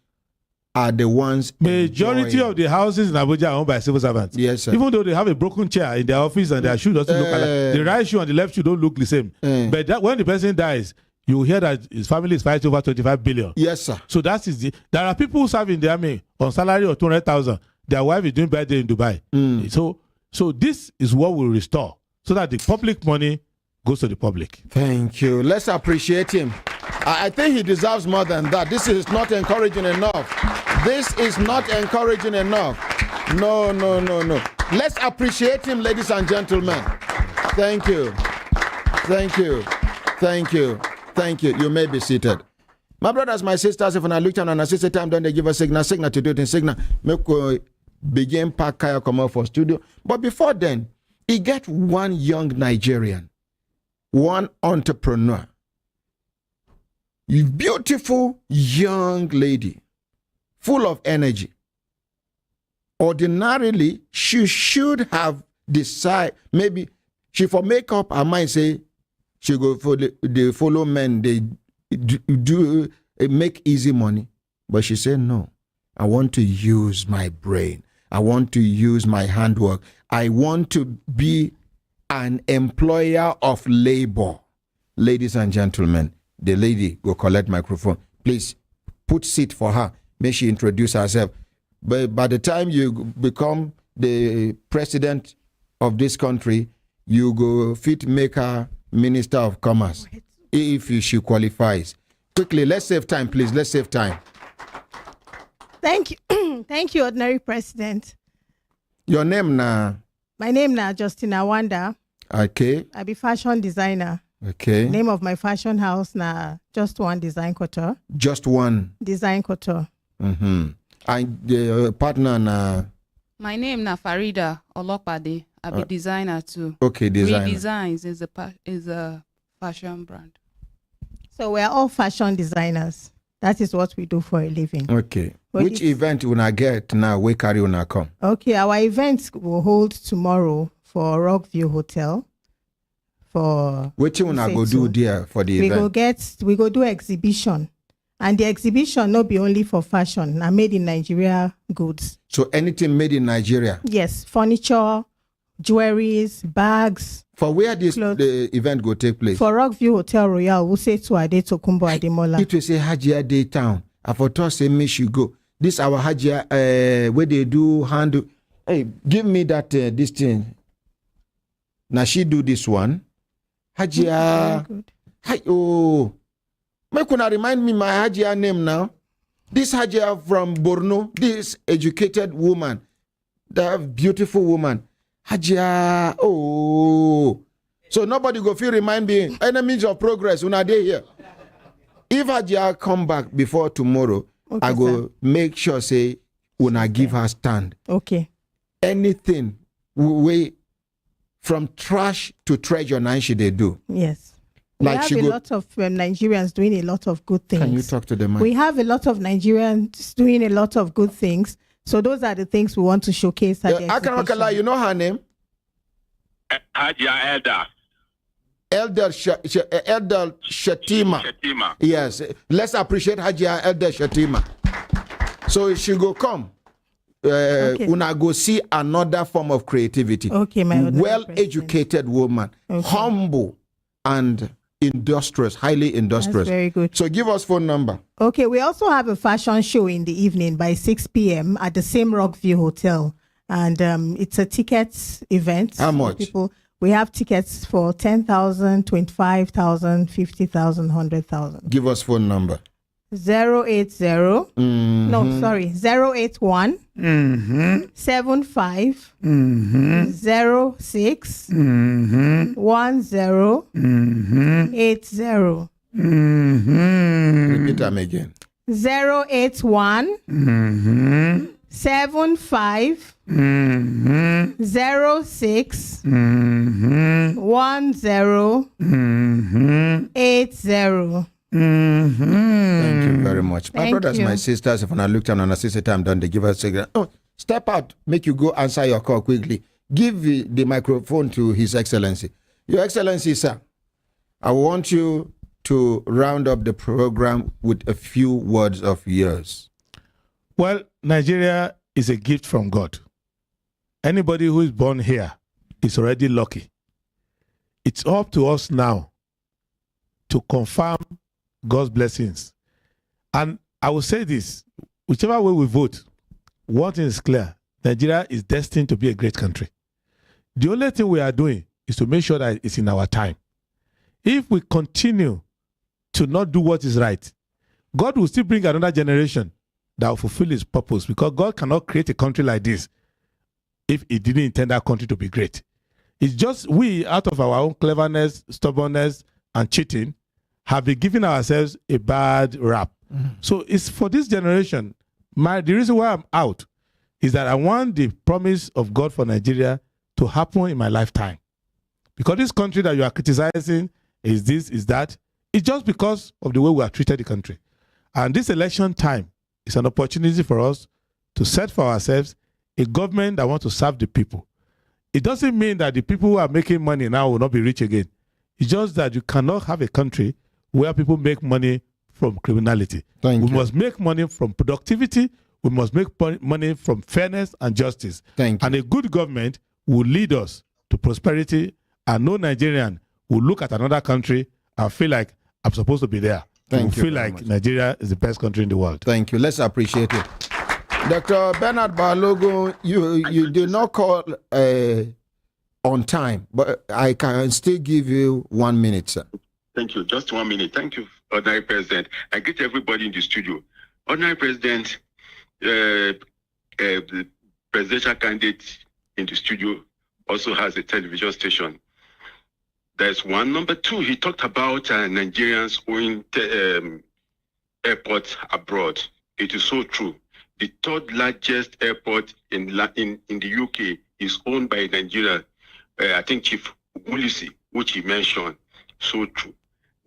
are the ones majority of the houses in Abuja are owned by civil servants. Yes, sir. Even though they have a broken chair in their office and their shoe doesn't look alike. The right shoe and the left shoe don't look the same. But when the person dies, you hear that his family is fighting over 25 billion. Yes, sir. So that is there are people who serve in the army on salary of 200,000. Their wife is doing birthday in Dubai. So this is what we'll restore so that the public money goes to the public. Thank you. Let's appreciate him. I think he deserves more than that. This is not encouraging enough. This is not encouraging enough. No. Let's appreciate him, ladies and gentlemen. Thank you. Thank you. Thank you. Thank you. You may be seated. My brothers, my sisters, if I look at an assisted time, then they give a signal to do it in signal. Make we begin pack kaya come out for studio. But before then, he get one young Nigerian, one entrepreneur, beautiful young lady, full of energy. Ordinarily, she should have decided, maybe she for make up her mind, say, she go for the follow men, they do make easy money. But she said, no, I want to use my brain. I want to use my handwork. I want to be an employer of labor. Ladies and gentlemen, the lady go collect microphone. Please put seat for her. May she introduce herself. But by the time you become the president of this country, you go fit make her Minister of Commerce if she qualifies. Quickly, let's save time, please. Let's save time. Thank you. Thank you, Ordinary President. Your name na? My name na Justina Wanda. Okay. I be fashion designer. Okay. Name of my fashion house na Just One Design Couture. Just One Design Couture. And the partner na? My name na Farida Olopade. I be designer too. Okay, designer. Redesigns is a fashion brand. So we're all fashion designers. That is what we do for a living. Okay. Which event will I get now? Where carry una come? Okay, our event will hold tomorrow for Rockview Hotel. For which one I go do there for the event? We go do exhibition. And the exhibition not be only for fashion, na made in Nigeria goods. So anything made in Nigeria? Yes, furniture, jewelries, bags. For where the event go take place? For Rockview Hotel Royal, we say to Ade Tokumbo Ademola. It will say Hajia Day Town. I for toss say me should go. This our Hajia where they do handle. Hey, give me that this thing. Now she do this one. Hajia. Hi, oh. Make una remind me my Hajia name now. This Hajia from Borno, this educated woman, that beautiful woman. Hajia, oh. So nobody go feel remind me, enemies of progress, una day here. If Hajia come back before tomorrow, okay, I go make sure say, una give her stand. Okay. Anything, we from trash to treasure, now she they do. Yes. Like we have a lot of Nigerians doing a lot of good things. Can you talk to them? We have a lot of Nigerians doing a lot of good things. So those are the things we want to showcase at the exhibition. You know her name? Hajia Elder. Elder Shatima. Shatima. Yes. Let's appreciate Hajia Elder Shatima. So she go come. Okay. Una go see another form of creativity. Okay, my well-educated woman. Okay. Humble and industrious, highly industrious. That's very good. So give us phone number. Okay, we also have a fashion show in the evening by 6 p.m. at the same Rockview Hotel. And it's a tickets event. How much? People, we have tickets for 10,000, 25,000, 50,000, 100,000. Give us phone number. 080. No, sorry. 081 75 06 10 80. Repeat them again. 081 75 06 10 80. Thank you very much. My brothers, you. My sisters, if I look down on a sister time done, they give us a signal. Oh, step out, make you go answer your call quickly. Give the microphone to His Excellency. Your Excellency, sir, I want you to round up the program with a few words of yours. Well, Nigeria is a gift from God. Anybody who is born here is already lucky. It's up to us now to confirm God's blessings. And I will say this, whichever way we vote, one thing is clear, Nigeria is destined to be a great country. The only thing we are doing is to make sure that it's in our time. If we continue to not do what is right, God will still bring another generation that will fulfill his purpose, because God cannot create a country like this if he didn't intend that country to be great. It's just we, out of our own cleverness, stubbornness, and cheating, have been giving ourselves a bad rap. So it's for this generation. The reason why I'm out is that I want the promise of God for Nigeria to happen in my lifetime. Because this country that you are criticizing is this, is that, it's just because of the way we have treated the country. And this election time is an opportunity for us to set for ourselves a government that wants to serve the people. It doesn't mean that the people who are making money now will not be rich again. It's just that you cannot have a country where people make money from criminality. We must make money from productivity. We must make money from fairness and justice. And a good government will lead us to prosperity, and no Nigerian will look at another country and feel like I'm supposed to be there. Thank you. Feel like much. Nigeria is the best country in the world. Thank you. Let's appreciate it. Dr. Bernard Balogun, you did not call on time, but I can still give you 1 minute, sir. Thank you. Just 1 minute. Thank you, Honorary President. I greet everybody in the studio. Honorary President, the presidential candidate in the studio also has a television station. There's one. Number two, he talked about Nigerians owning airports abroad. It is so true. the third largest airport in the UK is owned by Nigeria. I think Chief Ulisi, which he mentioned, so true.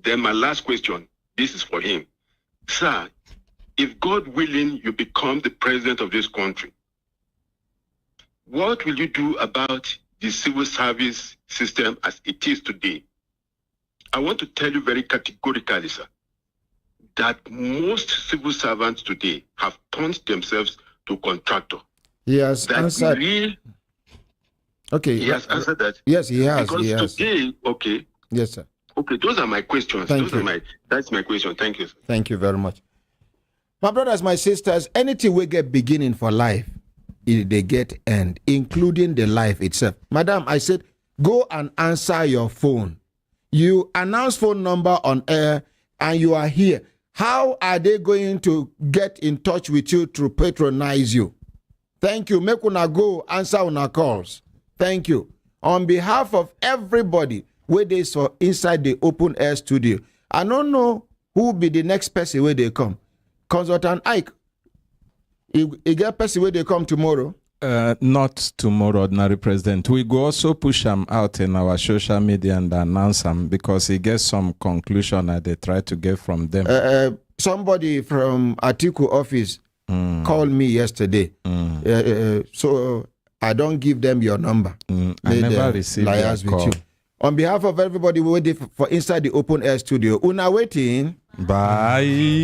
Then my last question, this is for him. Sir, if God willing, you become the president of this country, what will you do about the civil service system as it is today? I want to tell you very categorically, sir, that most civil servants today have turned themselves to contractor. Yes, answered. Okay. He has answered that. Yes, he has. Because today, okay. Yes, sir. Okay, those are my questions. That's my question. Thank you, sir. Thank you very much. My brothers, my sisters, anything we get beginning for life, they get end, including the life itself. Madam, I said, go and answer your phone. You announce phone number on air and you are here. How are they going to get in touch with you to patronize you? Thank you. Make una go answer una calls. Thank you. On behalf of everybody where they saw inside the open air studio, I don't know who will be the next person where they come. Consultant Ike, you get person where they come tomorrow? Not tomorrow, Ordinary President. We go also push them out in our social media and announce them because he gets some conclusion that they try to get from them. Somebody from Atiku office called me yesterday. So I don't give them your number. I never received a call. With you. On behalf of everybody waiting for inside the open air studio, una waiting. Bye.